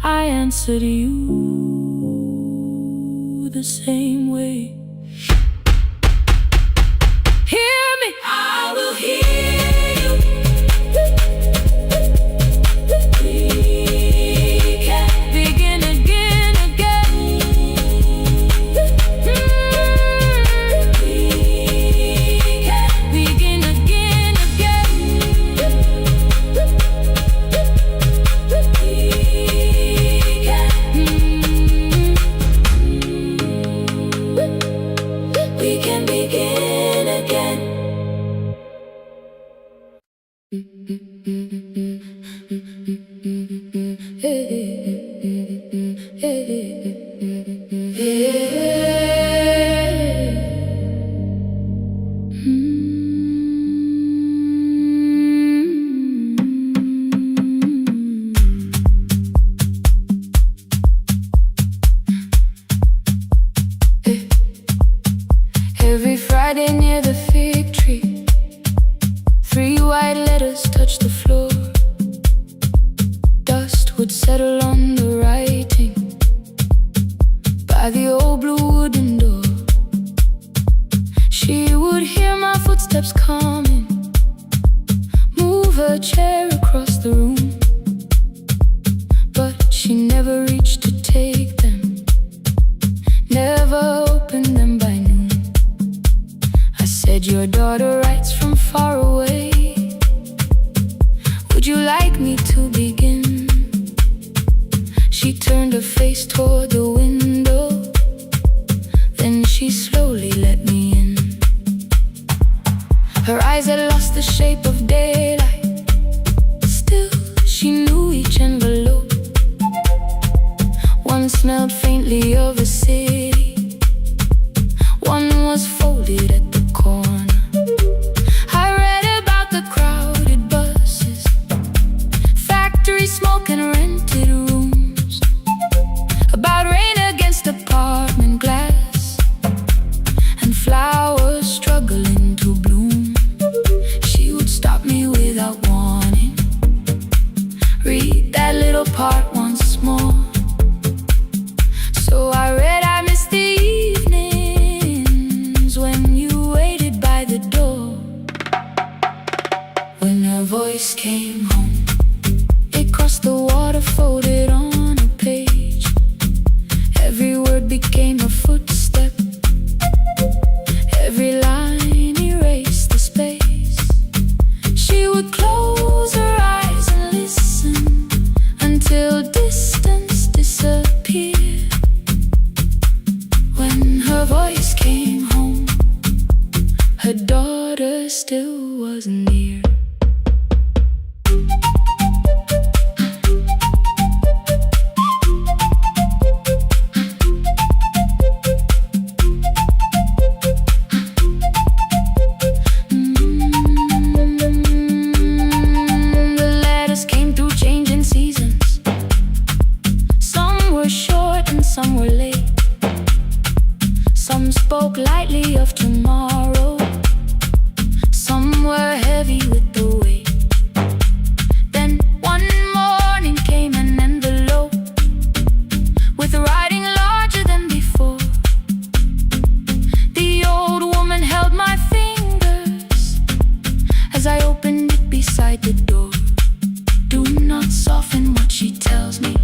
I answered you. the same way. Hear me, I will hear you. We can begin again, again. We can begin again, again. We can begin again. Every Friday near the fig tree, 3 white letters touched the floor. Dust would settle on the writing by the old blue wooden door. She would hear my footsteps coming, move her chair across the room, but she never reached to take them, never opened them by noon. I said, your daughter writes from far away. Would you like me to begin? She turned her face toward the window, then she slowly let me in. Her eyes had lost the shape of daylight, still she knew each envelope. One smelled faintly of a city, one was folded at the corner. I read about the crowded buses, factory smoke and rented rooms, about rain against apartment glass and flowers struggling to bloom. She would stop me without warning, read that little part once more. So I read, I missed the evenings when you waited by the door. When her voice came home, it crossed the water, folded on a page. Every word became a footstep, every line erased the space. She would close her eyes and listen until distance disappeared. When her voice came home, her daughter still wasn't near. The letters came through changing seasons. Some were short and some were late. Some spoke lightly of tomorrow, some were heavy with the weight. Then one morning came an envelope with writing larger than before. The old woman held my fingers as I opened it beside the door. Do not soften what she tells me,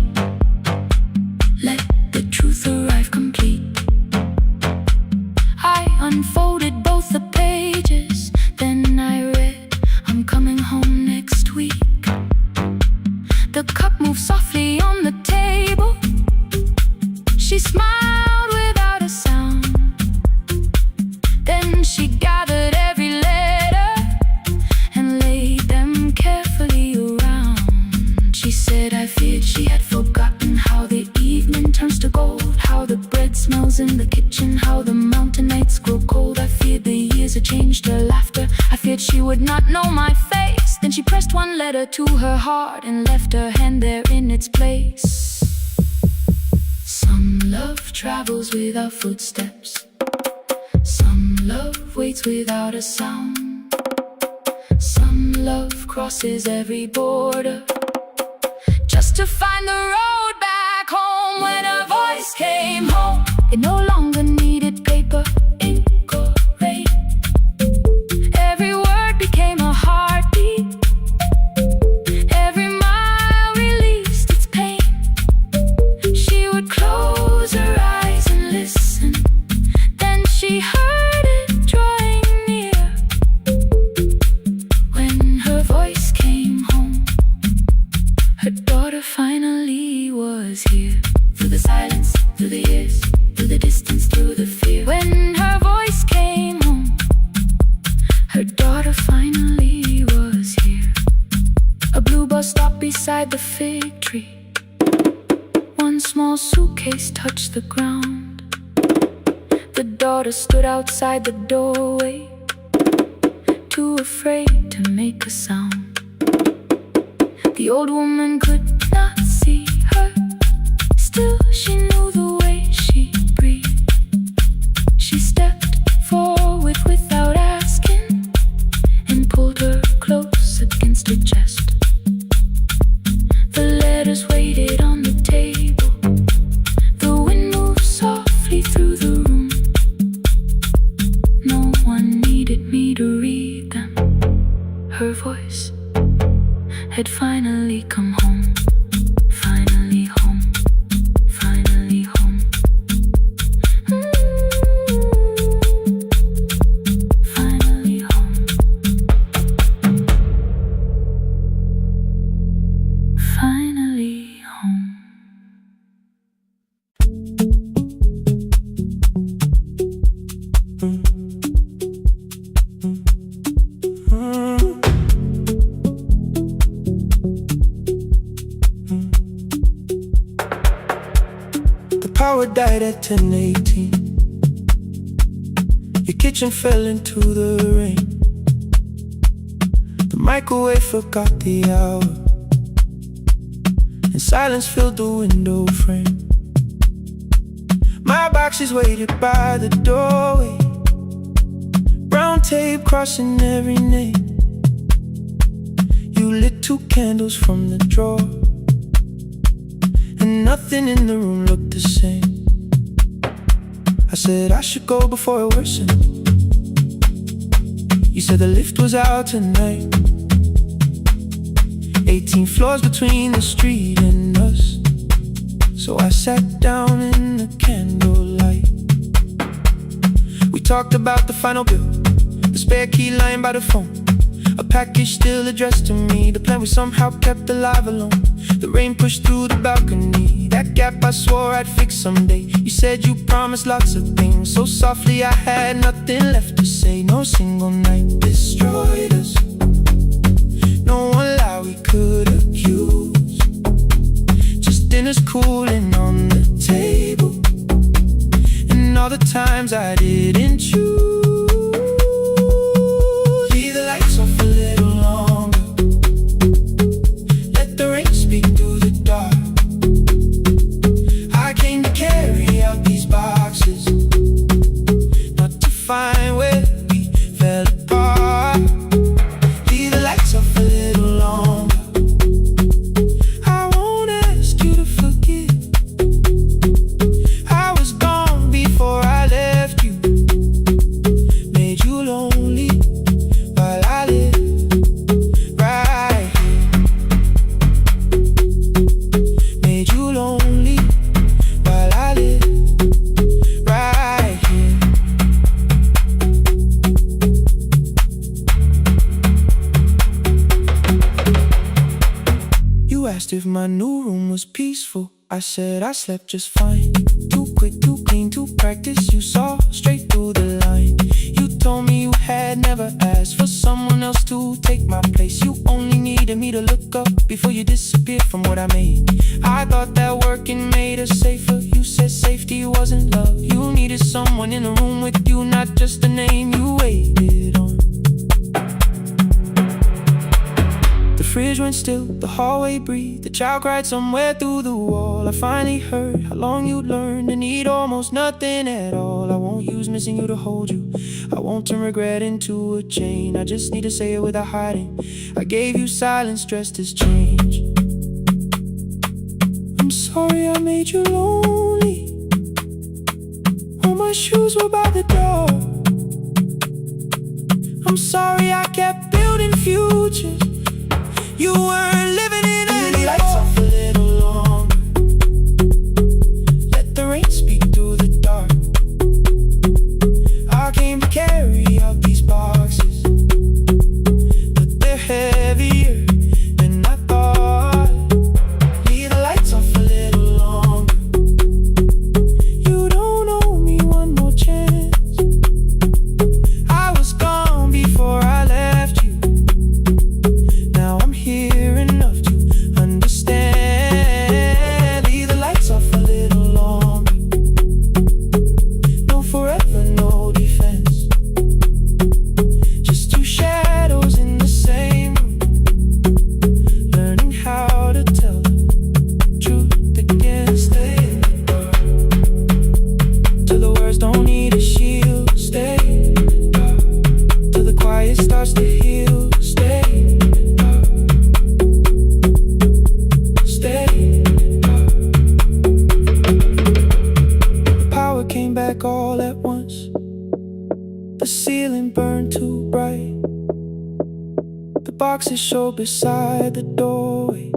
let the truth arrive complete. I unfolded both the pages, then I read, I'm coming home next week. The cup moved softly on the table. She smiled without a sound. Then she gathered every letter and laid them carefully around. She said, I feared she had forgotten how the evening turns to gold, how the bread smells in the kitchen, how the mountain nights grow cold. I feared the years had changed her laughter. I feared she would not know my face. Then she pressed one letter to her heart and left her hand there in its place. Some love travels without footsteps, some love waits without a sound, some love crosses every border just to find the road back home. When a voice came home, It no longer needed paper, ink, or rain. Every word became a heartbeat. Every mile released its pain. She would close her eyes and listen. Then she heard it drawing near. When her voice came home, her daughter finally was here. Through the silence, through the years, through the distance, through the fear. When her voice came home, her daughter finally was here. A blue bus stopped beside the fig tree. One small suitcase touched the ground. The daughter stood outside the doorway, too afraid to make a sound. The old woman could not see her. Still, she knew the way she breathed. She stepped forward without asking and pulled her close against her chest. The letters waited on the table. The wind moved softly through the room. No one needed me to read them. Her voice had finally come home. Finally home. Finally home. Finally home. Finally home. The power died at 10:18. Your kitchen fell into the rain. The microwave forgot the hour, and silence filled the window frame. My boxes waited by the doorway, brown tape crossing every name. You lit 2 candles from the drawer, and nothing in the room looked the same. I said I should go before it worsened. You said the lift was out tonight. 18 floors between the street and us. So I sat down in the candlelight. We talked about the final bill, the spare key lying by the phone, a package still addressed to me, the plan we somehow kept alive alone. The rain pushed through the balcony, that gap I swore I'd fix someday. You said you promised lots of things, so softly I had nothing left to say. No single night destroyed us, no one lie we could accuse. Just dinners cooling on the table, and all the times I didn't choose. Leave the lights off a little longer, let the rain speak through the dark. I came to carry out these boxes, not to find where we fell apart. Leave the lights off a little longer. I won't ask you to forgive. I was gone before I left you, made you lonely while I live right here. Made you lonely while I live right here. You asked if my new room was peaceful. I said I slept just fine. Too quick, too clean, too practiced. You saw straight through the line. You told me you had never asked for someone else to take my place. You only needed me to look up before you disappeared from what I made. I thought that working made us safer. You said safety wasn't love. You needed someone in the room with you, not just the name you waited on. The fridge went still, the hallway breathed. The child cried somewhere through the wall. I finally heard how long you'd learned to need almost nothing at all. I won't use missing you to hold you. I won't turn regret into a chain. I just need to say it without hiding. I gave you silence dressed as change. I'm sorry I made you lonely. your shoes were by the door. I'm sorry I kept building futures. You weren't living in any lights off a little longer. Let the rain speak through the dark. I came to carry out these boxes, but they're heavier than I thought. Leave the lights off a little longer. You don't owe me one more chance. I was gone before I left you. Now I'm here enough to understand. Leave the lights off a little longer. No forever, no defense. Just two shadows in the same room, learning how to tell the truth again. Stay in the dark till the words don't need a shield. Stay in the dark till the quiet starts to heal. Stay in the dark. Stay in the dark. The power came back all at once. The ceiling burned too bright. The boxes showed beside the doorway.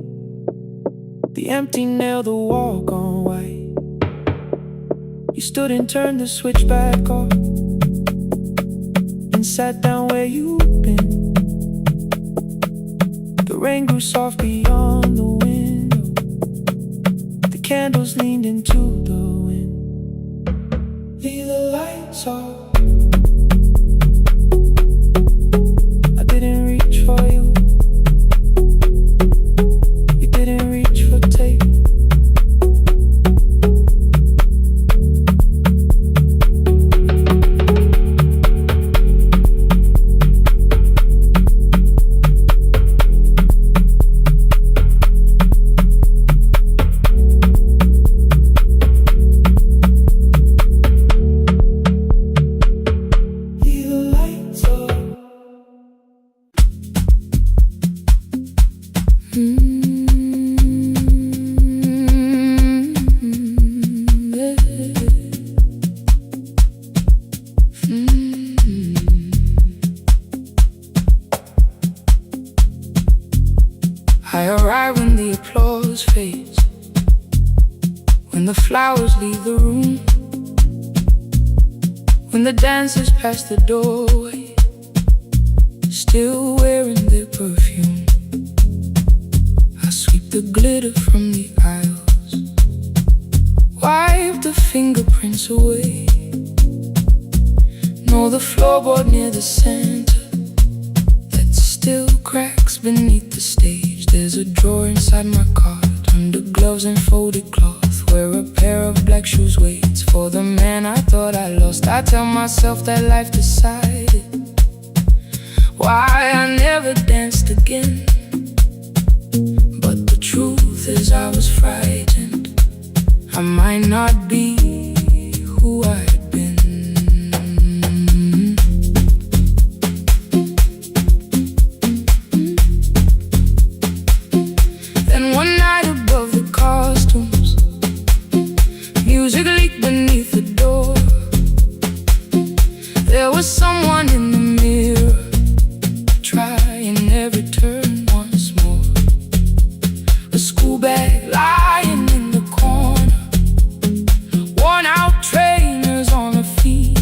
The empty nail, the wall gone white. You stood and turned the switch back off and sat down where you'd been. The rain grew soft beyond the window. The candles leaned into the wind. Leave the lights off. I didn't reach for you. You didn't reach for tape. Leave the lights off. I arrive when the applause fades, when the flowers leave the room, when the dancers pass the doorway, still wearing their perfume. I sweep the glitter from the aisles, wipe the fingerprints away. Know the floorboard near the center that still cracks beneath the stage. There's a drawer inside my car, under gloves and folded cloth, where a pair of black shoes waits for the man I thought I lost. I tell myself that life decided why I never danced again. But the truth is I was frightened. I might not be who I'd been. Then one night above the costumes, music leaked beneath the door. There was someone in the mirror, trying every turn once more. A school bag lying in the corner, worn out trainers on her feet.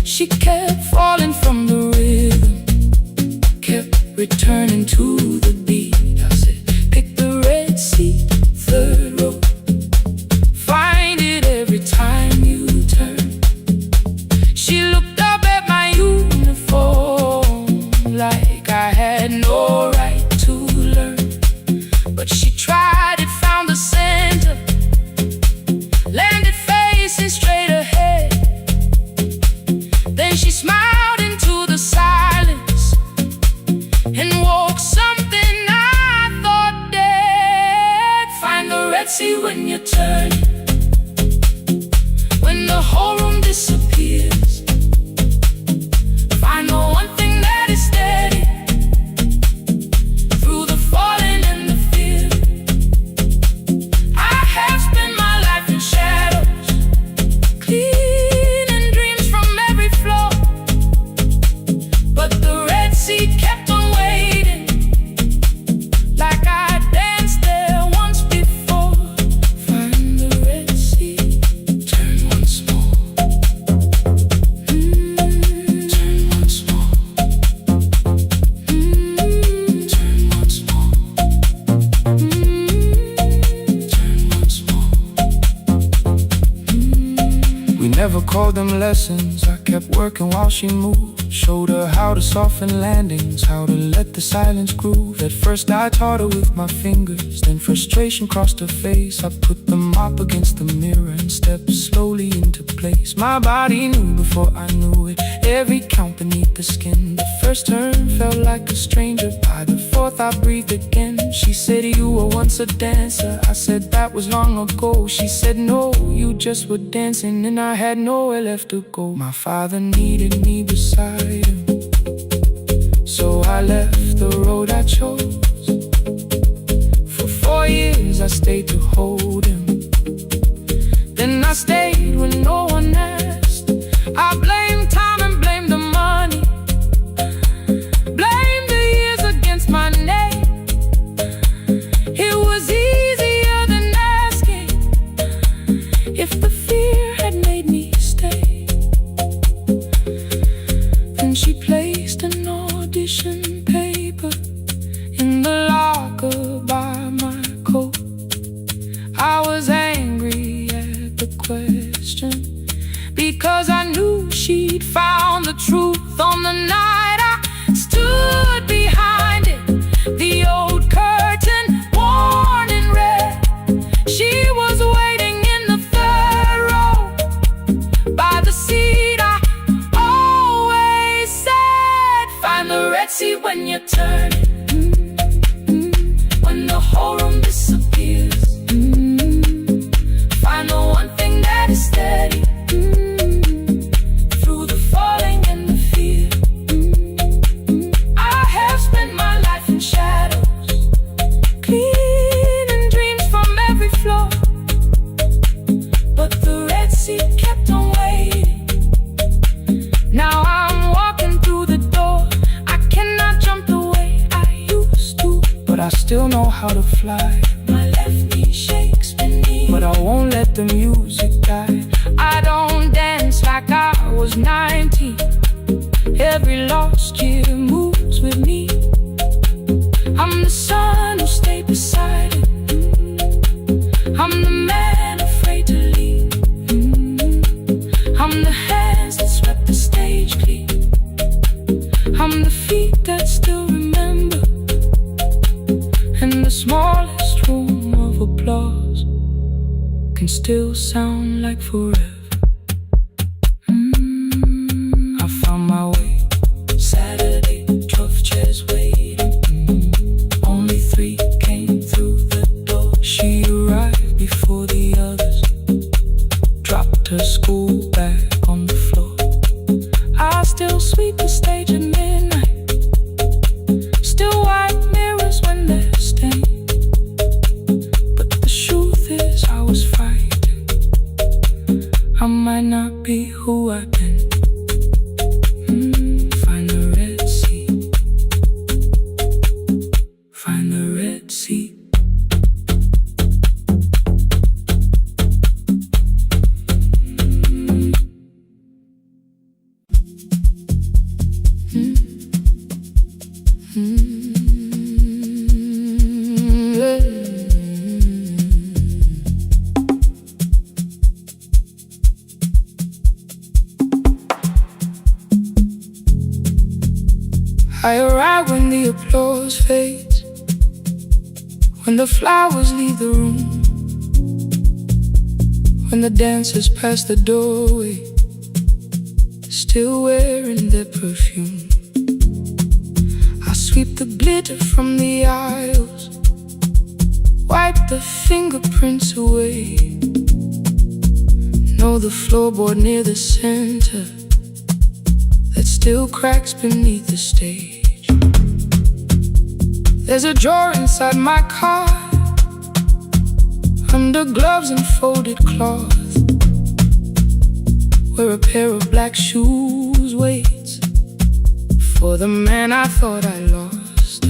She kept falling from the rhythm, kept returning to the beat. I said, pick the red seat, third row, find it every time you turn. She looked up at my uniform like I had no right to learn. But she tried it, found the center, landed facing straight ahead. Then she smiled into the silence and woke something I thought dead. Find the red sea when you turn, when the whole room disappears. Find the one thing that is steady through the falling and the fear. I have spent my life in shadows, clear never called them lessons. I kept working while she moved. Showed her how to soften landings, how to let the silence groove. At first I taught her with my fingers, then frustration crossed her face. I put the mop against the mirror and stepped slowly into place. My body knew before I knew it, every count beneath the skin. The first turn felt like a stranger, by the fourth I breathed again. She said, you were once a dancer. I said, that was long ago. She said, no, you just were dancing, and I had nowhere left to go. My father needed me beside him, so I left the road I chose. For 4 years I stayed to hold him, then I stayed when no one asked. I blamed time and blamed the money, blamed the years against my name. It was easier than asking if the fear had made me stay. Then she placed an audition paper in the locker by my coat. I was angry at the question, because I knew she'd found the truth on the night I stood behind it. The old curtain worn in red, she was waiting in the third row by the seat I always said, find the red seat when you turn it. When the whole room disappears, find the one thing that is steady through the falling and the fear. I have spent my life in shadows, cleaning dreams from every floor, but the red seat kept on waiting. Now I'm walking through the door. I cannot jump the way I used to, but I still know how to fly. My left knee shakes beneath, but I won't let the music die. I don't dance like I was 19. Every lost year moves with me. I'm the son who stayed beside it. I'm the man afraid to leave. I'm the hands that swept the stage clean. I'm the feet that still remember, and the smallest room of applause can still sound like forever. I found my way. Saturday, 12 chairs waiting. Only 3 came through the door. She arrived before the others, dropped her school bag on the floor. I still sweep the stage at midnight, still wipe mirrors when they're stained. But the truth is I was frightened. I might not be who I've been. Find the red seat. Find the red seat. I arrive when the applause fades, when the flowers leave the room, when the dancers pass the doorway, still wearing their perfume. I sweep the glitter from the aisles, wipe the fingerprints away. Know the floorboard near the center that still cracks beneath the stage. There's a drawer inside my car, under gloves and folded cloth, where a pair of black shoes waits for the man I thought I lost.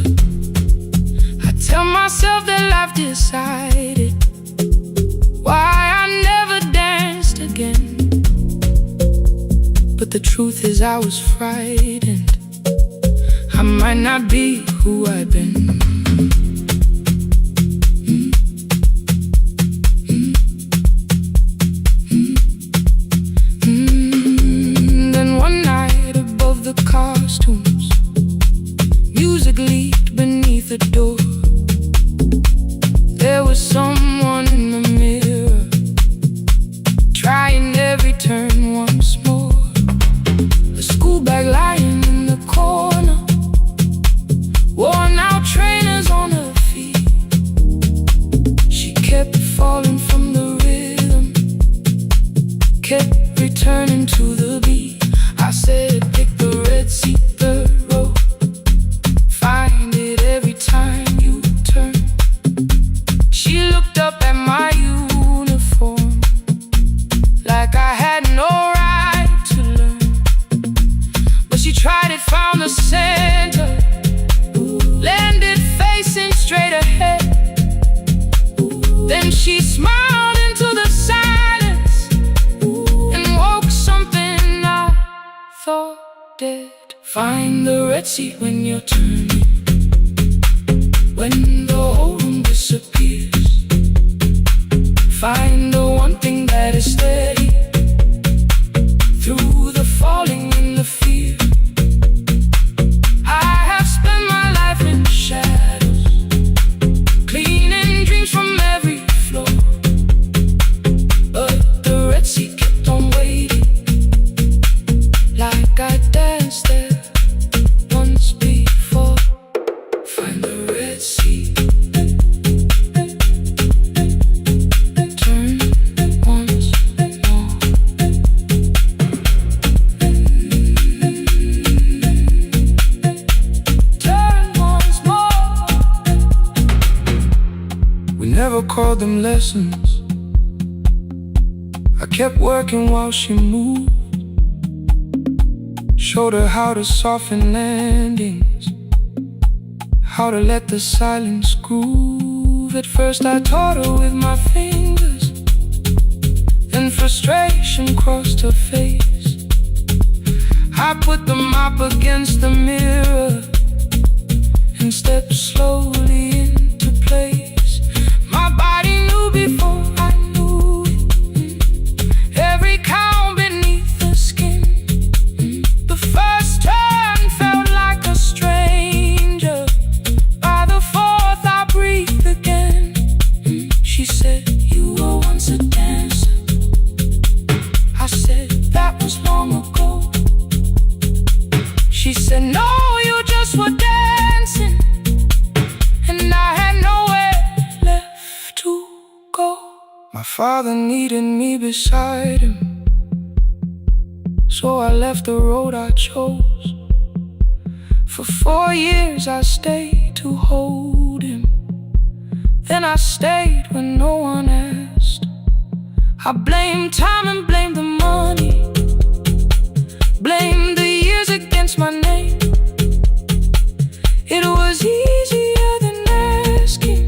I tell myself that life decided why I never danced again, but the truth is I was frightened. I might not be who I've been. kept returning to the beat. I said, pick the red seat, third row. Find it every time you turn. She looked up at my uniform like I had no right to learn. But she tried it, found the center, landed facing straight ahead. Then she smiled into the silence and woke something I thought dead. Find the red seat when you're turning, when the whole room disappears. Find the one thing that is steady through the falling and the fear. I have spent my life in shadows, cleaning dreams from every floor. But the red seat kept on waiting, like I danced there once before. Find the red seat, turn once more. Turn once more. We never called them lessons. I kept working while she moved. Showed her how to soften landings, how to let the silence groove. At first I taught her with my fingers, then frustration crossed her face. I put the mop against the mirror and stepped slowly into place. My body knew before I knew it, every count beneath the skin. The first turn felt like a stranger. By the fourth I breathed again. She said, you were once a dancer. I said, that was long ago. She said, no, you just were dancing, and I had nowhere left to go. My father needed me beside him, so I left the road I chose. For 4 years I stayed to hold him, then I stayed when no one asked. I blamed time and blamed the money, blamed the years against my name. It was easier than asking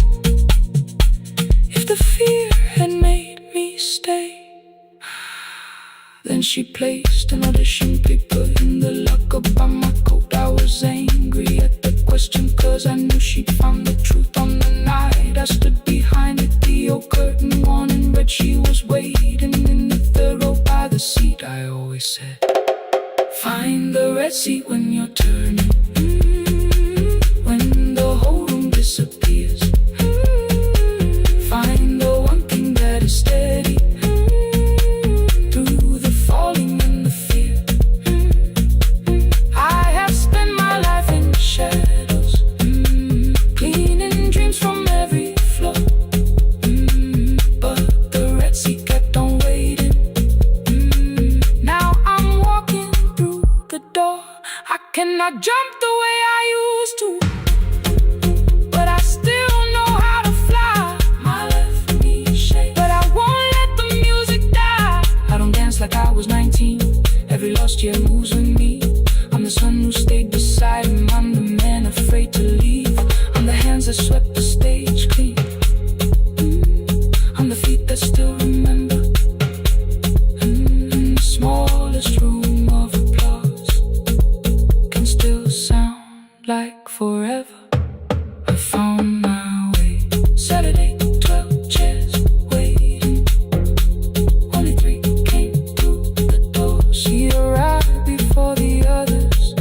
if the fear had made me stay. Then she placed an audition paper in the locker by my coat. I was angry at the question, cause I knew she'd found the truth on the night I stood behind it. The old curtain worn in red, she was waiting in the third row by the seat. I always said, find the red seat when you're turning, when the whole room disappears. Find the one thing that is steady through the falling and the fear. I have spent my life in shadows, cleaning dreams from every floor. But the red seat kept on waiting. Now I'm walking through the door. I cannot jump the way I used to, but I still know how to fly. My left knee shakes, but I won't let the music die. I don't dance like I was 19. Every lost year moves with me. I'm the son who stayed beside him. I'm the man afraid to leave. I'm the hands that swept the stage clean. I'm the feet that still remember. The smallest room of applause can still sound like forever. I found my way. Saturday, 12 chairs waiting. Only 3 came through the door. She arrived before the others,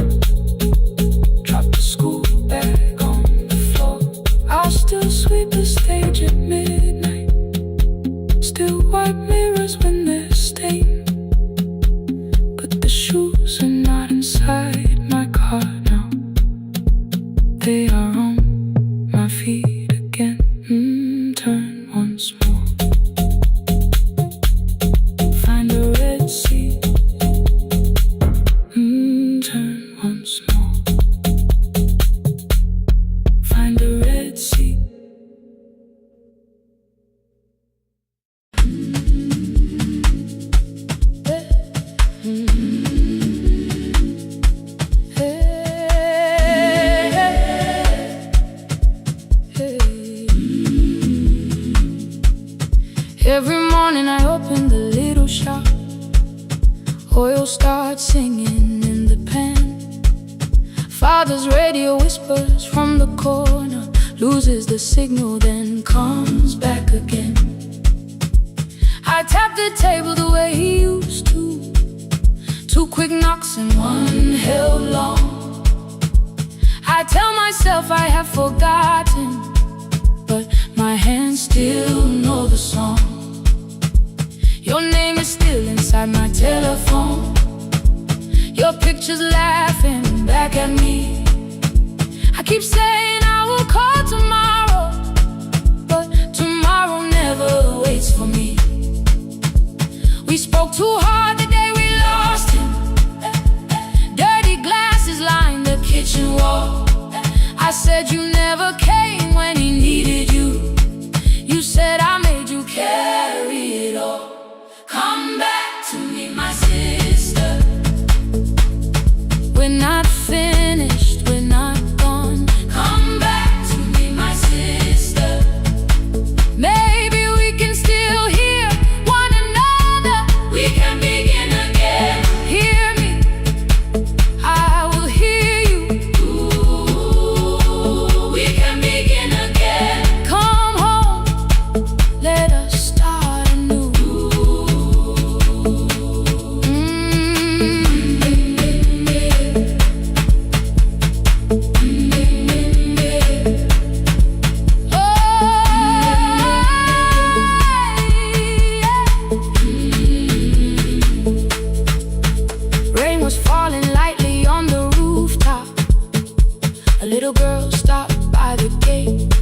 dropped the school bag on the floor. I'll still sweep the stage at midnight, still wipe mirrors when they're stained. But the shoes are not inside my car now. They are on my feet again. Turn once more. Find a red Every morning I open the little shop. Oil starts singing in the pan. Father's radio whispers from the corner, loses the signal, then comes back again. I tap the table the way he used to. 2 quick knocks and 1 held long. I tell myself I have forgotten, but my hands still know the song. Your name is still inside my telephone. Your picture's laughing back at me. I keep saying I will call tomorrow, but tomorrow never waits for me. We spoke too hard the day we lost him. Dirty glasses lined the kitchen wall. I said you never came when he needed you. You said I made you carry it all. Come back to me, my sister. We're not finished, we're not gone. Come back to me, my sister. Maybe we can still hear one another. We can begin again. Hear me, I will hear you. Ooh, we can begin again. Come home, let us start anew. Rain was falling lightly on the rooftop. A little girl stopped by the gate.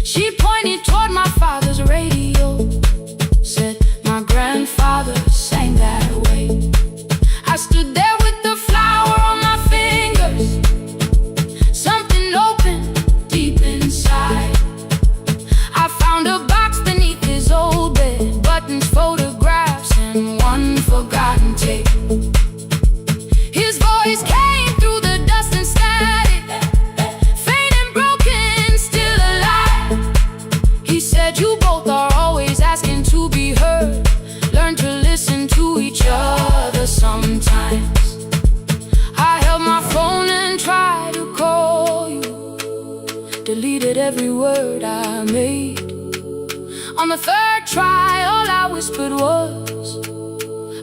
She pointed toward my father's radio, said my grandfather sang that way. I stood there with the flower on my fingers. Something opened deep inside. I found a box beneath his old bed, buttons, photographs, and 1 forgotten tape. His voice came through the dust and static, faint and broken, still alive. He said you both are always asking to be heard. Learn to listen to each other sometimes. I held my phone and tried to call you, deleted every word I made. On the 3rd try, all I whispered was,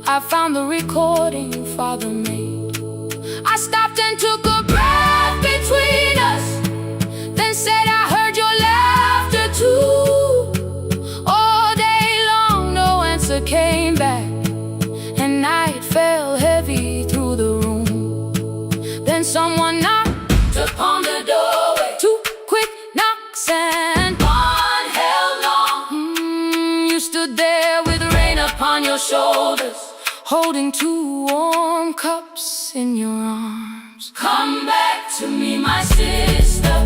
I found the recording Father made. I stopped and took a breath between us, then said I heard your laughter too. All day long no answer came back, and night fell heavy through the room. Then someone knocked upon the doorway. 2 quick knocks and 1 held long. You stood there with rain upon your shoulders, holding 2 warm cups in your arms. Come back to me, my sister.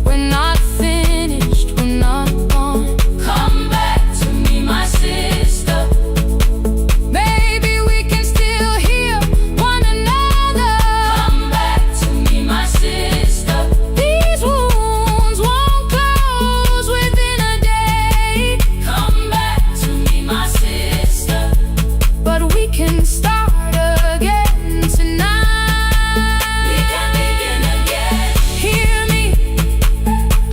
We're not finished, we're not gone. Come back to me, my sister. Maybe we can still hear one another. Come back to me, my sister. These wounds won't close within a day. Come back to me, my sister. But we can start again tonight. We can begin again. Hear me,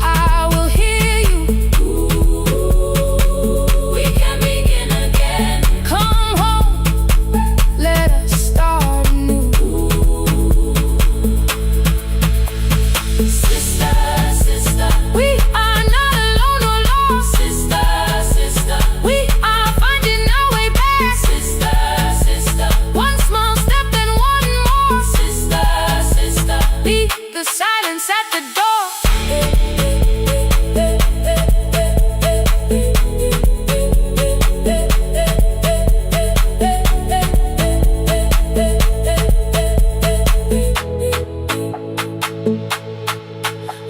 I will hear you. Ooh, we can begin again. Come home, let us start anew. Sister, sister, we are not alone or lost. Sister, sister, we are finding our way back. Sister, sister, 1 small step and 1 more. Sister, sister, leave the silence at the door.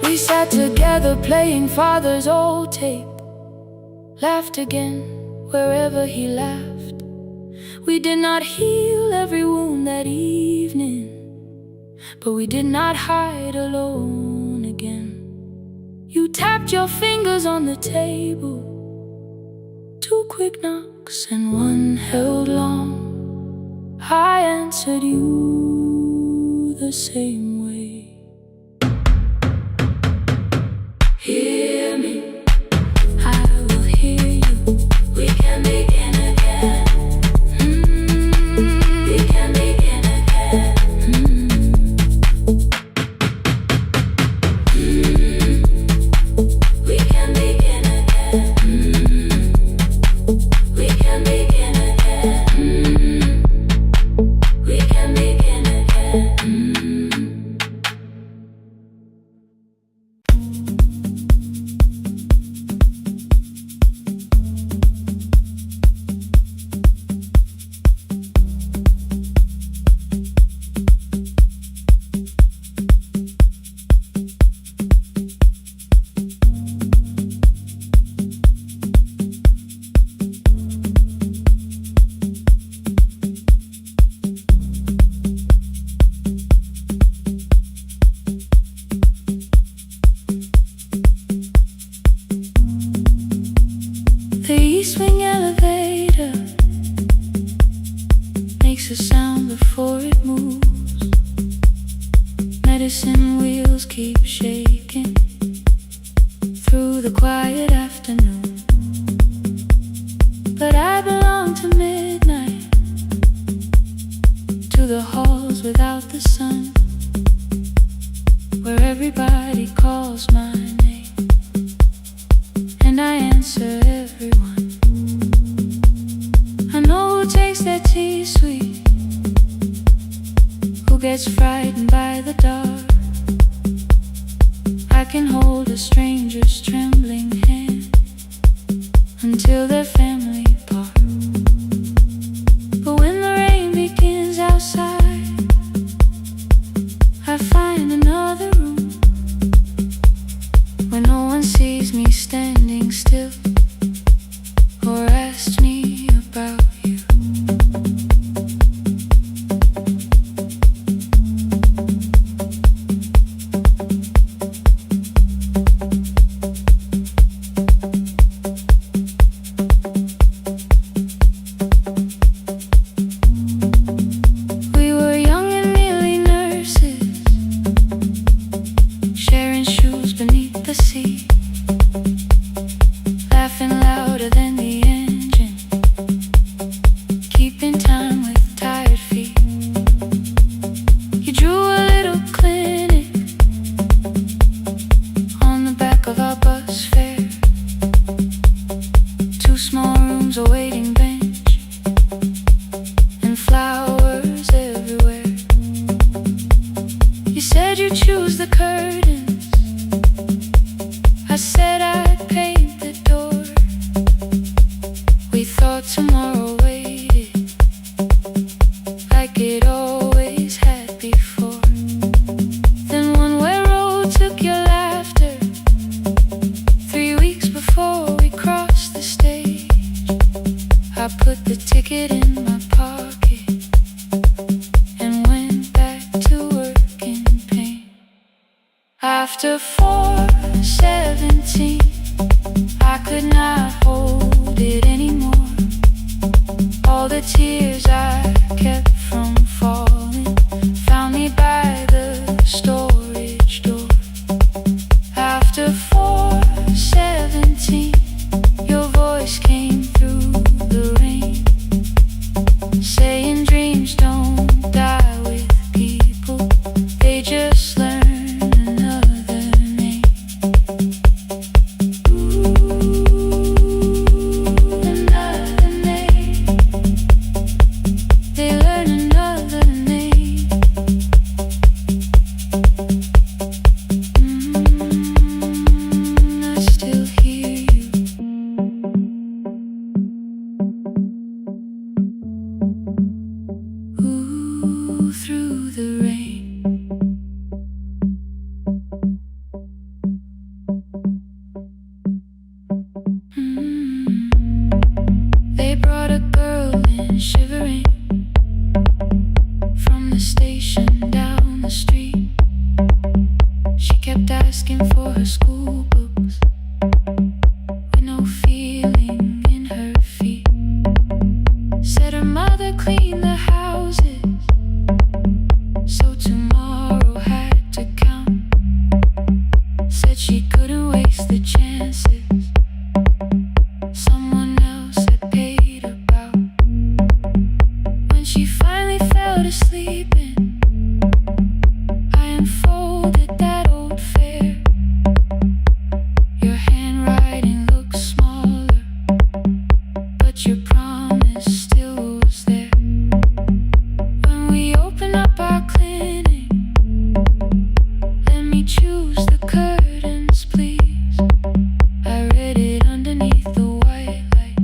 We sat together playing Father's old tape, laughed again wherever he laughed. We did not heal every wound that evening, but we did not hide alone again. You tapped your fingers on the table, 2 quick knocks and 1 held long. I answered you the same way. Hear me, I will hear you. We can begin again. We can begin again. We can begin again. We can begin again. We can begin again. The E-swing elevator makes a sound before it moves. Medicine wheels keep shaking through the quiet afternoon. But I belong to midnight, to the halls without the sun, where everybody calls my name and I answer everyone. I know who takes their tea sweet, who gets frightened by the dark. I can hold a stranger's trembling hand until their family part. But when the rain begins outside, I find another room where no one sees me standing still or asks me about you. We were young and nearly nurses, sharing shoes beneath the sea, laughing louder than the engine, keeping time with tired feet. You drew a little clinic on the back of our bus fare, 2 small rooms, a waiting bench, and flowers everywhere. You said you'd choose the curtains, I said I'd paint the door. We thought tomorrow waited like it always had before. Then one way road took your laughter, 3 weeks before we crossed the stage. I put the ticket in my pocket and went back to work in pain. After 4:17, I could not hold it anymore. All the tears I kept from falling found me by the storage door. After 4:17, your voice came through the rain, saying dreams don't die with people, they just learn another name. Another name. but your promise still was there. When we open up our clinic, let me choose the curtains, please. I read it underneath the white light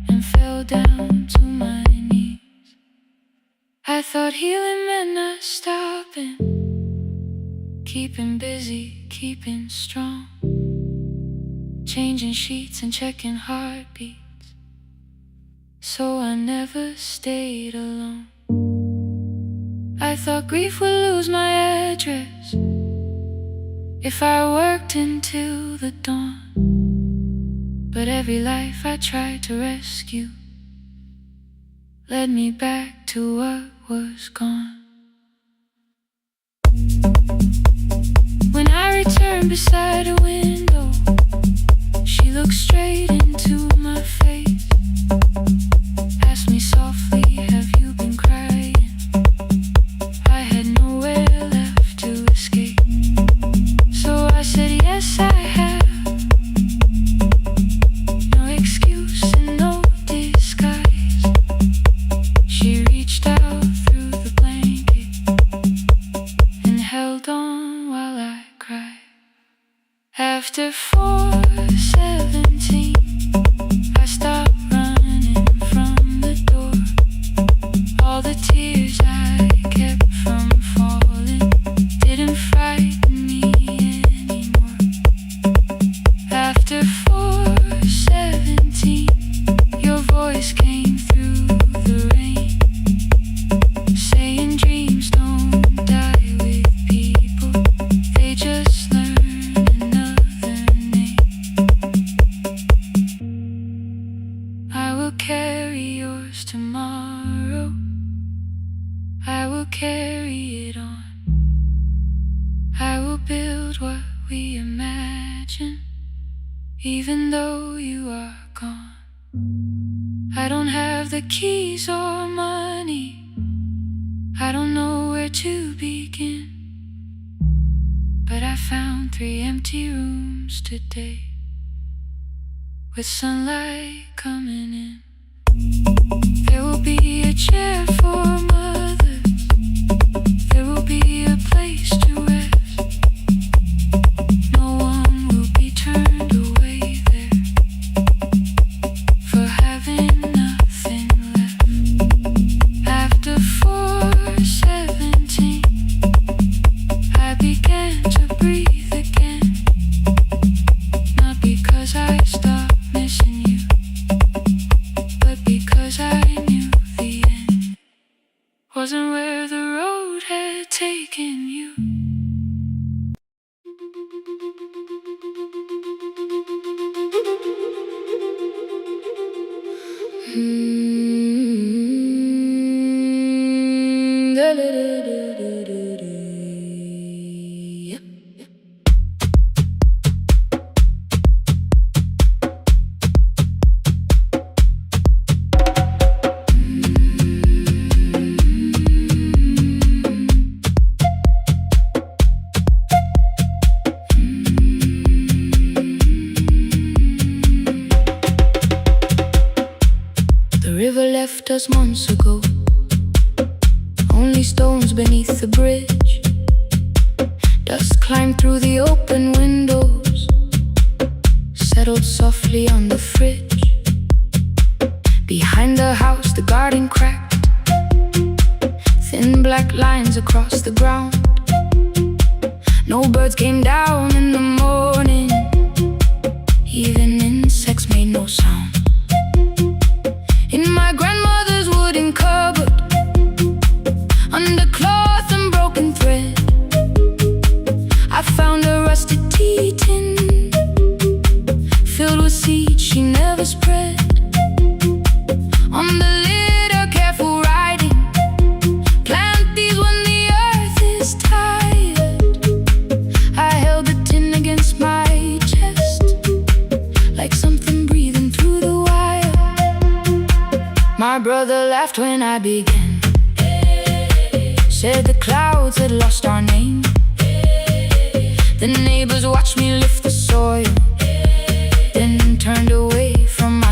and fell down to my knees. I thought healing meant not stopping, keeping busy, keeping strong, changing sheets and checking heartbeats, so I never stayed alone. I thought grief would lose my address if I worked until the dawn, but every life I tried to rescue led me back to what was gone. When I returned beside a window, she looked straight into my face, asked me softly, have you been crying? I had nowhere left to escape, so I said, yes, I have. No excuse and no disguise. She reached out through the blanket and held on while I cried. After 4:17, I stopped running from the door. All the tears I kept from falling didn't frighten me anymore. After 4:17, your voice came through the rain, saying dreams don't die with people, they just learn another name. I will carry yours tomorrow, I will carry it on. I will build what we imagine, even though you are gone. I don't have the keys or money, I don't know where to begin, but I found 3 empty rooms today, with sunlight coming in. There will be a chair for mothers, there will be a place to rest. No one will be turned away there for having nothing left. After 4:17, I began to breathe again, not because I stopped missing you, but because I knew the end wasn't where the road had taken you. The river left us months ago, only stones beneath the bridge. Dust climbed through the open windows, settled softly on the fridge. Behind the house the garden cracked, thin black lines across the ground. No birds came down in the morning, even insects made no sound. In my grandmother's wooden cupboard, under cloth and broken thread, I found a rusted tea tin filled with seeds she never spread. On the lid a careful writing, plant these when the earth is tired. I held the tin against my chest, like something breathing through the wire. My brother laughed when I began, said the clouds had lost our name. The neighbors watched me lift the soil, then turned away from my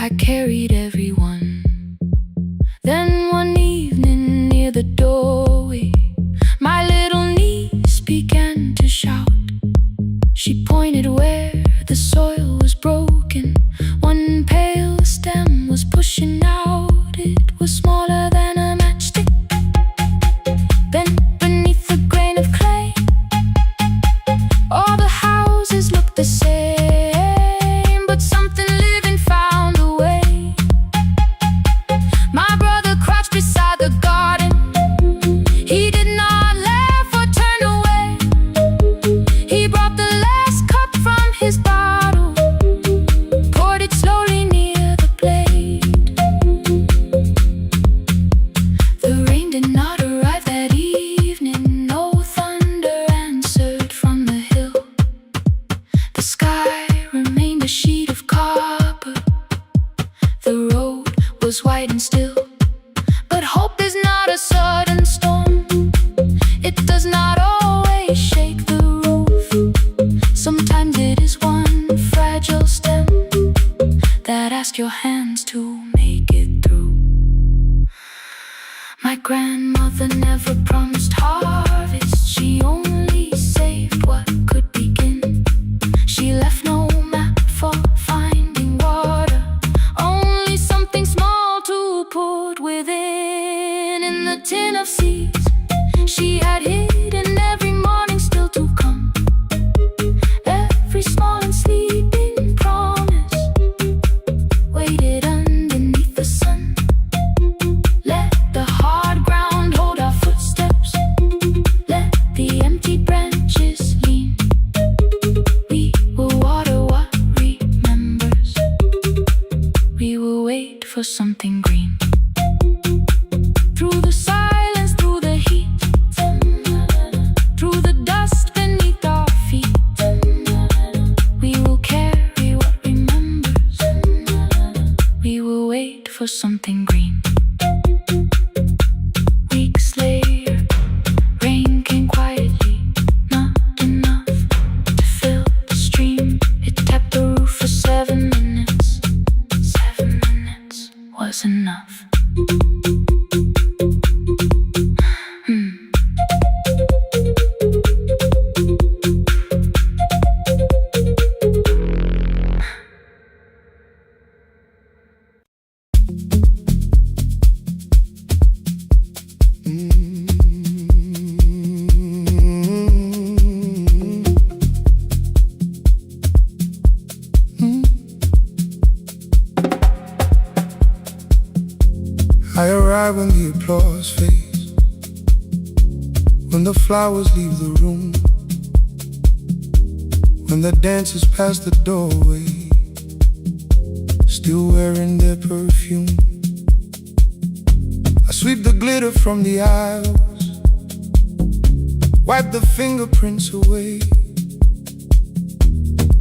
I carried everyone. Then one evening near the doorway, my little niece began to shout. She pointed where the soil was broken. One pale stem was pushing out. It was smaller than a matchstick, bent beneath a grain of clay. All the houses looked the same, but something living found a way. My brother crouched beside the garden. He did not laugh or turn away. He brought the last cup from his bottle, poured it slowly near the blade. The rain did not arrive that evening. No thunder answered from the hill. The sky remained a sheet of copper. The road was white and still. But hope is not a sudden storm. It does not always shake the roof. Sometimes it is one fragile stem that asks your hands to make it through. My grandmother never promised harvest. She only saved what could begin. She left no map for finding water, only something small to put within. In the tin of seeds she had hidden every morning still to come. Every small and sleeping promise waited underneath the sun. Let the hard ground hold our footsteps. Let the empty branches lean. We will water what remembers. We will wait for something green. Through the silence, through the heat, through the dust beneath our feet, we will carry what remembers. We will wait for something green. Weeks later, rain came quietly, not enough to fill the stream. It tapped the roof for 7 minutes. 7 minutes was enough. I arrive when the applause fades, when the flowers leave the room, when the dancers pass the doorway, still wearing their perfume. I sweep the glitter from the aisles, wipe the fingerprints away.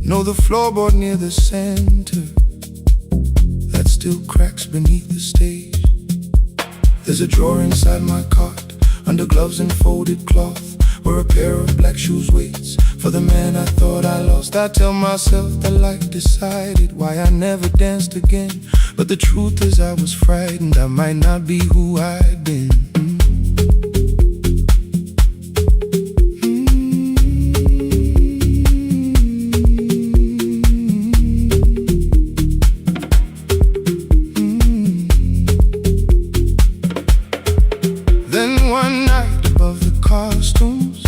Know the floorboard near the center that still cracks beneath the stage. There's a drawer inside my cart, under gloves and folded cloth, where a pair of black shoes waits for the man I thought I lost. I tell myself that life decided why I never danced again, but the truth is I was frightened I might not be who I'd been. One night above the costumes,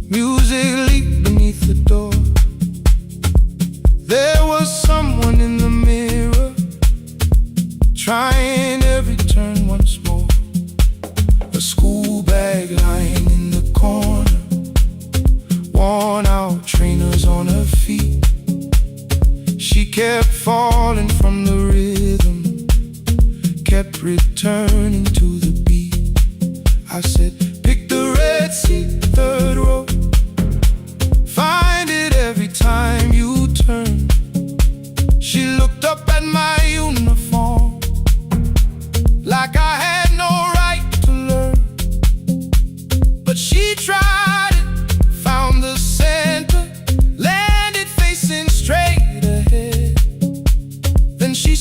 music leaked beneath the door. There was someone in the mirror, trying every turn once more. A school bag lying in the corner, worn out trainers on her feet. She kept falling from the rhythm, kept returning to the beat. I said, pick the red seat, third row. Find it every time you turn. She looked up at my uniform like I had no right to learn. But she tried it, found the center, landed facing straight ahead. Then she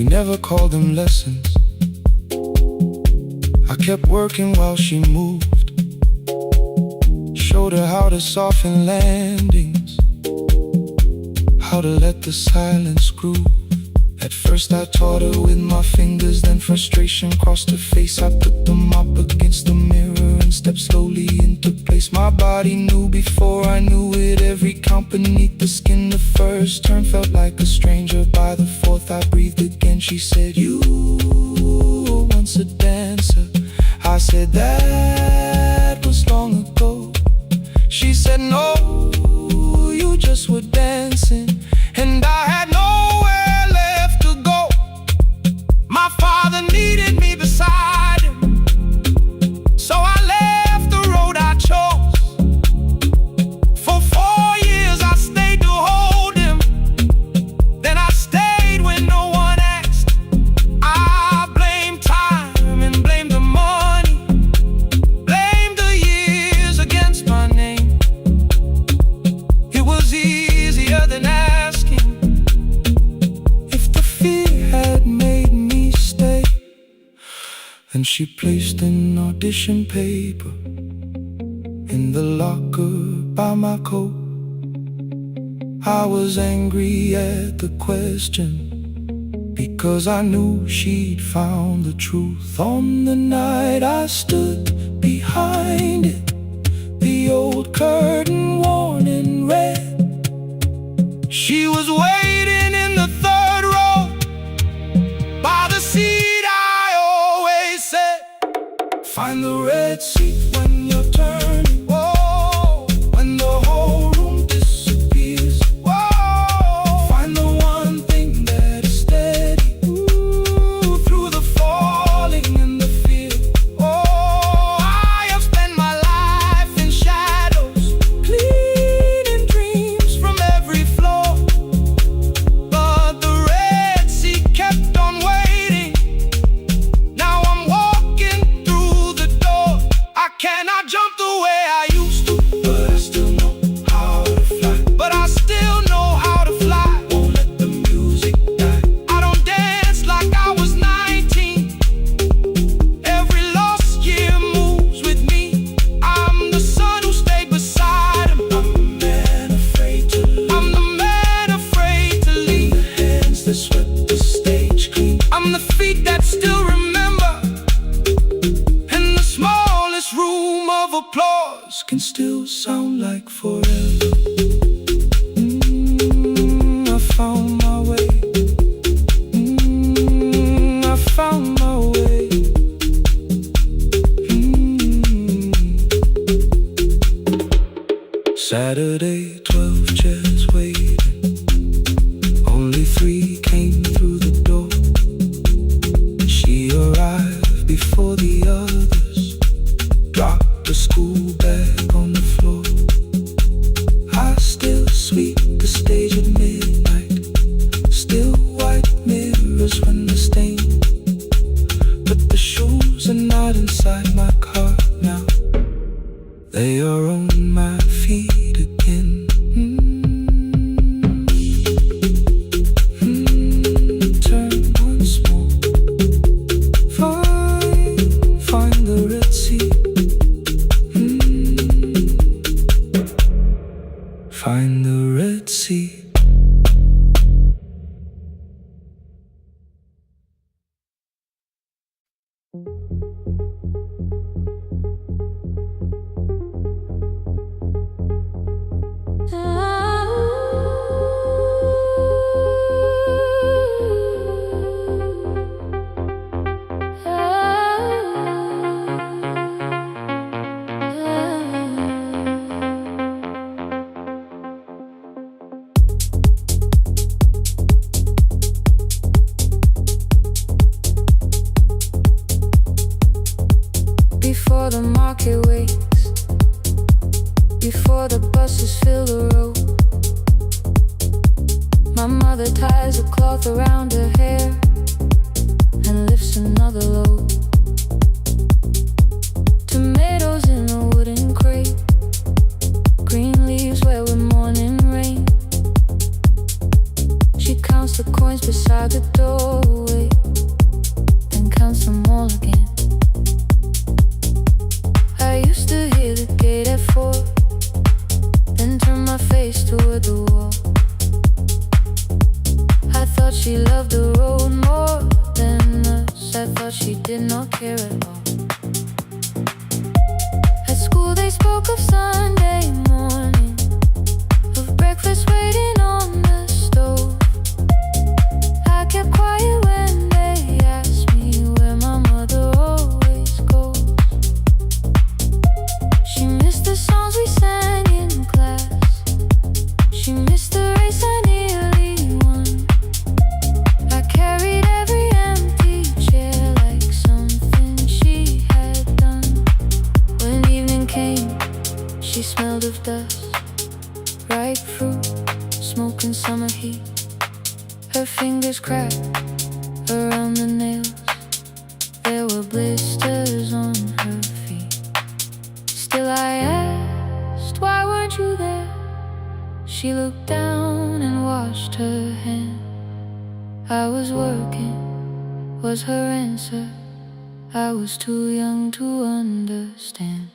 We never called them lessons. I kept working while she moved. Showed her how to soften landings, how to let the silence groove. At first I taught her with my fingers, then frustration crossed her face. I put them up against the mirror and stepped slowly into place. My body knew before I knew it, every count beneath the skin. The first turn felt like a stranger, by the fourth I breathed again. She said, "You were once a dancer." I said, "That was long ago." She said, "No, you just were dancing." And I had nowhere left to go. My father needed me beside him, so I left the road I chose. For 4 years I stayed to hold him, then I stayed when no one asked. I blamed time and blamed the money, blamed the years against my name. It was easier than asking if the fear had made me stay. And she placed an audition paper in the locker by my coat. I was angry at the question, because I knew she'd found the truth. On the night I stood behind it, the old curtain worn in red. She was waiting in the third row, by the seat I always said, "Find the red seat when you're turning." Whoa, when the whole room disappears. Whoa, find the one thing that is steady. Ooh, through the falling and the fear. Oh, I have spent my life in shadows, cleaning dreams from every floor. But the red sea kept on waiting. Now I'm walking through the door. I cannot jump the way I used to, but I still know how to fly. But I still know how to fly. Won't let the music die. I don't dance like I was 19. Every lost year moves with me. I'm the son who stayed beside him. I'm the man afraid to leave. I'm the man afraid to leave. The hands that swept the stage clean. I'm the feet that still remember. And the smallest room of applause can still sound like forever. I found my way. I found my way. Saturday, 12 chairs waiting. Only 3 came through the door. She arrived before the others, dropped the school bag on the floor. I still sweep the stage at midnight, still white mirrors when the stain. But the shoes are not inside my car now. They are on my feet again. Turn once more. Find the red sea. Find the red sea. Before the market waits, before the buses fill the road, my mother ties a cloth around her hair and lifts another load. Tomatoes in a wooden crate, green leaves where we're morning rain. She counts the coins beside the doorway. did not care at all. At school they spoke of Sunday morning, of breakfast waiting on the stove. I kept quiet when they asked me where my mother always goes. She missed the songs we sang in class. She missed the race I nearly won. I carried every empty chair like something she had done. When evening came, she smelled of dust, ripe fruit, smoke and summer heat. Her fingers cracked around the nails. There were blisters on her feet. Still I asked, why weren't you there? She looked down and washed her hand. I was working, was her answer. I was too young to understand.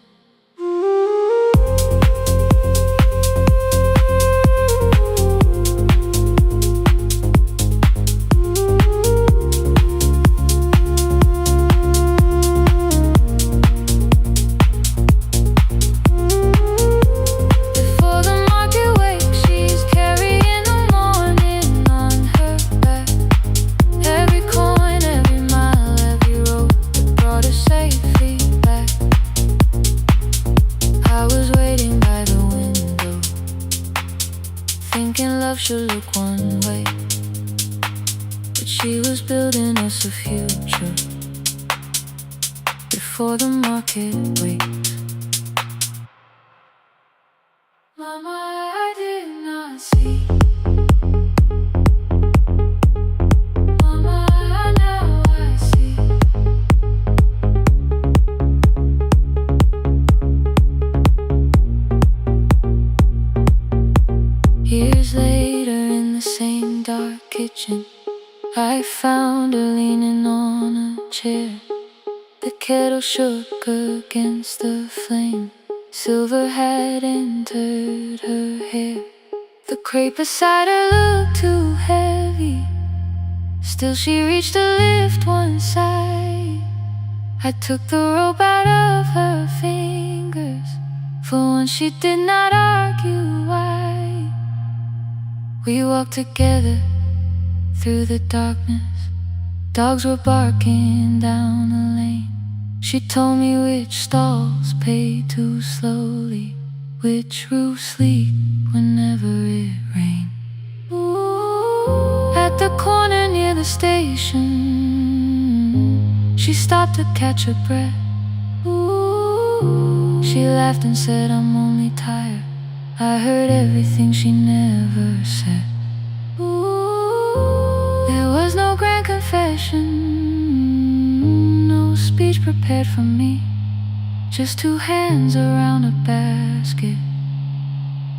Should look one way, but she was building us a future before the market wakes. Mama, I did not see. Mama, now I see. Years later, in the same dark kitchen, I found her leaning on a chair. The kettle shook against the flame. Silver had entered her hair. The crepe beside her looked too heavy. Still she reached to lift one side. I took the rope out of her fingers. For once she did not argue why. We walked together through the darkness. Dogs were barking down the lane. She told me which stalls pay too slowly, which roofs leak whenever it rained. Ooh. At the corner near the station, she stopped to catch her breath. Ooh. She laughed and said, I'm only tired. I heard everything she never said. Ooh. There was no grand confession, no speech prepared for me. Just two hands around a basket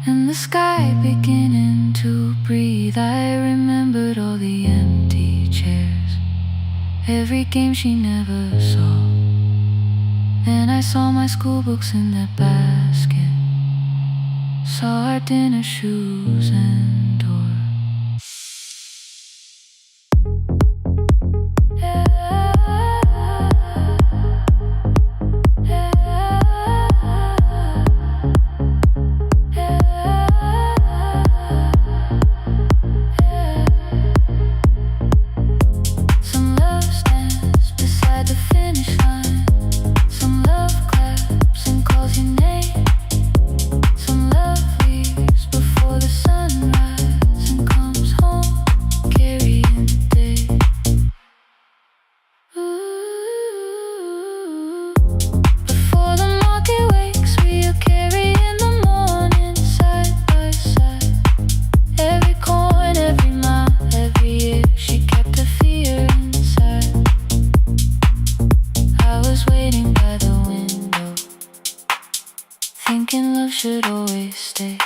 and the sky beginning to breathe. I remembered all the empty chairs, every game she never saw. Then I saw my school books in that basket, saw our dinner shoes and door. Some love stands beside the finish line. Some love claps and calls your name. Some love leaves before the sunrise and comes home carrying the day. Ooh. Before the market wakes, we are carrying the morning side by side. Every coin, every mile, every year, she kept her fear inside. I was waiting by the window, thinking love should always stay.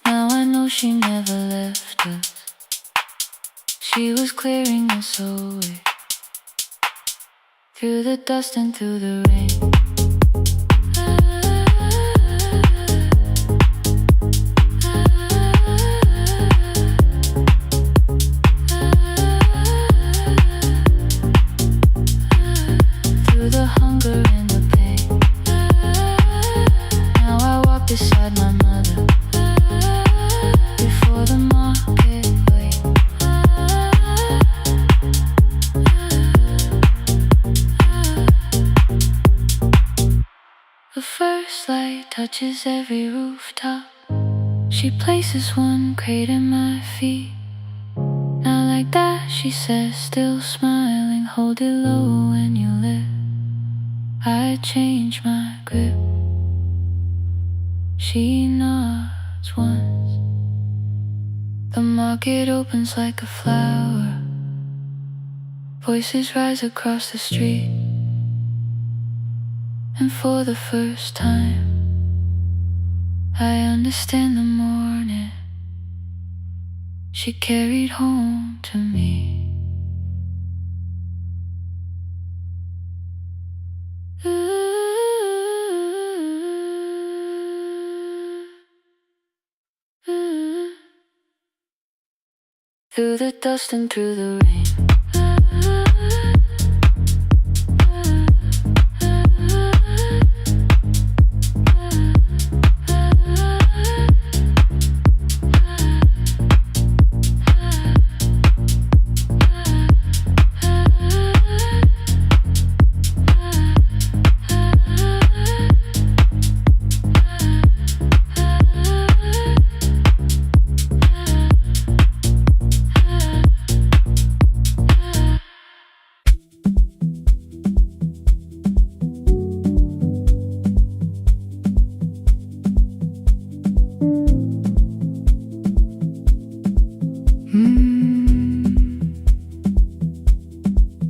Now I know she never left us. She was clearing us away, through the dust and through the rain. touches every rooftop. She places one crate at my feet. Not like that, she says, still smiling. Hold it low when you lift. I change my grip. She nods once. The market opens like a flower. Voices rise across the street. And for the first time, I understand the morning she carried home to me. Through the dust and through the rain.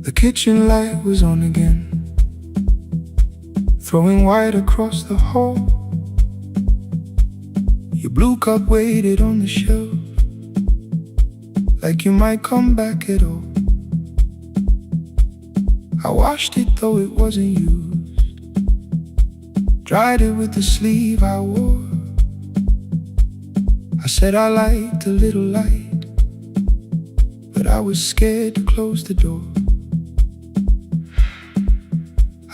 The kitchen light was on again, throwing white across the hall. Your blue cup waited on the shelf, like you might come back at all. I washed it though it wasn't used, dried it with the sleeve I wore. I said I liked a little light, but I was scared to close the door.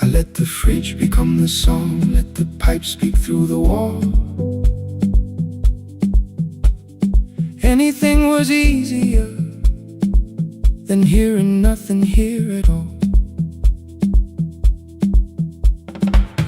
I let the fridge become the song, let the pipe speak through the wall. Anything was easier than hearing nothing here at all.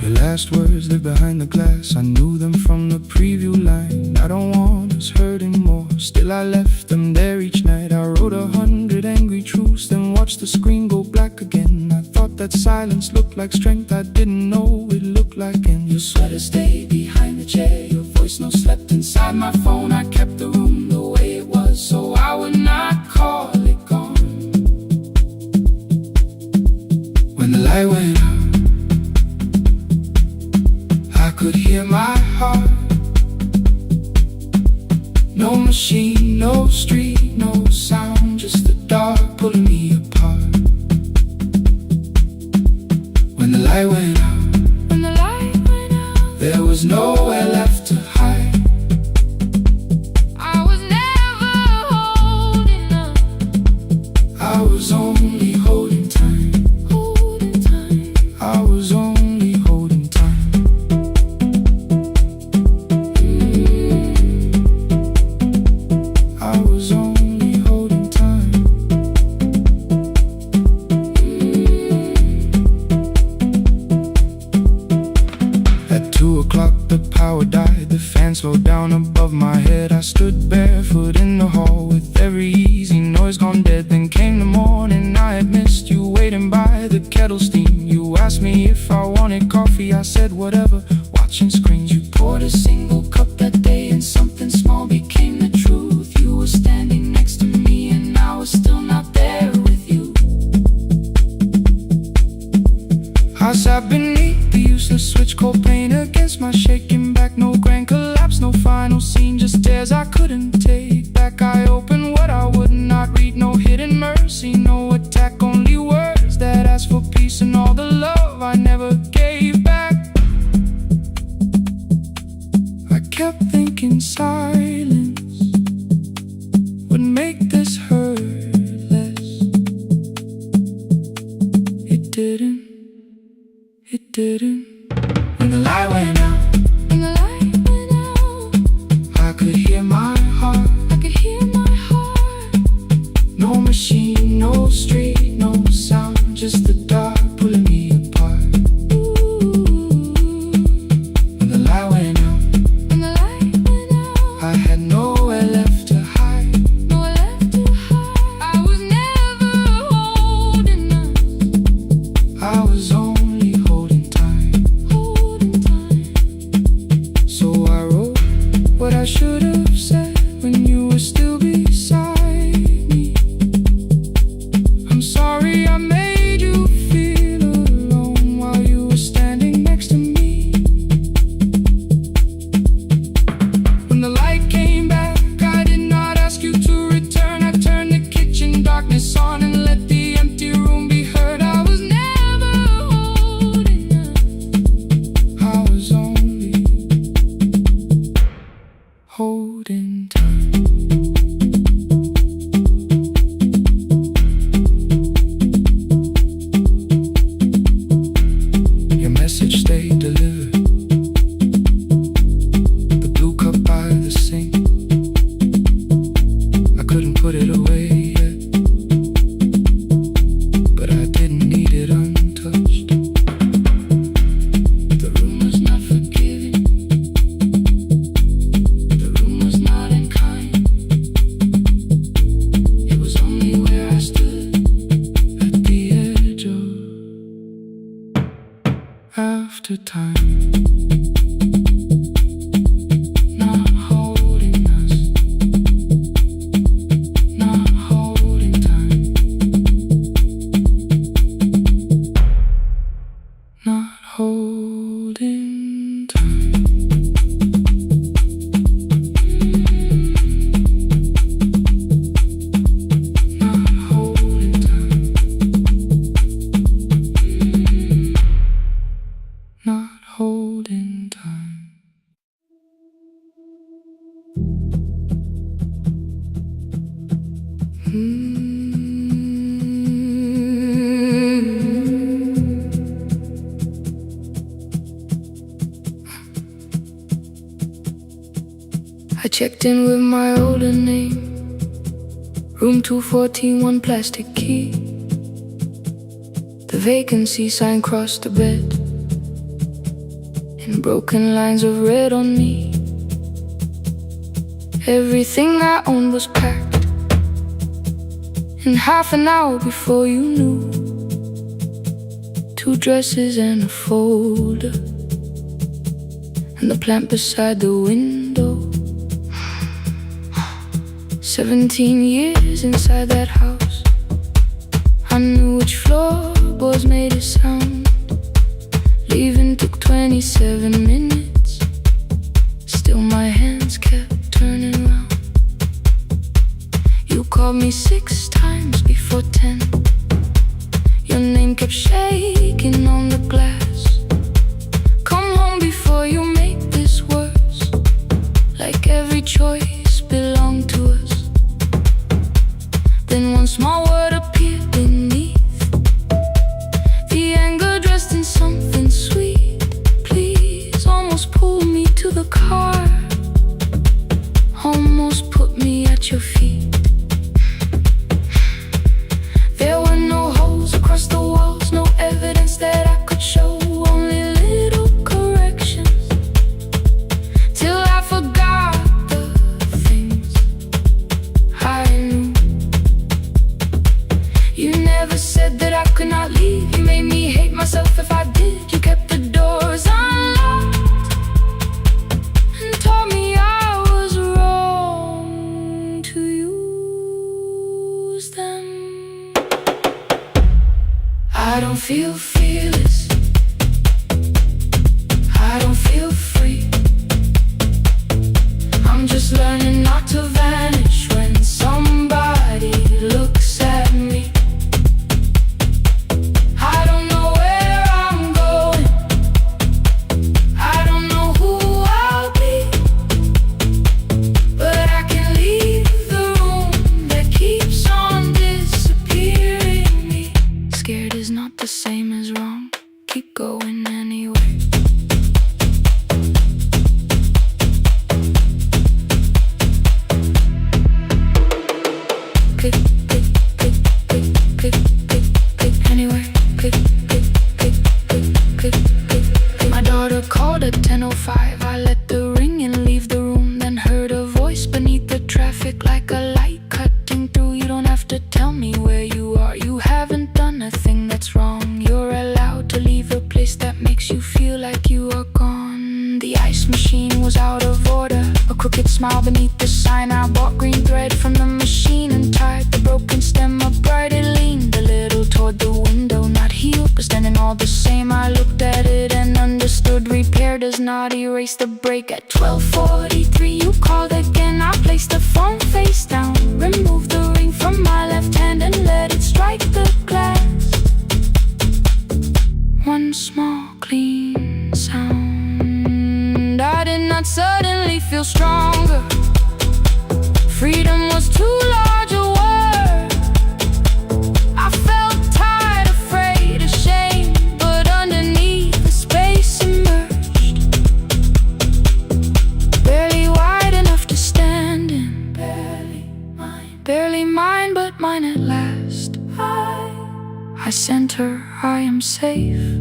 Your last words lived behind the glass, I knew them from the preview line. I don't want us hurting more, still I left them there each night. I wrote 100 angry truths, then watched the screen go black again. I thought that silence looked like strength, I didn't know it looked like. And your sweater stayed behind the chair, your voice no slept inside my phone. I kept the room the way it was, so I would not call it gone. When the light went out, I could hear my heart. No machine, no street, no sound, just the dark pulling me apart. When the light went out, there was nowhere left to hide. I was never holding up. I was only holding time. I was only holding time. I was only holding time. At 2 o'clock the power died, the fan slowed down above my head. I stood barefoot in the hall with every easy noise gone dead. Then came the morning, I had missed you waiting by the kettle steam. You asked me if I wanted coffee, I said whatever, watching screens. You poured a single cup that day and something small became the truth. You were standing next to me and I was still not there with you. I sat beneath the useless switch, cold pain against my shaking back. No grand collapse, no final scene, just tears I couldn't take back. I opened what I would not read, no hidden mercy, no attack, only words that asked for peace and all the love I never gave back. I kept thinking silence would make this hurt less. It didn't. It didn't. When the light went out, I could hear my heart. No machine, no street, no sound, just the dark pulling me apart. When the light went out, let the empty room be heard. I was never holding on. I was only holding time. Your message stayed delivered. The blue cup by the sink, I couldn't put it away yet, but I didn't need it untouched. The room was not forgiving, the room was not unkind. It was only where I stood at the edge of after time. Not holding us, not holding time, not holding time. Not holding time, not holding time. I checked in with my older name, room 214, one plastic key. The vacancy sign crossed the bed in broken lines of red on me. Everything I owned was packed in half an hour before you knew. 2 dresses and a folder, and the plant beside the window. 17 years inside that house, I knew which floorboards made a sound. Leaving took 27 minutes, still my hands kept turning round. You called me 6 times before 10. Your name kept shaking on the glass. Come home before you make this worse, like every choice belonged to us. Then one small word appeared beneath, the anger dressed in something sweet. Please, almost pulled me to the car, almost put me at your feet. There were no holes across the walls, no evidence that I could show, only little corrections, till I forgot the things I knew. You never said that I could not leave. You made me hate myself if I did. You kept the doors unlocked and told me I was wrong to use them. I don't feel fearless, I don't feel free. I'm just learning not to vanish when somebody looks at me. I don't know where I'm going, I don't know who I'll be, but I can leave the room that keeps on disappearing me. Scared is not the same as wrong, keep going anyway. Click, click, click, click, click, click, click, anyway. Click, click, click, click, click, click, click. My daughter called at 10:05. I let the ring and leave the room, then heard a voice beneath the traffic like a light cutting through. You don't have to tell me where you are, you haven't done a thing that's wrong. You're allowed to leave a place that makes you feel like you are gone. The ice machine was out of order, a crooked smile beneath the sign. I bought green thread from the machine and tied the broken stem upright. It leaned a little toward the window, not healed but standing all the same. I looked at it and understood repair does not erase the break. At 12:43 you called again. I placed the phone face down, removed the ring from my left hand and let it strike sent her, I am safe.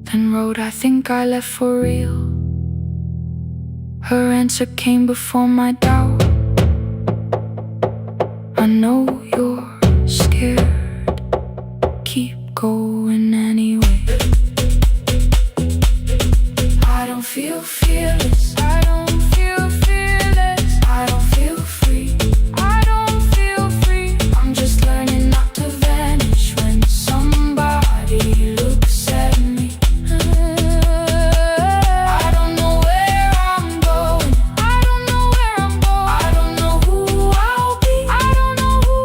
Then wrote, I think I left for real. Her answer came before my doubt. I know you're scared, keep going anyway. I don't feel fearless, I don't feel fearless, I don't feel free, I don't feel free. I'm just learning not to vanish when somebody looks at me. I don't know where I'm going, I don't know where I'm going, I don't know who I'll be, I don't know who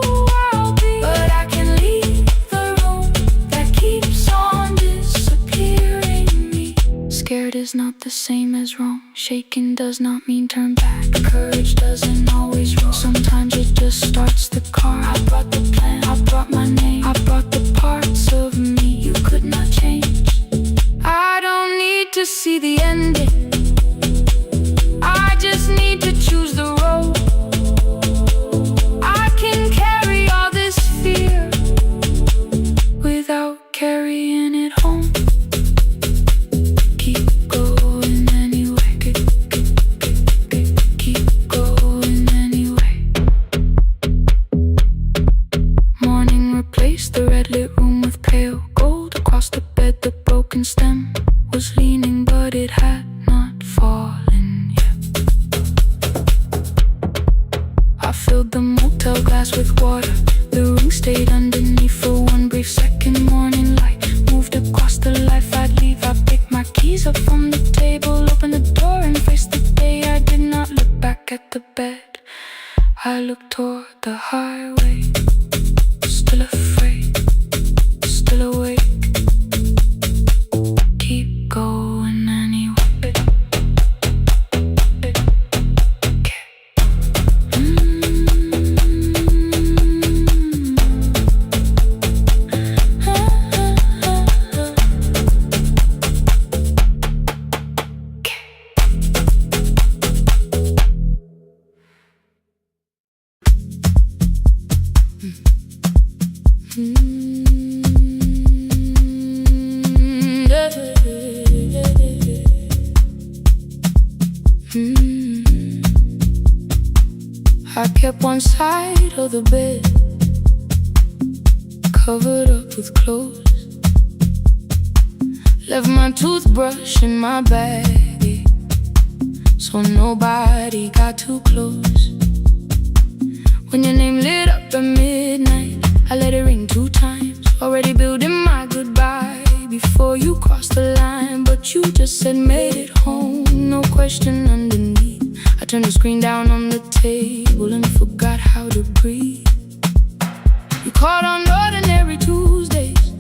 I'll be. But I can leave the room that keeps on disappearing me. Scared is not the same as wrong. Shaken does not mean turn back. Courage doesn't always roll. Sometimes it just starts the car. I brought the plan, I brought my name, I brought the parts of me you could not change. I don't need to see the ending, I just need to choose the road. I can carry all this fear without carrying it home. Keep going anyway, keep going anyway. Morning replaced the red lit room with pale gold. Across the bed the broken stem was leaning, but it had not fallen yet. I filled the motel glass with water. The ring stayed underneath for one brief second. Morning light moved across the life I'd leave. I picked my keys up from the table, opened the door and faced the day. I did not look back at the bed, I looked toward the highway. Still afraid, still awake, keep going anyway. I kept one side of the bed covered up with clothes. Left my toothbrush in my bag, so nobody got too close. When your name lit up at midnight, I let it ring 2 times. Already building my goodbye before you crossed the line. But you just said made it home, no question underneath. I turned the screen down on the table and forgot how to breathe. You called on ordinary Tuesdays,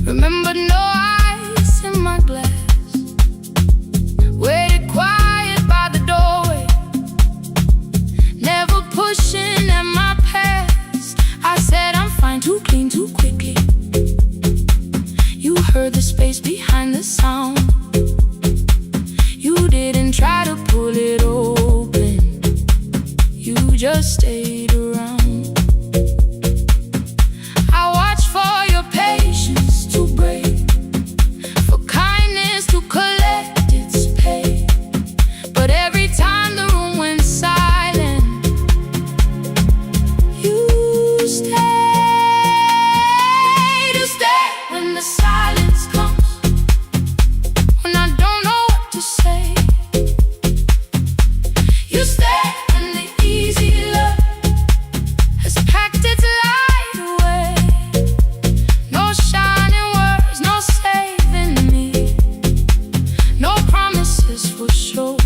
remembered no ice in my glass. Waited quiet by the doorway, never pushing at my past. I said I'm fine, too clean, too quickly. You heard the space behind the sound. You didn't try to pull it open, you just stayed around. I watched for your patience to break, for kindness to collect its pay. But every time the room went silent, you stayed. You stay when the silence comes, when I don't know what to say. You stay when the easy love has packed its light away. No shining words, no saving me, no promises for sure.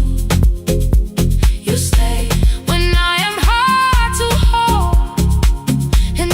You stay when I am hard to hold, and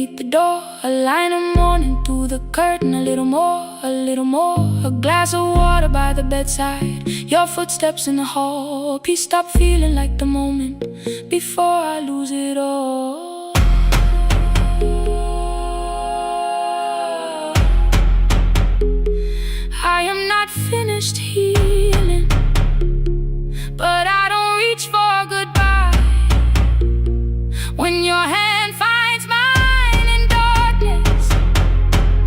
beneath the door. A line of morning through the curtain. A little more, a little more. A glass of water by the bedside. Your footsteps in the hall. Please stop feeling like the moment before I lose it all. I am not finished healing, but I don't reach for goodbye. When your hand finds mine in darkness,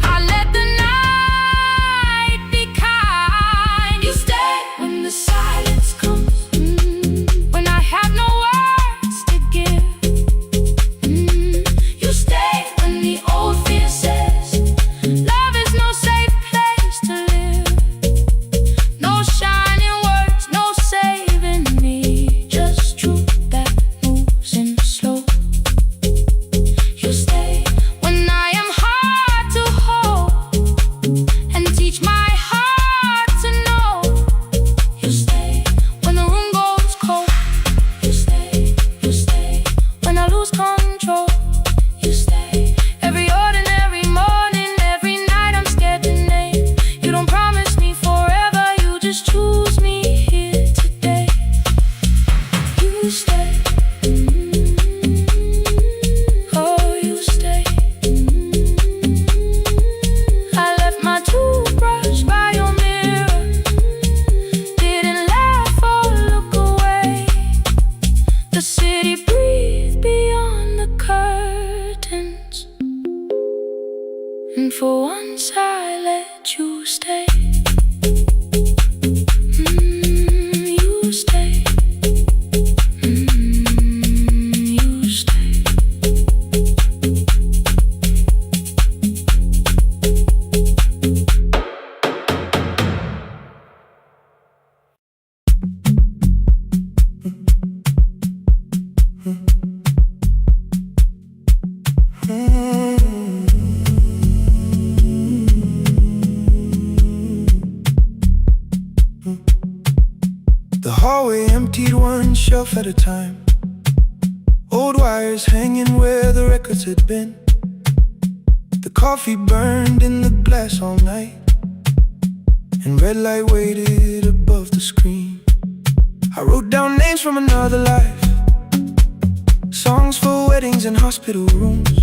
I let the night be kind. You stay when the silence comes, when I have no words to give. You stay when the old fear says love is no safe place to live. No shining words, no saving me, just truth that moves in slow. You stay when I am hard to hold and teach my heart to know. You stay when the room goes cold. You stay when I lose control. You stay every ordinary morning, every night I'm scared to name. You don't promise me forever, you just choose me here today. You stay. Oh, you stay. I left my toothbrush by your mirror. Didn't laugh or look away. The city breathed beyond the curtains, and for once I let you stay. You stay. You stay. The hallway emptied one shelf at a time. Old wires hanging where the records had been. The coffee burned in the glass all night, and red light waited above the screen. I wrote down names from another life, songs for weddings and hospital rooms.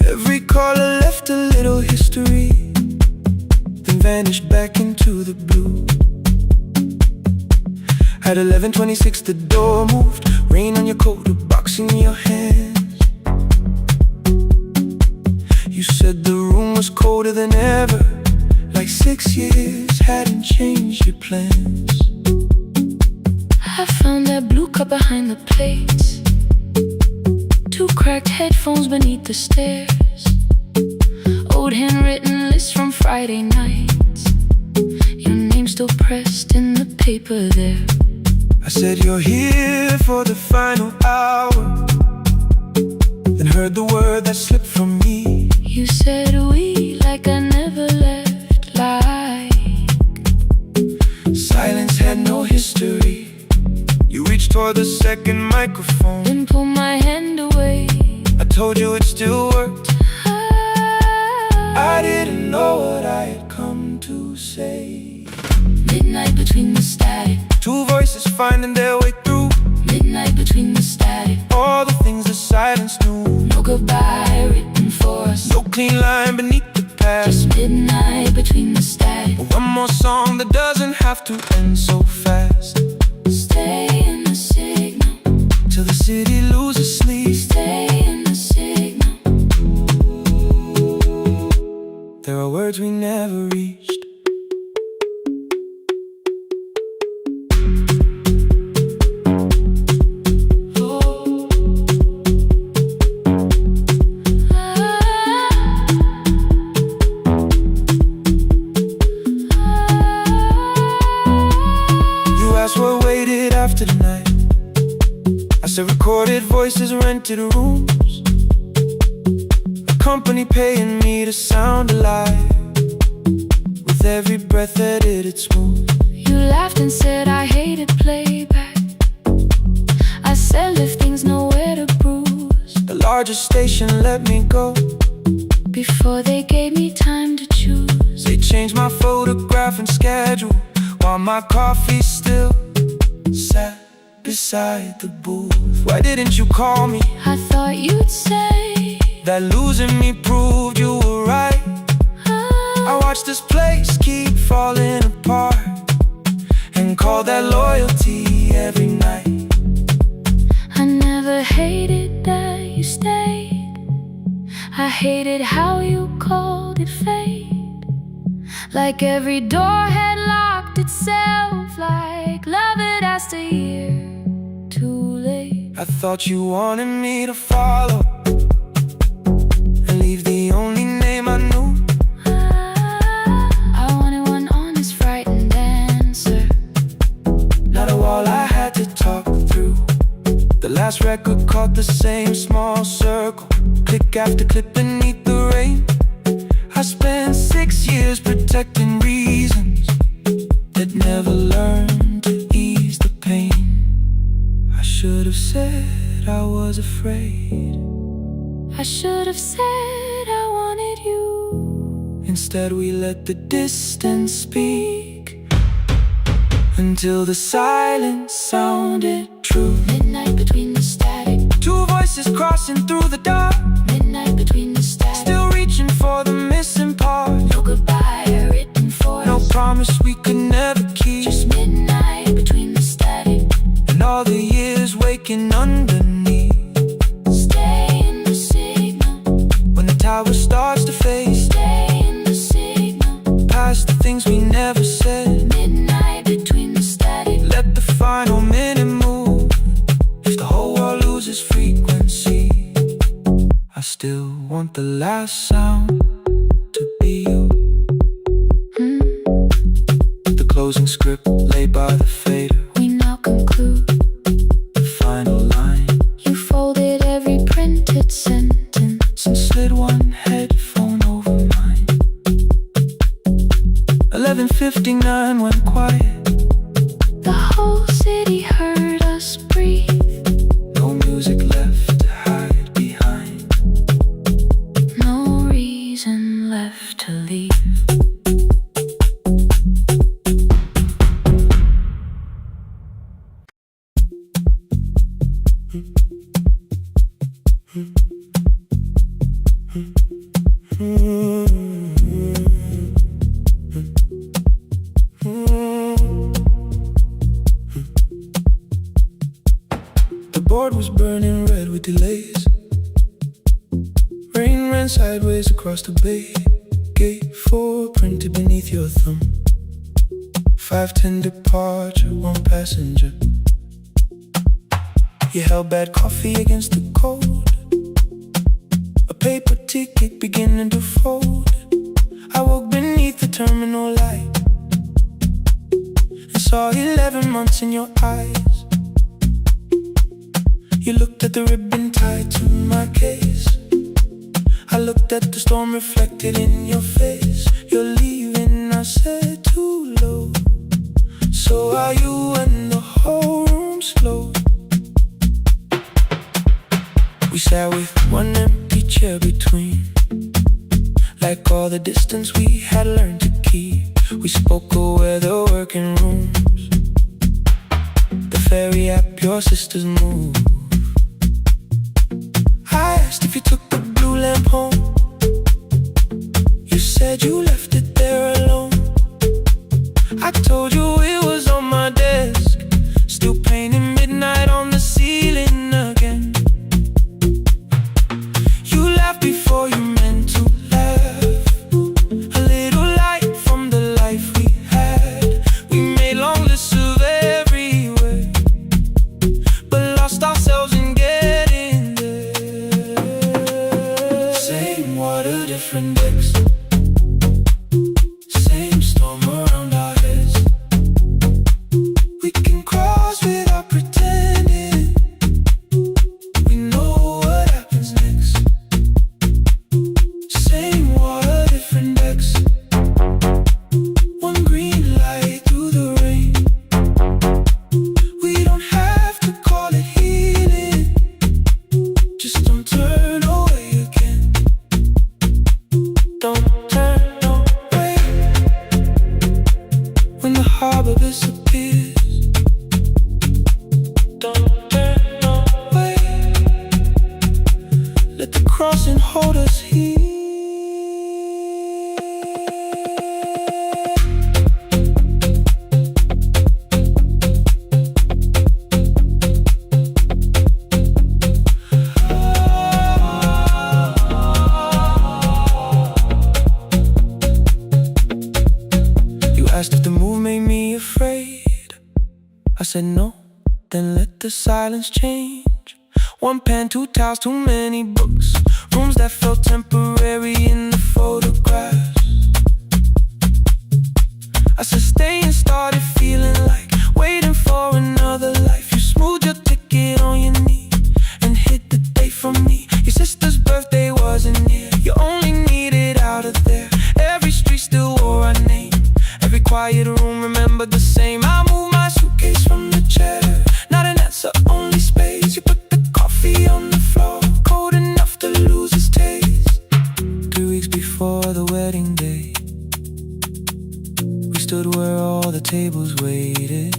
Every caller left a little history, then vanished back into the blue. At 11:26 the door moved, rain on your coat, a box in your hands. You said the room was colder than ever, like 6 years hadn't changed your plans. I found that blue cup behind the plates, 2 cracked headphones beneath the stairs, old handwritten lists from Friday nights, your name still pressed in the paper there. I said you're here for the final hour, then heard the word that slipped from me. You said we like I never left, like Silence had no history. You reached toward the second microphone, then pull my hand away. I told you it still worked. I didn't know what I had come to say. Midnight between the static, 2 voices finding their way through. midnight between the static. All the things the silence knew. No goodbye written for us, No clean line beneath the past. just midnight between the static. One more song that doesn't have to end so fast. Stay in the signal, Till the city loses sleep. stay in the signal. There are words we never reached. What waited after the night? I said recorded voices, rented rooms, a company paying me to sound alive, with every breath edited smooth. You laughed and said I hated playback. I said if things nowhere to bruise. The largest station let me go before they gave me time to choose. They changed my photograph and schedule while my coffee still sat beside the booth. Why didn't you call me? I thought you'd say that losing me proved you were right. I watched this place keep falling apart and call that loyalty every night. I never hated that you stayed. I hated how you called it fate. Like every door had locked itself, like love had asked a year too late. I thought you wanted me to follow and leave the only name I knew. I wanted one honest, frightened answer, not a wall I had to talk through. The last record caught the same small circle, click after click beneath the rain. I spent 6 years protecting reasons that never learned to ease the pain. I should have said I was afraid. I should have said I wanted you. Instead we let the distance speak until the silence sounded true. Midnight between the static, two voices crossing through the dark. midnight between the static, Still reaching for the missing part. no goodbye written for No us. promise we could never keep. Just midnight between the static, And all the years waking underneath. stay in the signal, When the tower starts to fade, stay in the signal, past the things we never said. midnight between the static. Let the final minute move. If the whole world loses frequency, I still want the last sound to be you. The closing script laid by the fader. We now conclude. The final line. You folded every printed sentence And slid one headphone over mine. 11:59 went quiet. The whole city heard us breathe. No music left to hide behind. No reason left to leave. The board was burning red with delays. Rain ran sideways across the bay. Gate 4 printed beneath your thumb. 5:10 departure, 1 passenger. You held bad coffee against the cold. A paper ticket beginning to fold. I woke beneath the terminal light and saw 11 months in your eyes. You looked at the ribbon tied to my case. I looked at the storm reflected in your face. You're leaving, I said, too low. So are you, and the whole room slowed. We sat with one empty chair between, like all the distance we had learned to keep. We spoke of weather, working rooms, the ferry app your sisters move. I asked if you took the blue lamp home. You said you left it there alone. I told you it was on my desk, still painting midnight on the ceiling again. You laughed before you meant to laugh. A little light from the life we had. We made long lists of everywhere, but lost ourselves in getting there. Same water, different decks. Same storm around our heads. disappears. Don't turn away. Let the crossing hold us here. Asked if the move made me afraid. I said no, then let the silence change. One pen, two towels, too many books. Rooms that felt temporary in the photographs. I said stay and started feeling like waiting for another life. You smoothed your ticket on your knee and hid the date from me. Your sister's birthday wasn't near. You only needed out of there. Every street still wore our name. Every quiet room remembered the same. I moved my suitcase from the chair. Not an answer, only space. You put the coffee on the floor, cold enough to lose its taste. 3 weeks before the wedding day, we stood where all the tables waited.